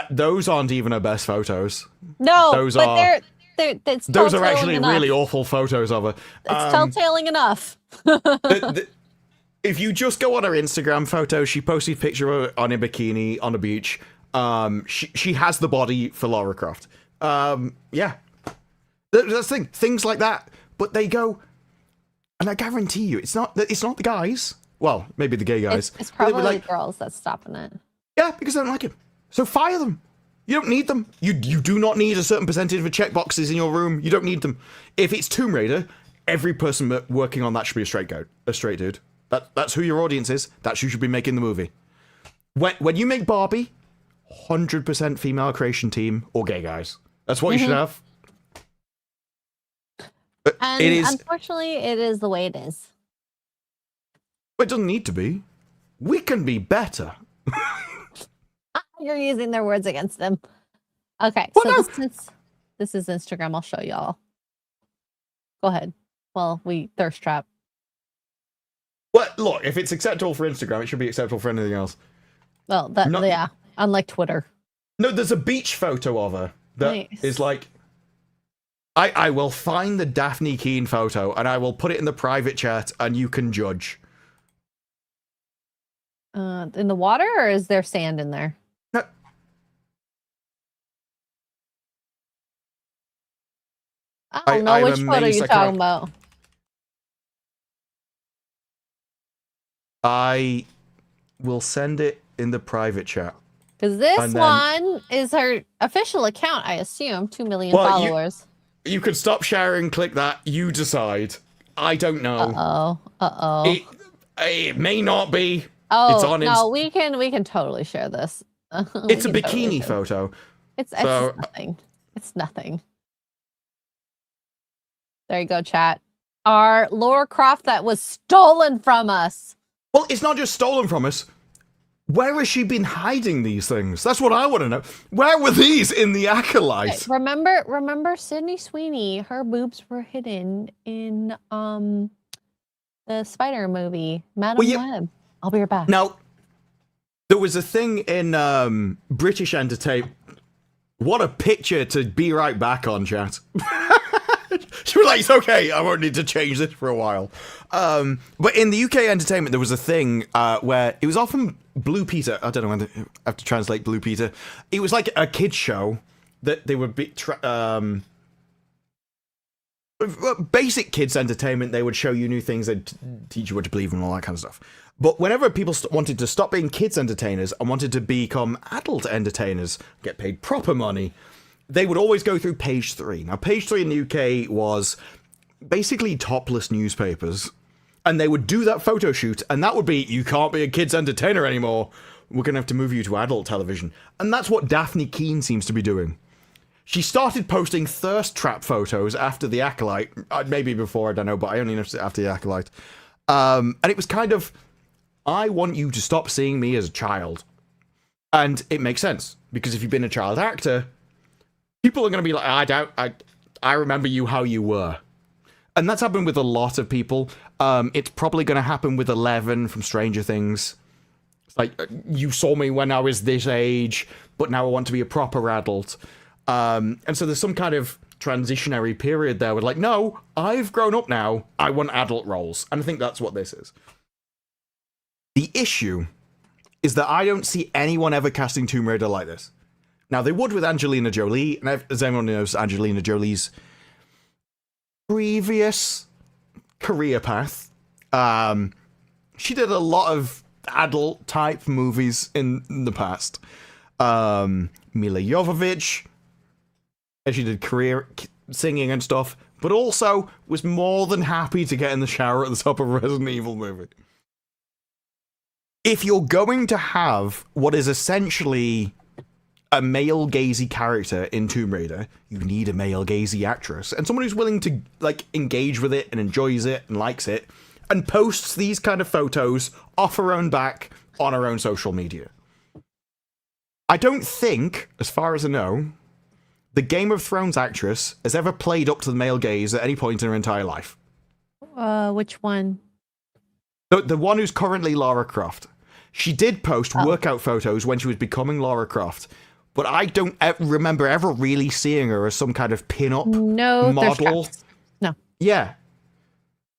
those aren't even her best photos. No, those but those are actually enough. really awful photos of her. It's telltale enough. If you just go on her Instagram photo, she posted a picture of her on a bikini on a beach. She has the body for Lara Croft. Yeah. That's the thing. Things like that. But they go, and I guarantee you, it's not the guys. Well, maybe the gay guys. It's probably the girls that's stopping it. Yeah, because they don't like him. So fire them. You don't need them. You do not need a certain percentage of checkboxes in your room. You don't need them. If it's Tomb Raider, every person working on that should be a straight dude. That's who your audience is. That's who should be making the movie. When you make Barbie, 100% female creation team or gay guys. That's what you should have. But And unfortunately, it is the way it is. It doesn't need to be. We can be better. You're using their words against them. Okay, Well, so this is Instagram. I'll show y'all. Go ahead. Well, we thirst trap. Well, look, if it's acceptable for Instagram, it should be acceptable for anything else. Well, yeah, unlike Twitter. No, there's a beach photo of her that Nice. is like... I will find the Daphne Keane photo and I will put it in the private chat and you can judge. In the water, or is there sand in there? No. I don't know I'm which photo amazed you're I can't- talking about. I will send it in the private chat. Because this And then- one is her official account, I assume. 2 million Well, followers. You could stop sharing, click that, you decide. I don't know. Uh-oh. It may not be. Oh, it's on no, we can totally share this. It's a bikini photo. It's So- nothing. It's nothing. There you go, chat. Our Laura Croft that was stolen from us. Well, it's not just stolen from us. Where has she been hiding these things? That's what I want to know. Where were these in the Acolyte? Remember Sydney Sweeney, her boobs were hidden in the Spider movie, Madam Web. I'll be right back. Now, there was a thing in British entertainment. What a picture to be right back on, chat. She was like, it's okay, I won't need to change this for a while. But in the UK entertainment, there was a thing where it was often Blue Peter. I don't know when I have to translate Blue Peter. It was like a kid's show that they would be... basic kids entertainment, they would show you new things, they'd teach you what to believe and all that kind of stuff. But whenever people wanted to stop being kids entertainers and wanted to become adult entertainers, get paid proper money, they would always go through Page 3. Now, Page 3 in the UK was basically topless newspapers. And they would do that photo shoot, and that would be, you can't be a kids entertainer anymore. We're going to have to move you to adult television. And that's what Daphne Keane seems to be doing. She started posting thirst trap photos after The Acolyte. Maybe before, I don't know, but I only noticed it after The Acolyte. And it was kind of, I want you to stop seeing me as a child. And it makes sense, because if you've been a child actor, people are going to be like, I remember you how you were. And that's happened with a lot of people. It's probably going to happen with Eleven from Stranger Things. It's like, you saw me when I was this age, but now I want to be a proper adult. And so there's some kind of transitionary period there where like, no, I've grown up now. I want adult roles. And I think that's what this is. The issue is that I don't see anyone ever casting Tomb Raider like this. Now, they would with Angelina Jolie, and as everyone knows, Angelina Jolie's previous career path. She did a lot of adult-type movies in the past. Mila Jovovich, and she did career singing and stuff, but also was more than happy to get in the shower at the top of a Resident Evil movie. If you're going to have what is essentially a male-gazy character in Tomb Raider, you need a male-gazy actress, and someone who's willing to, like, engage with it and enjoys it and likes it, and posts these kind of photos off her own back on her own social media. I don't think, as far as I know, the Game of Thrones actress has ever played up to the male gaze at any point in her entire life. Which one? The one who's currently Lara Croft. She did post workout photos when she was becoming Lara Croft, but I don't remember ever really seeing her as some kind of pin-up model. No. Yeah.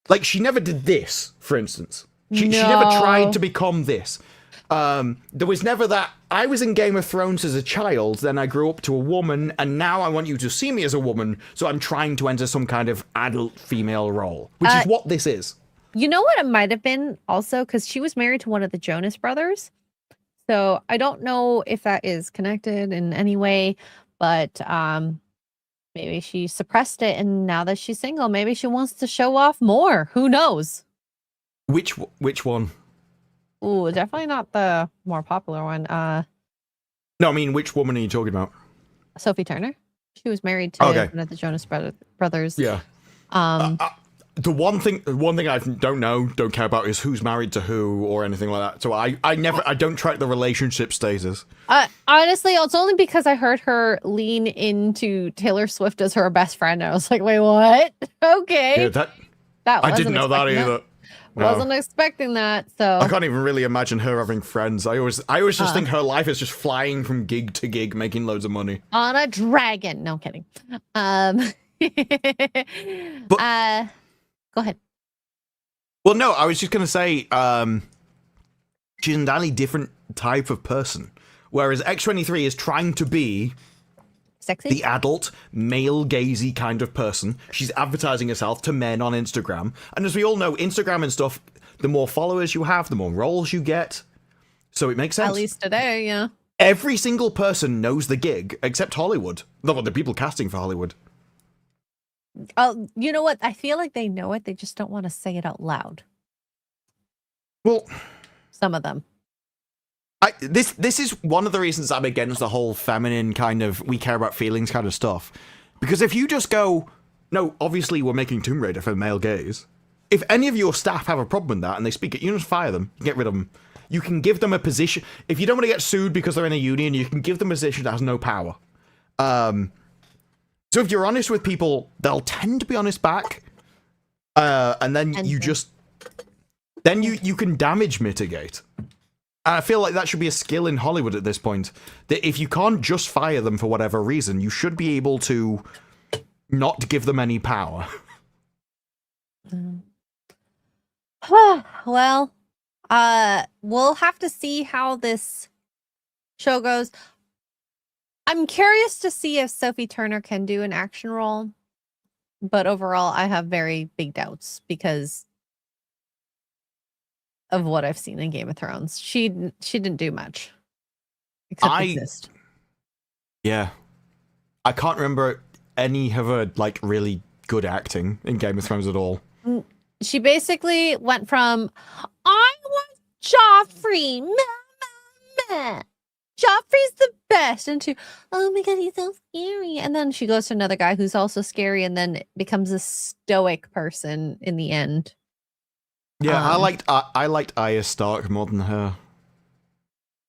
Like, she never did this, for instance. She never tried to become this. There was never that, I was in Game of Thrones as a child, then I grew up to a woman, and now I want you to see me as a woman, so I'm trying to enter some kind of adult female role, which is what this is. You know what it might have been also? Because she was married to one of the Jonas brothers. So I don't know if that is connected in any way, but maybe she suppressed it, and now that she's single, maybe she wants to show off more. Who knows? Which one? Ooh, definitely not the more popular one. No, I mean, which woman are you talking about? Sophie Turner. She was married to one of the Jonas brothers. Yeah. The one thing I don't care about is who's married to who or anything like that. So I don't track the relationship status. Honestly, it's only because I heard her lean into Taylor Swift as her best friend. I was like, wait, what? Okay. Yeah, I didn't know that either. No. Wasn't expecting that, so I can't even really imagine her having friends. I always just think her life is just flying from gig to gig, making loads of money on a dragon. No, I'm kidding. Go ahead. Well, no, I was just gonna say, she's an entirely different type of person, whereas X-23 is trying to be sexy, the adult, male-gazy kind of person. She's advertising herself to men on Instagram. And as we all know, Instagram and stuff, the more followers you have, the more roles you get. So it makes sense. At least today, yeah. Every single person knows the gig, except Hollywood. No, the people casting for Hollywood. You know what? I feel like they know it. They just don't want to say it out loud. Well, some of them. This is one of the reasons I'm against the whole feminine kind of we care about feelings kind of stuff. Because if you just go, no, obviously we're making Tomb Raider for male gaze. If any of your staff have a problem with that and they speak it, you just fire them, get rid of them. You can give them a position. If you don't want to get sued because they're in a union, you can give them a position that has no power. So if you're honest with people, they'll tend to be honest back. And then you can damage mitigate. I feel like that should be a skill in Hollywood at this point. That if you can't just fire them for whatever reason, you should be able to not give them any power. Well, we'll have to see how this show goes. I'm curious to see if Sophie Turner can do an action role, but overall, I have very big doubts because of what I've seen in Game of Thrones. She didn't do much except exist. Yeah, I can't remember any of her like really good acting in Game of Thrones at all. She basically went from I want Joffrey, Joffrey's the best, into oh my god, he's so scary, and then she goes to another guy who's also scary, and then becomes a stoic person in the end. Yeah, I liked Arya Stark more than her.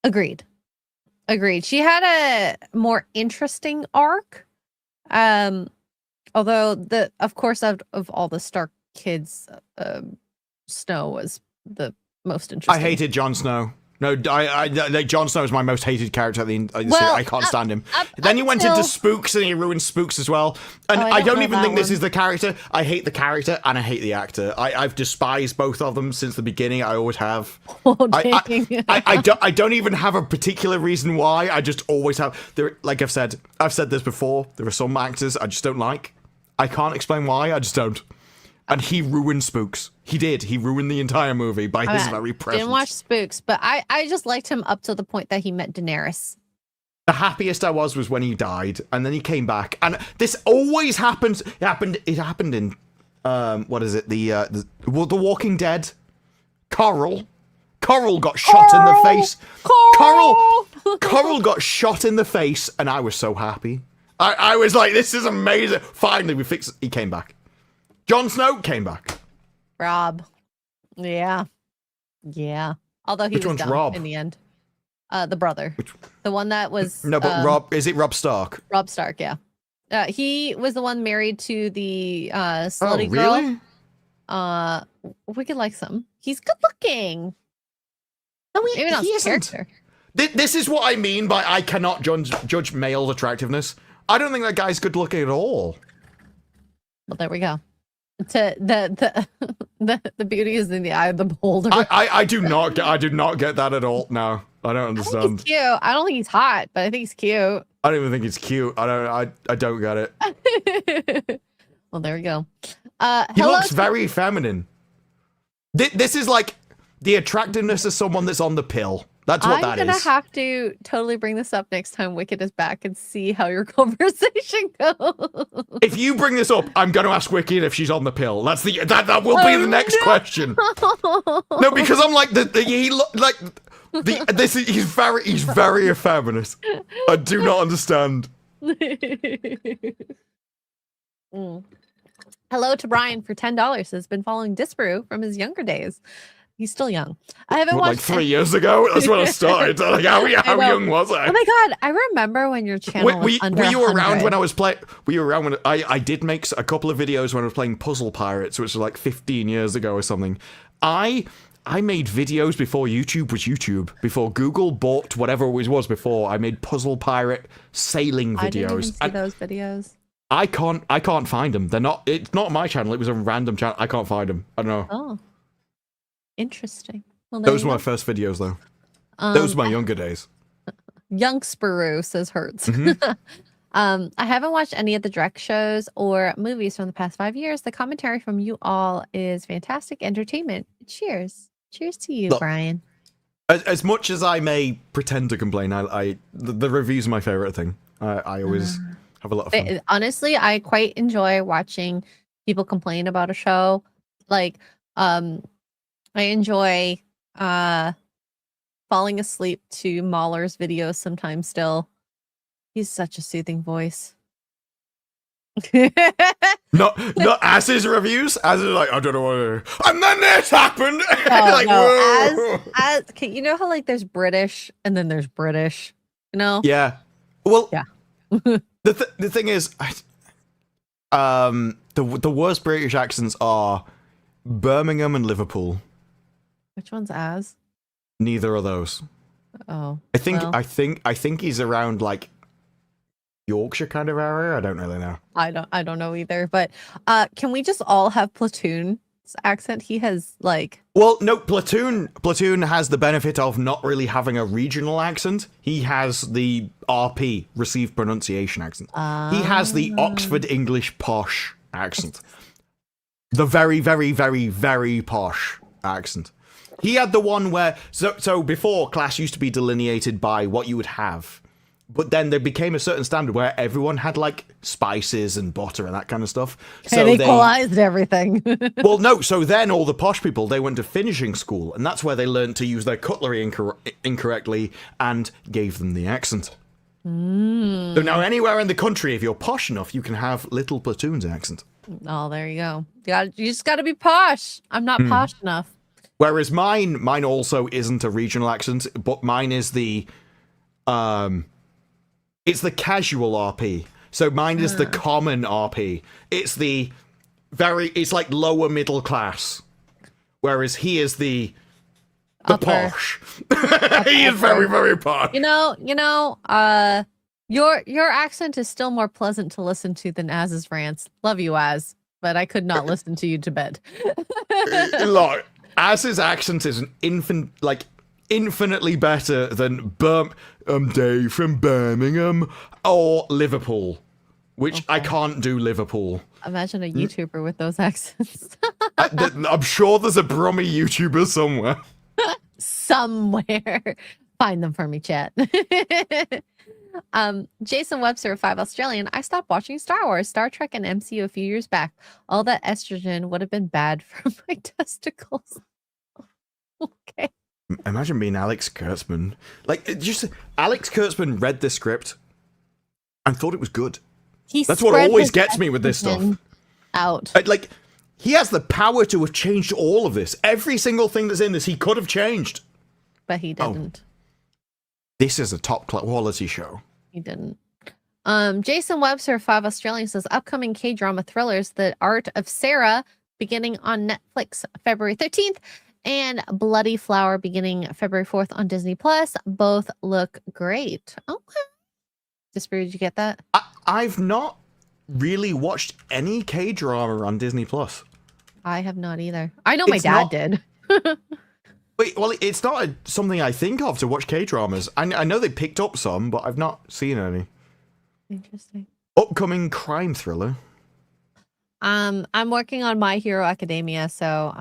Agreed. She had a more interesting arc. Although of course of all the Stark kids, Snow was the most interesting. I hated Jon Snow. No, Jon Snow is my most hated character. I can't stand him. Then he went into Spooks and he ruined Spooks as well. And I don't even think this is the character. I hate the character and I hate the actor. I've despised both of them since the beginning. I always have. I don't even have a particular reason why. I just always have. Like I've said this before. There are some actors I just don't like. I can't explain why. I just don't. And he ruined Spooks. He did. He ruined the entire movie by his very presence. Didn't watch Spooks, but I just liked him up to the point that he met Daenerys. The happiest I was when he died, and then he came back. And this always happens. It happened in what is it? The Walking Dead. Coral got shot in the face. Coral got shot in the face, and I was so happy. I was like, this is amazing. Finally, we fixed it. He came back. Jon Snow came back. Rob. Yeah. Although he was dumb Rob? In the end. The brother. The one that was... No, but Rob... Is it Rob Stark? Rob Stark, yeah. He was the one married to the slutty girl. Really? Wicked likes him. He's good looking. Maybe not his character. This is what I mean by I cannot judge male attractiveness. I don't think that guy's good looking at all. Well, there we go. To the beauty is in the eye of the beholder. I do not get that at all. No, I don't I think understand. he's cute. I don't think he's hot, but I think he's cute. I don't even think it's cute. I don't get it. Well, there we go. He Hello looks to- very feminine. This is like the attractiveness of someone that's on the pill. That's what that I'm gonna is. have to totally bring this up next time Wicked is back and see how your conversation goes. If you bring this up, I'm going to ask Wicked if she's on the pill. That's that will be the next question. No, because I'm like he's very effeminate. I do not understand. Hello to Brian for $10. Has been following Disparu from his younger days. He's still young. I haven't What, like watched 3 years ago. That's when I started. Like how young was I? Oh my god! I remember when your channel was under were you around 100. when I was playing? Were you around when I did make a couple of videos when I was playing Puzzle Pirates, which was like 15 years ago or something. I made videos before YouTube was YouTube. Before Google bought whatever it was before. I made Puzzle Pirate sailing videos. I didn't even see those videos. I can't find them. They're not. It's not my channel. It was a random channel. I can't find them. I don't know. Oh, interesting. Well, Those were my first videos, though. Those were my younger days. Young Sparrow says hurts. Mm-hmm. I haven't watched any of the direct shows or movies from the past 5 years. The commentary from you all is fantastic entertainment. Cheers. Cheers to you, Look, Brian. As much as I may pretend to complain, the reviews are my favorite thing. I always have a lot of fun. Honestly, I quite enjoy watching people complain about a show. Like, I enjoy falling asleep to Mahler's videos sometimes still. He's such a soothing voice. Not as his reviews, as like I don't know what, and then this happened. Oh, Like, no. whoa. As you know how like there's British and then there's British, you know? Yeah. Well, Yeah. the thing is, the worst British accents are Birmingham and Liverpool. Which one's as? Neither of those. Oh. I think well, I think he's around like Yorkshire kind of area. I don't really know. I don't know either. But can we just all have Platoon's accent? He has like Well, no, Platoon has the benefit of not really having a regional accent. He has the RP, received pronunciation accent. He has the Oxford English posh accent. The very, very, very, very posh accent. He had the one where so before class used to be delineated by what you would have. But then there became a certain standard where everyone had like spices and butter and that kind of stuff. So they equalized everything. Well, no. So then all the posh people, they went to finishing school, and that's where they learned to use their cutlery incorrectly and gave them the accent. So now anywhere in the country, if you're posh enough, you can have Little Platoon's accent. Oh, there you go. You just got to be posh. I'm not posh enough. Whereas mine also isn't a regional accent, but mine is the it's the casual RP. So mine is the common RP. It's it's like lower middle class. Whereas he is the Upper. posh. He is very, very posh. You know, your accent is still more pleasant to listen to than Az's rants. Love you, Az, but I could not listen to you to bed. Look, Az's accent is infinitely better than Dave from Birmingham or Liverpool, which I can't do Liverpool. Imagine a YouTuber with those accents. I'm sure there's a Brummy YouTuber somewhere. Somewhere. Find them for me, chat. Jason Webster, 5 Australian. I stopped watching Star Wars, Star Trek, and MCU a few years back. All that estrogen would have been bad for my testicles. Okay. Imagine being Alex Kurtzman. Like, just Alex Kurtzman read this script and thought it was good. That's what always gets me with this stuff. Out. Like, he has the power to have changed all of this. Every single thing that's in this, he could have changed. But he didn't. This is a top quality show. He didn't. Jason Webster, 5 Australian, says upcoming K-drama thrillers, The Art of Sarah, beginning on Netflix February 13th, and Bloody Flower beginning February 4th on Disney Plus. Both look great. Okay. Did you get that? I've not really watched any K-drama on Disney Plus. I have not either. I know my It's dad not- did. Wait, well, it's not something I think of to watch K-dramas. I know they picked up some, but I've not seen any. Interesting. Upcoming crime thriller. I'm working on My Hero Academia, so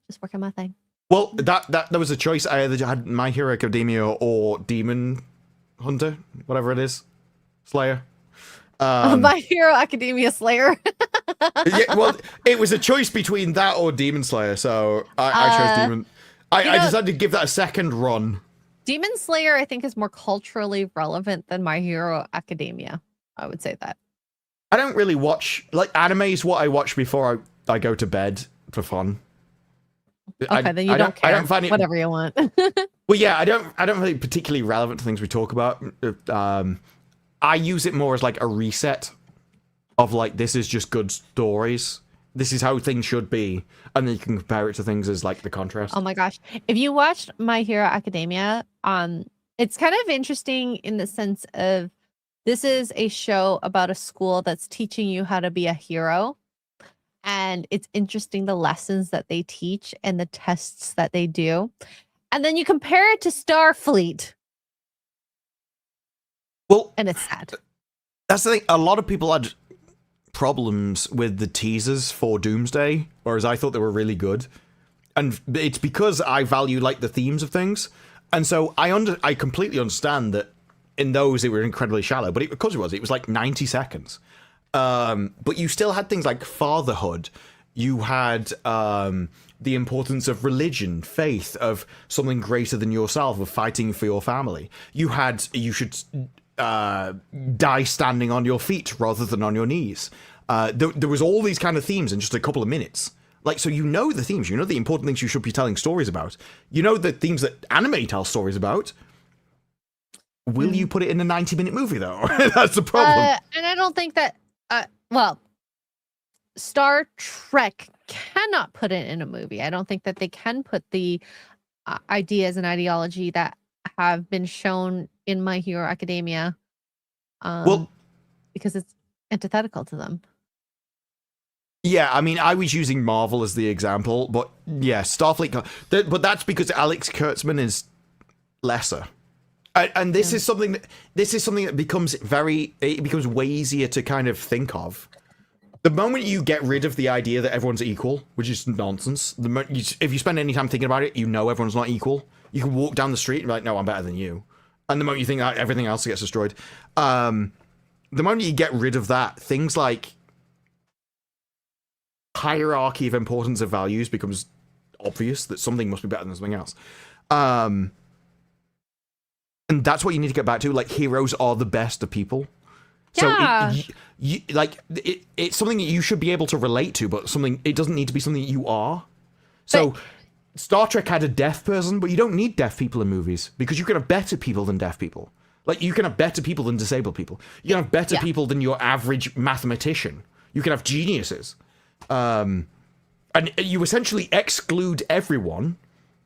just working my thing. Well, that was a choice. I either had My Hero Academia or Demon Hunter, whatever it is, Slayer. My Hero Academia Slayer. Yeah, well, it was a choice between that or Demon Slayer, so I chose Demon. I decided to give that a second run. Demon Slayer, I think, is more culturally relevant than My Hero Academia. I would say that. I don't really watch, like, anime is what I watch before I go to bed for fun. Okay, then you don't care. I don't find it, whatever you want. well, yeah, I don't find it particularly relevant to things we talk about. I use it more as like a reset of like, this is just good stories. This is how things should be. And then you can compare it to things as like the contrast. Oh my gosh. If you watched My Hero Academia, it's kind of interesting in the sense of this is a show about a school that's teaching you how to be a hero. And it's interesting the lessons that they teach and the tests that they do. And then you compare it to Starfleet. Well, and it's sad. That's the thing. A lot of people had problems with the teasers for Doomsday, whereas I thought they were really good. And it's because I value like the themes of things. And so I completely understand that in those it were incredibly shallow, but it was like 90 seconds. But you still had things like fatherhood. You had the importance of religion, faith, of something greater than yourself, of fighting for your family. You should die standing on your feet rather than on your knees. There was all these kind of themes in just a couple of minutes. Like, so you know the themes, you know the important things you should be telling stories about. You know the themes that anime tells stories about. Will you put it in a 90-minute movie, though? That's the problem. And I don't think that, Star Trek cannot put it in a movie. I don't think that they can put the ideas and ideology that have been shown in My Hero Academia because it's antithetical to them. Yeah, I mean, I was using Marvel as the example, but yeah, Starfleet. But that's because Alex Kurtzman is lesser, and this is something that becomes way easier to kind of think of. The moment you get rid of the idea that everyone's equal, which is nonsense, if you spend any time thinking about it, you know everyone's not equal. You can walk down the street and be like, no, I'm better than you. And the moment you think that, everything else gets destroyed. The moment you get rid of that, things like hierarchy of importance of values becomes obvious that something must be better than something else. And that's what you need to get back to. Like, heroes are the best of people. Yeah. So it's something that you should be able to relate to, but it doesn't need to be something that you are. So Star Trek had a deaf person, but you don't need deaf people in movies because you can have better people than deaf people. Like, you can have better people than disabled people. You can have better people than your average mathematician. You can have geniuses. And you essentially exclude everyone,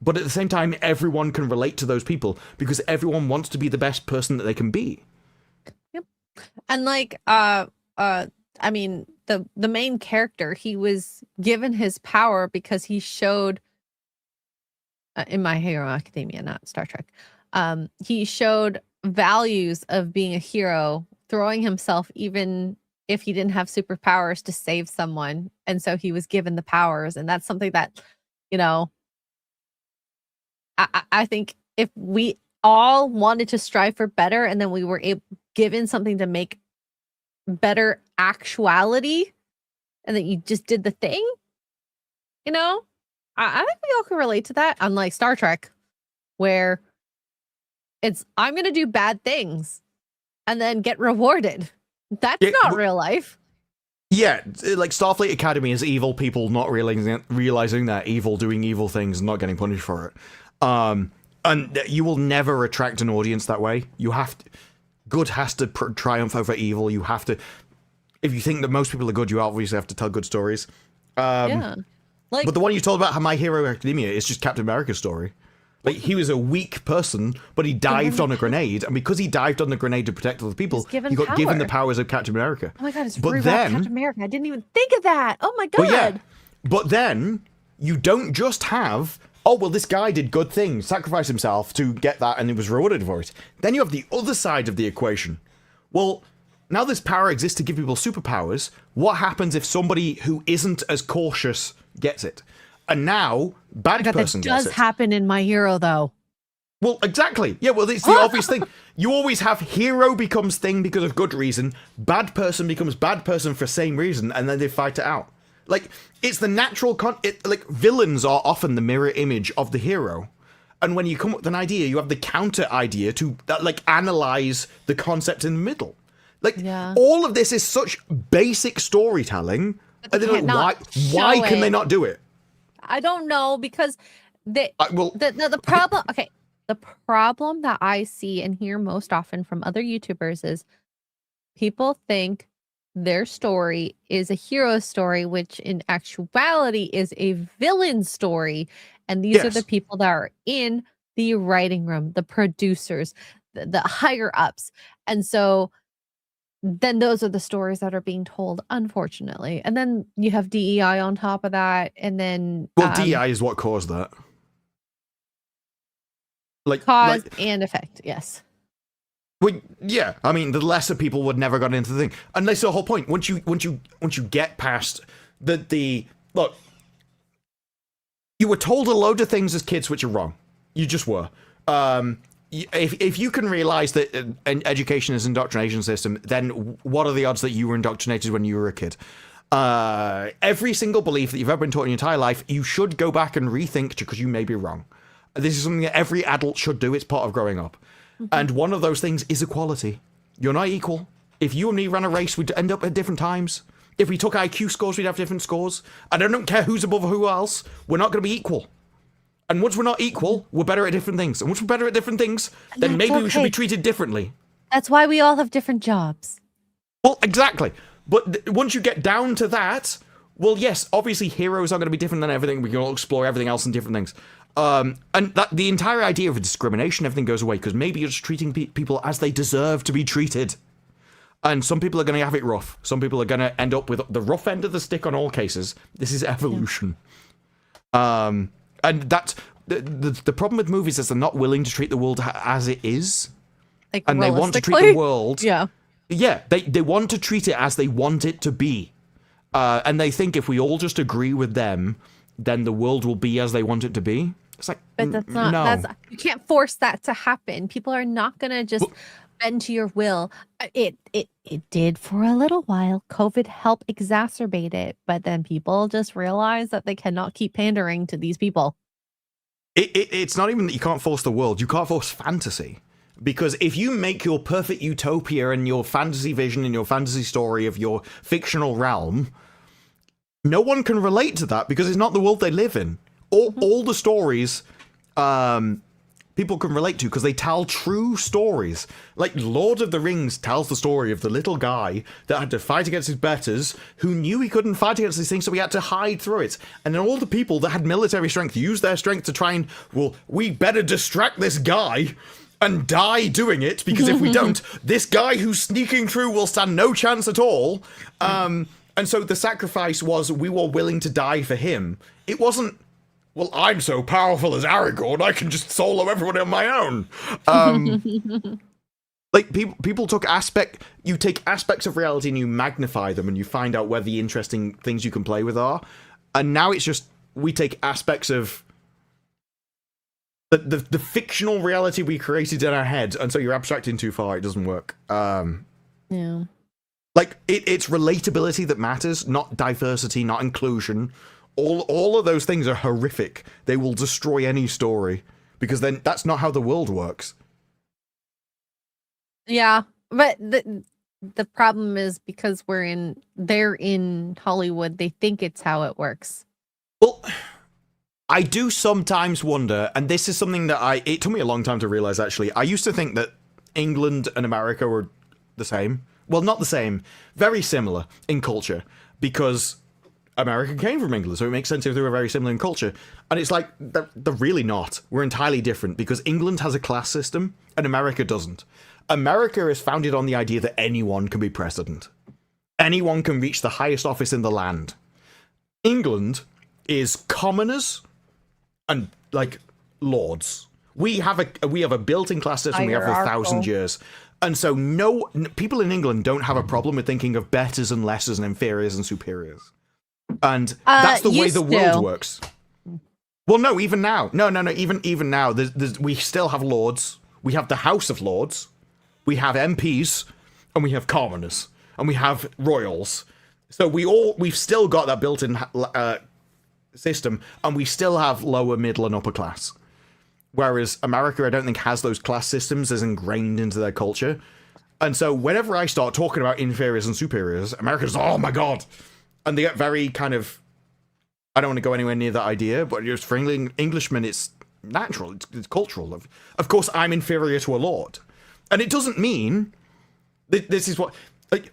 but at the same time, everyone can relate to those people because everyone wants to be the best person that they can be. Yep. And like, I mean, the main character, he was given his power because he showed in My Hero Academia, not Star Trek. He showed values of being a hero, throwing himself even if he didn't have superpowers to save someone. And so he was given the powers. And that's something that, I think if we all wanted to strive for better and then we were given something to make better actuality and then you just did the thing, I think we all can relate to that. Unlike Star Trek, where it's, I'm going to do bad things and then get rewarded. That's not real life. Yeah, like Starfleet Academy is evil people not realizing they're evil, doing evil things, and not getting punished for it. And you will never attract an audience that way. You have to, good has to triumph over evil. You have to, if you think that most people are good, you obviously have to tell good stories. But the one you told about My Hero Academia is just Captain America's story. Like, he was a weak person, but he dived on a grenade, and because he dived on the grenade to protect other people, he got given the powers of Captain America. Oh my god, it's Captain America. I didn't even think of that. Oh my god. But then you don't just have, oh, well, this guy did good things, sacrificed himself to get that, and he was rewarded for it. Then you have the other side of the equation. Well, now this power exists to give people superpowers. What happens if somebody who isn't as cautious gets it? And now, bad person gets it. That does happen in My Hero, though. Well, exactly. Yeah, well, it's the obvious thing. You always have hero becomes thing because of good reason, bad person becomes bad person for same reason, and then they fight it out. Like, it's the natural like, villains are often the mirror image of the hero. And when you come up with an idea, you have the counter idea to, like, analyze the concept in the middle. Like, all of this is such basic storytelling. And they're like, why can they not do it? I don't know, because the problem, okay, the problem that I see and hear most often from other YouTubers is people think their story is a hero story, which in actuality is a villain story. And these are the people that are in the writing room, the producers, the higher ups. And so then those are the stories that are being told, unfortunately. And then you have DEI on top of that. And then DEI is what caused that. Like cause and effect, yes. Well, yeah, I mean, the lesser people would never got into the thing, and that's the whole point. Once you get past the look, you were told a load of things as kids which are wrong. You just were. If you can realize that an education is an indoctrination system, then what are the odds that you were indoctrinated when you were a kid? Every single belief that you've ever been taught in your entire life, you should go back and rethink because you may be wrong. This is something that every adult should do. It's part of growing up. And one of those things is equality. You're not equal. If you and me ran a race, we'd end up at different times. If we took IQ scores, we'd have different scores. And I don't care who's above or who else. We're not going to be equal. And once we're not equal, we're better at different things. And once we're better at different things, then maybe we should be treated differently. That's why we all have different jobs. Well, exactly. But once you get down to that, well, yes, obviously heroes are going to be different than everything. We can all explore everything else and different things. And that the entire idea of discrimination, everything goes away, because maybe you're just treating people as they deserve to be treated. And some people are going to have it rough. Some people are going to end up with the rough end of the stick on all cases. This is evolution. And that's the problem with movies is they're not willing to treat the world as it is. Like, and they want to treat the world. Yeah, they want to treat it as they want it to be. And they think if we all just agree with them, then the world will be as they want it to be. It's like, but that's not, no. You can't force that to happen. People are not going to just bend to your will. It did for a little while. COVID helped exacerbate it, but then people just realize that they cannot keep pandering to these people. It's not even that you can't force the world. You can't force fantasy. Because if you make your perfect utopia and your fantasy vision and your fantasy story of your fictional realm, no one can relate to that because it's not the world they live in. All the stories people can relate to because they tell true stories. Like Lord of the Rings tells the story of the little guy that had to fight against his betters, who knew he couldn't fight against these things, so he had to hide through it. And then all the people that had military strength used their strength to try and, well, we better distract this guy and die doing it, because if we don't, this guy who's sneaking through will stand no chance at all. And so the sacrifice was we were willing to die for him. It wasn't, well, I'm so powerful as Aragorn, I can just solo everyone on my own. Like, people you take aspects of reality and you magnify them and you find out where the interesting things you can play with are. And now it's just, we take aspects of the fictional reality we created in our heads, and so you're abstracting too far, it doesn't work. Yeah. Like, it's relatability that matters, not diversity, not inclusion. All of those things are horrific. They will destroy any story, because then that's not how the world works. Yeah, but the problem is because they're in Hollywood, they think it's how it works. Well, I do sometimes wonder, and this is something that it took me a long time to realize, actually. I used to think that England and America were the same. Well, not the same, very similar in culture, because America came from England, so it makes sense if they were very similar in culture. And it's like, they're really not. We're entirely different, because England has a class system, and America doesn't. America is founded on the idea that anyone can be president. Anyone can reach the highest office in the land. England is commoners and like lords. We have a built-in class system. We have for 1,000 years, and so people in England don't have a problem with thinking of betters and lessers and inferiors and superiors, and that's the way the world works. Well, no, even now, even now, we still have lords. We have the House of Lords, we have MPs, and we have commoners, and we have royals. So we've still got that built-in system, and we still have lower, middle, and upper class. Whereas America, I don't think, has those class systems as ingrained into their culture. And so whenever I start talking about inferiors and superiors, America's, oh my god, and they get very kind of, I don't want to go anywhere near that idea, but just for Englishmen, it's natural, it's cultural. Of course, I'm inferior to a lord. And it doesn't mean, this is what, like,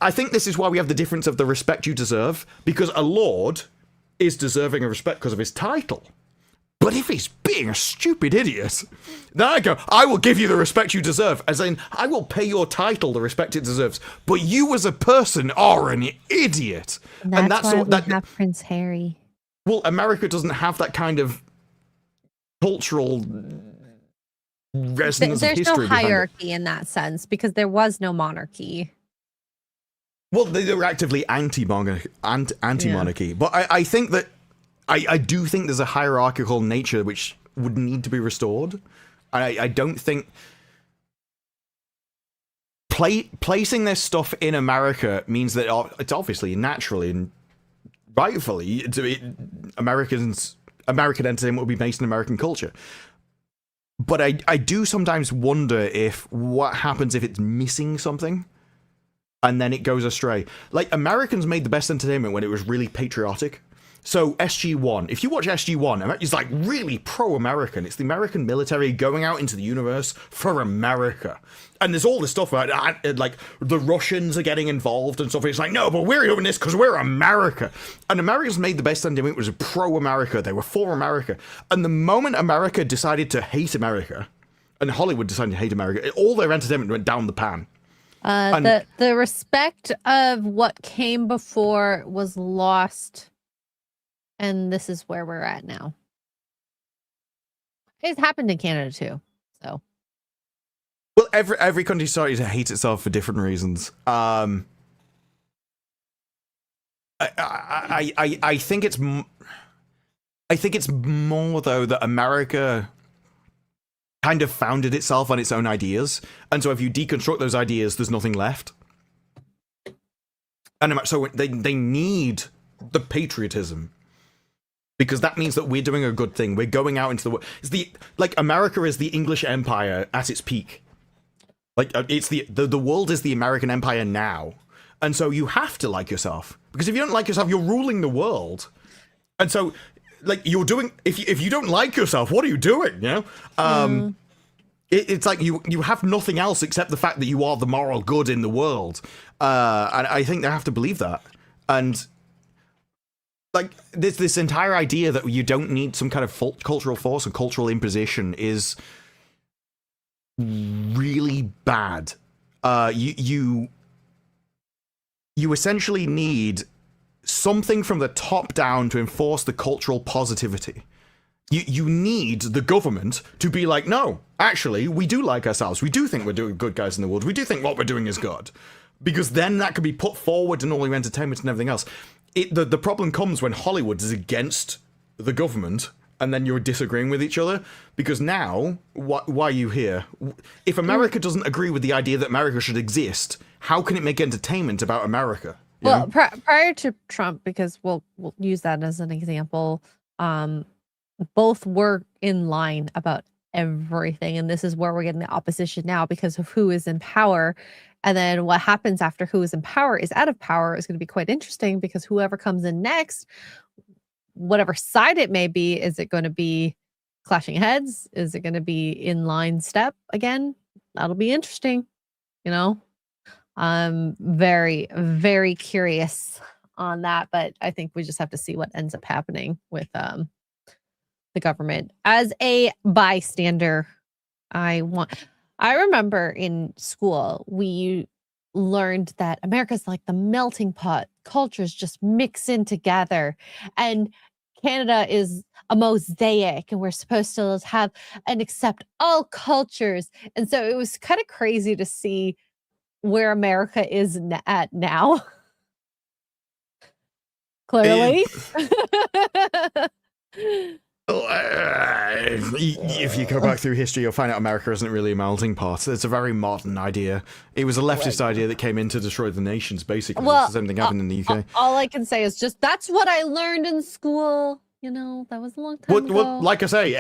I think this is why we have the difference of the respect you deserve, because a lord is deserving of respect because of his title. But if he's being a stupid idiot, then I go, I will give you the respect you deserve, as in, I will pay your title the respect it deserves, but you as a person are an idiot. That's why we have Prince Harry. Well, America doesn't have that kind of cultural resonance of history. There's no hierarchy in that sense, because there was no monarchy. Well, they're actively anti-monarchy, but I think that I do think there's a hierarchical nature which would need to be restored. I don't think placing this stuff in America means that it's obviously naturally and rightfully American entertainment will be based in American culture. But I do sometimes wonder if what happens if it's missing something and then it goes astray. Like, Americans made the best entertainment when it was really patriotic. So SG-1, if you watch SG-1, it's like really pro-American. It's the American military going out into the universe for America. And there's all this stuff about, like, the Russians are getting involved and stuff. It's like, no, but we're doing this because we're America. And Americans made the best entertainment. It was pro-America. They were for America. And the moment America decided to hate America, and Hollywood decided to hate America, all their entertainment went down the pan. The respect of what came before was lost. And this is where we're at now. It's happened in Canada too. So, well, every country started to hate itself for different reasons. I think it's more though that America kind of founded itself on its own ideas, and so if you deconstruct those ideas, there's nothing left. And so they need the patriotism. Because that means that we're doing a good thing. We're going out into the world. America is the English Empire at its peak. Like, it's the world is the American Empire now. And so you have to like yourself. Because if you don't like yourself, you're ruling the world. And so, like, you're doing, if you don't like yourself, what are you doing, you know? It's like you have nothing else except the fact that you are the moral good in the world. And I think they have to believe that. And like, this entire idea that you don't need some kind of cultural force and cultural imposition is really bad. You essentially need something from the top down to enforce the cultural positivity. You need the government to be like, no, actually, we do like ourselves. We do think we're doing good guys in the world. We do think what we're doing is good. Because then that can be put forward in all your entertainment and everything else. The problem comes when Hollywood is against the government and then you're disagreeing with each other, because now, why are you here? If America doesn't agree with the idea that America should exist, how can it make entertainment about America? Well, prior to Trump, because we'll use that as an example, both were in line about everything, and this is where we're getting the opposition now because of who is in power. And then what happens after who is in power is out of power is going to be quite interesting, because whoever comes in next, whatever side it may be, is it going to be clashing heads? Is it going to be in line step again? That'll be interesting. You know, I'm very, very curious on that, but I think we just have to see what ends up happening with the government. As a bystander, I remember in school, we learned that America's like the melting pot cultures just mix in together, and Canada is a mosaic, and we're supposed to have and accept all cultures. And so it was kind of crazy to see where America is at now. Clearly. If you go back through history, you'll find out America isn't really a melting pot. It's a very modern idea. It was a leftist idea that came in to destroy the nations, basically. Well, It's the same thing happened in the UK. All I can say is just that's what I learned in school. You know, that was a long time ago. Well, like I say,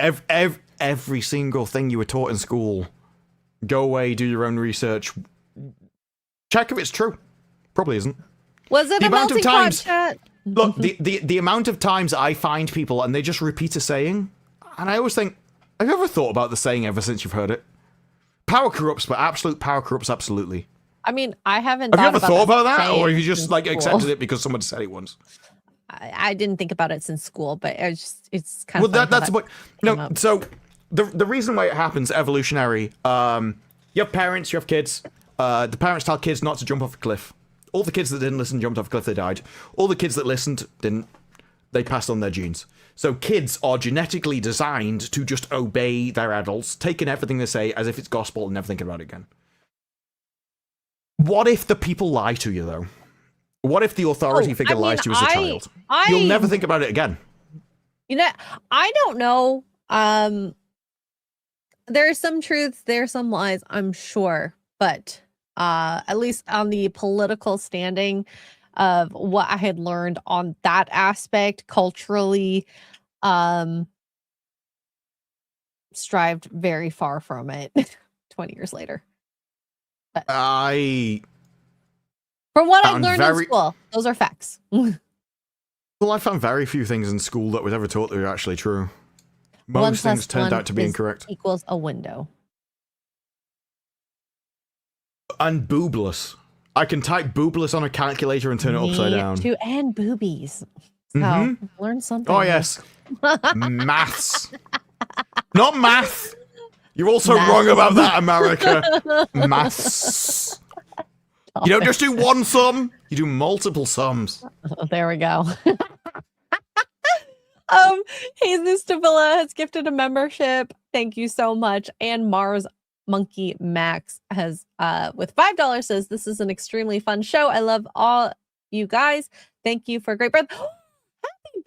every single thing you were taught in school, go away, do your own research, check if it's true. Probably isn't. Was it the a amount of melting times, pot chat? Look, the amount of times I find people and they just repeat a saying, and I always think, have you ever thought about the saying ever since you've heard it? Power corrupts, but absolute power corrupts absolutely. I mean, I haven't. Have you ever thought about that, or have you just like school. accepted it because someone said it once? I didn't think about it since school, but it's kind of that's what. No, so the reason why it happens evolutionary. You have parents, you have kids. The parents tell kids not to jump off a cliff. All the kids that didn't listen jumped off a cliff, they died. All the kids that listened didn't. They passed on their genes. So kids are genetically designed to just obey their adults, taking everything they say as if it's gospel and never thinking about it again. What if the people lie to you, though? What if the authority figure lies to you as a child? You'll never think about it again. You know, I don't know. There are some truths, there are some lies, I'm sure. But at least on the political standing of what I had learned on that aspect culturally, strived very far from it 20 years later. But from what I've learned in school, those are facts. Well, I found very few things in school that was ever taught that were actually true. Most things turned out to be incorrect. Equals a window. And boobless. I can type boobless on a calculator and turn it upside down. And boobies. So learn something. Oh, yes. Maths. Not math. You're also wrong about that, America. Maths. You don't just do one sum, you do multiple sums. Oh, there we go. Jesus Davila has gifted a membership. Thank you so much. And Mars Monkey Max has with $5 says this is an extremely fun show. I love all you guys. Thank you for a great birth.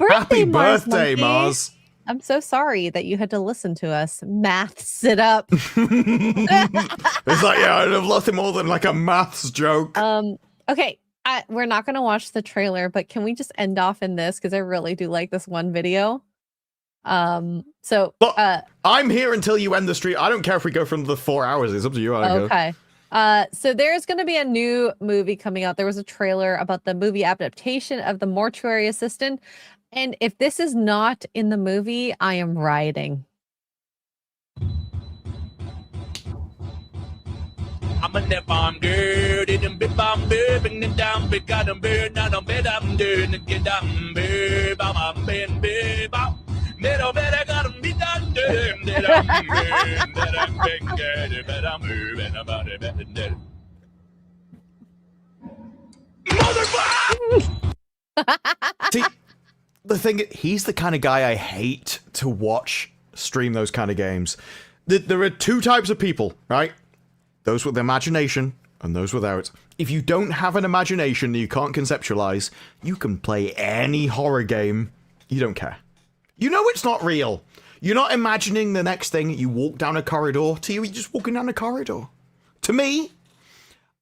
Happy birthday, Mars. I'm so sorry that you had to listen to us maths it up. It's like, yeah, I'd have loved it more than like a maths joke. Okay, we're not going to watch the trailer, but can we just end off in this? Because I really do like this one video. Look, I'm here until you end the stream. I don't care if we go for another 4 hours. It's up to you. Okay. So there's going to be a new movie coming out. There was a trailer about the movie adaptation of The Mortuary Assistant. And if this is not in the movie, I am rioting. I'm a nip on good, it and bip on bib, and then down big got them bird, not on bed, I'm doing it, get down bib, I'm been bib, little bit I got them be done, that I'm good, that I'm big, that I'm moving about it, that motherfucker! See, the thing, he's the kind of guy I hate to watch stream those kind of games. There are two types of people, right? Those with imagination and those without. If you don't have an imagination that you can't conceptualize, you can play any horror game. You don't care. You know it's not real. You're not imagining the next thing. You walk down a corridor. To you, you're just walking down a corridor. To me,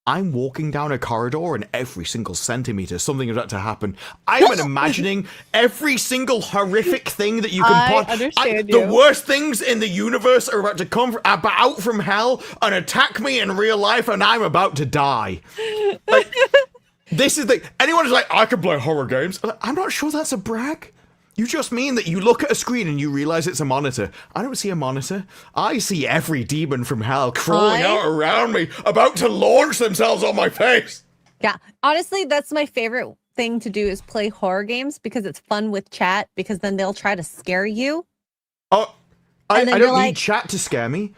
I'm walking down a corridor and every single centimeter something is about to happen. I'm imagining every single horrific thing that you can put. The worst things in the universe are about to come out from hell and attack me in real life, and I'm about to die. Like, this is anyone who's like, I can play horror games. I'm not sure that's a brag. You just mean that you look at a screen and you realize it's a monitor. I don't see a monitor. I see every demon from hell crawling out around me, about to launch themselves on my face. Yeah, honestly, that's my favorite thing to do is play horror games because it's fun with chat because then they'll try to scare you. Oh, I don't need chat to scare me.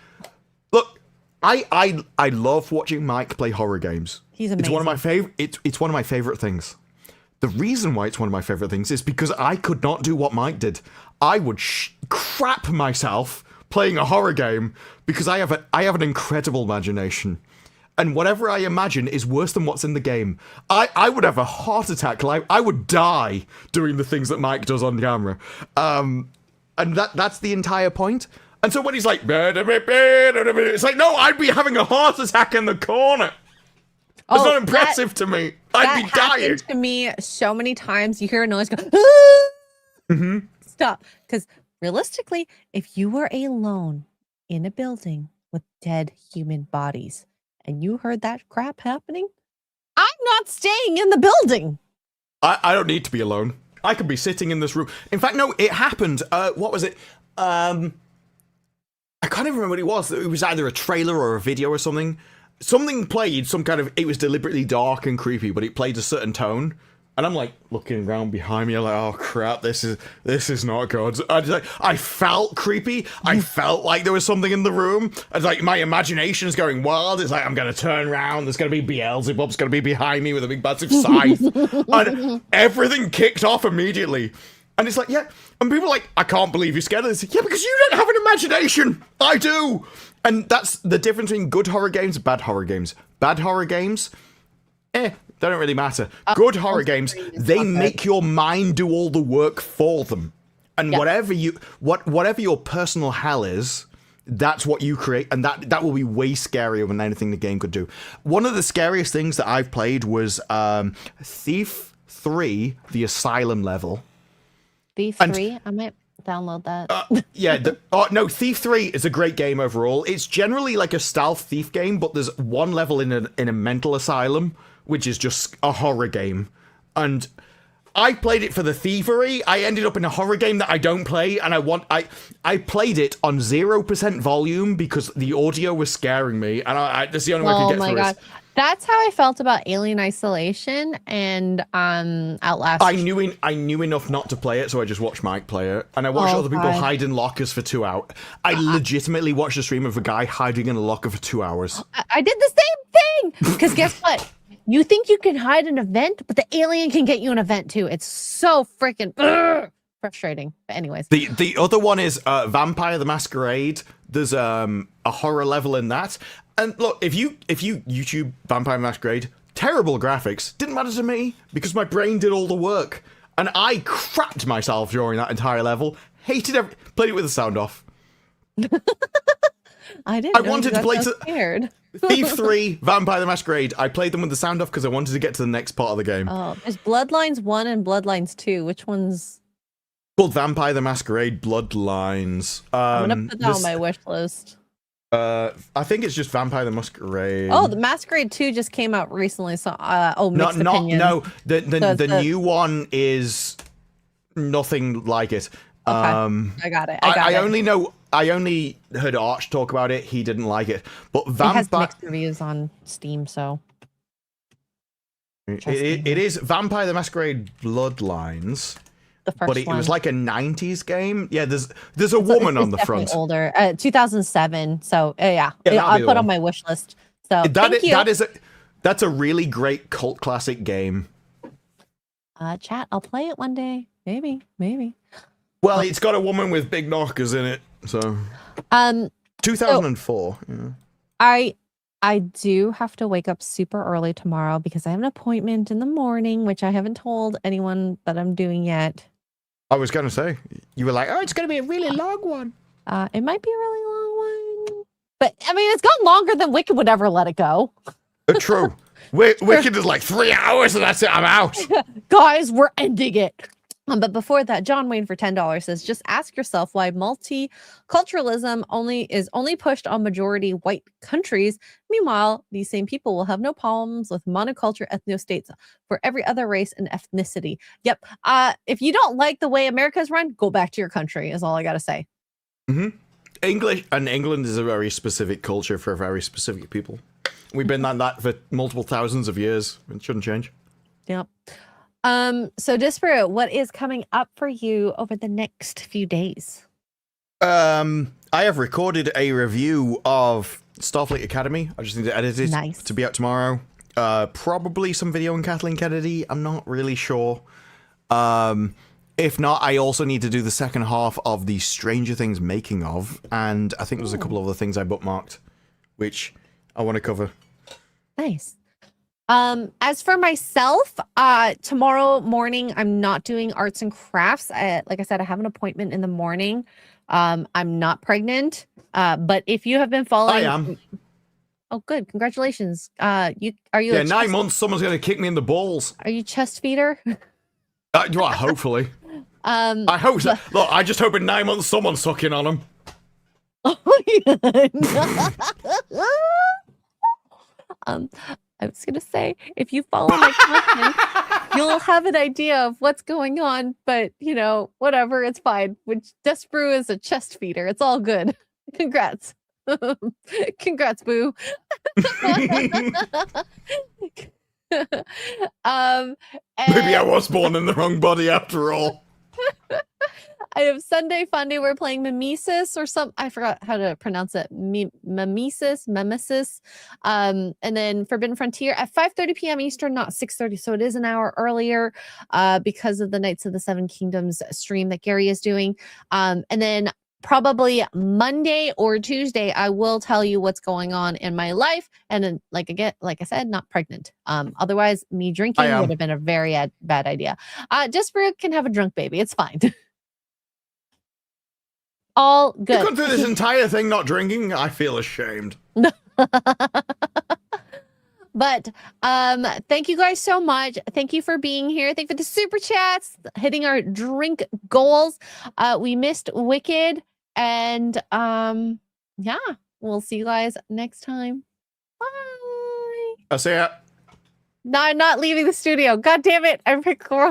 Look, I love watching Mike play horror games. He's amazing. It's one of my favorite. It's one of my favorite things. The reason why it's one of my favorite things is because I could not do what Mike did. I would crap myself playing a horror game because I have an incredible imagination. And whatever I imagine is worse than what's in the game. I would have a heart attack. Like, I would die doing the things that Mike does on camera. And that's the entire point. And so when he's like, it's like, no, I'd be having a heart attack in the corner. It's not impressive to me. I'd be dying. To me so many times. You hear a noise go, stop. Because realistically, if you were alone in a building with dead human bodies and you heard that crap happening, I'm not staying in the building. I don't need to be alone. I could be sitting in this room. In fact, no, it happened. What was it? I can't even remember what it was. It was either a trailer or a video or something. Something played, it was deliberately dark and creepy, but it played a certain tone. And I'm like looking around behind me, like, oh crap, this is not good. I felt creepy. I felt like there was something in the room. It's like my imagination is going wild. It's like I'm gonna turn around. There's gonna be Beelzebub's gonna be behind me with a big massive scythe, and everything kicked off immediately. And it's like, yeah. And people are like, I can't believe you're scared of this. Yeah, because you don't have an imagination. I do. And that's the difference between good horror games and bad horror games. Bad horror games, they don't really matter. Good horror games, they make your mind do all the work for them. And whatever your personal hell is, that's what you create, and that will be way scarier than anything the game could do. One of the scariest things that I've played was Thief 3, the Asylum level. Thief 3? I might download that. No, Thief 3 is a great game overall. It's generally like a stealth thief game, but there's one level in a mental asylum, which is just a horror game. And I played it for the thievery. I ended up in a horror game that I don't play, and I played it on 0% volume because the audio was scaring me, and that's the only way I could get through it. That's how I felt about Alien Isolation and Outlast. I knew enough not to play it, so I just watched Mike play it, and I watched other people hide in lockers for 2 hours. I legitimately watched a stream of a guy hiding in a locker for 2 hours. I did the same thing because guess what? You think you can hide an event, but the alien can get you an event too. It's so freaking frustrating. But anyways, the other one is Vampire the Masquerade. There's a horror level in that. And look, if you YouTube Vampire Masquerade, terrible graphics, didn't matter to me because my brain did all the work. And I crapped myself during that entire level. Played it with the sound off. I wanted to play scared. Thief 3, Vampire the Masquerade. I played them with the sound off because I wanted to get to the next part of the game. Oh, there's Bloodlines 1 and Bloodlines 2. Which one's called Vampire the Masquerade Bloodlines? I'm gonna put that on my wish list. I think it's just Vampire the Masquerade. Oh, the Masquerade 2 just came out recently, so mixed opinions. No, the new one is nothing like it. Okay, I got it. I only heard Arch talk about it. He didn't like it, but it has mixed reviews on Steam, so it is Vampire the Masquerade Bloodlines. The first but it was like a 90s game. Yeah, there's a woman on the front. Older, 2007. So yeah I put on my wish list. So that's a really great cult classic game. Chat, I'll play it one day. Maybe. Well, it's got a woman with big knockers in it. So 2004. Yeah. I do have to wake up super early tomorrow because I have an appointment in the morning, which I haven't told anyone that I'm doing yet. I was going to say, you were like, oh, it's going to be a really long one. It might be a really long one. But, I mean, it's gone longer than Wicked would ever let it go. True. Wicked is like 3 hours and that's it. I'm out. Guys, we're ending it. But before that, John Wayne for $10 says, just ask yourself why multiculturalism is only pushed on majority white countries. Meanwhile, these same people will have no problems with monoculture ethno-states for every other race and ethnicity. Yep. If you don't like the way America's run, go back to your country is all I got to say. Mm-hmm. England is a very specific culture for very specific people. We've been like that for multiple thousands of years. It shouldn't change. Yep. So Disparate, what is coming up for you over the next few days? I have recorded a review of Starfleet Academy. I just need to edit it to be out tomorrow. Probably some video on Kathleen Kennedy. I'm not really sure. If not, I also need to do the second half of the Stranger Things making of, and I think there's a couple of other things I bookmarked, which I want to cover. Nice. As for myself, tomorrow morning, I'm not doing arts and crafts. Like I said, I have an appointment in the morning. I'm not pregnant. But if you have been following, I am. Oh, good. Congratulations. Are you? Yeah, 9 months. Someone's gonna kick me in the balls. Are you chest feeder? Well, hopefully. I hope so. Look, I just hope in 9 months someone's sucking on him. I was gonna say, if you follow my content, you'll have an idea of what's going on. But you know, whatever, it's fine. Which Desperew is a chest feeder. It's all good. Congrats. Congrats, boo. Maybe I was born in the wrong body after all. I have Sunday Funday. We're playing Mimesis or some. I forgot how to pronounce it. Mimesis. And then Forbidden Frontier at 5:30 p.m. Eastern, not 6:30. So it is an hour earlier because of the Knights of the Seven Kingdoms stream that Gary is doing. And then probably Monday or Tuesday, I will tell you what's going on in my life. And then, like I said, not pregnant. Otherwise, me drinking would have been a very bad idea. Desperate can have a drunk baby. It's fine. All good. You've gone through this entire thing not drinking. I feel ashamed. But thank you guys so much. Thank you for being here. Thank you for the super chats, hitting our drink goals. We missed Wicked, and yeah, we'll see you guys next time. Bye. I'll see ya. No, I'm not leaving the studio. God damn it! I'm recording.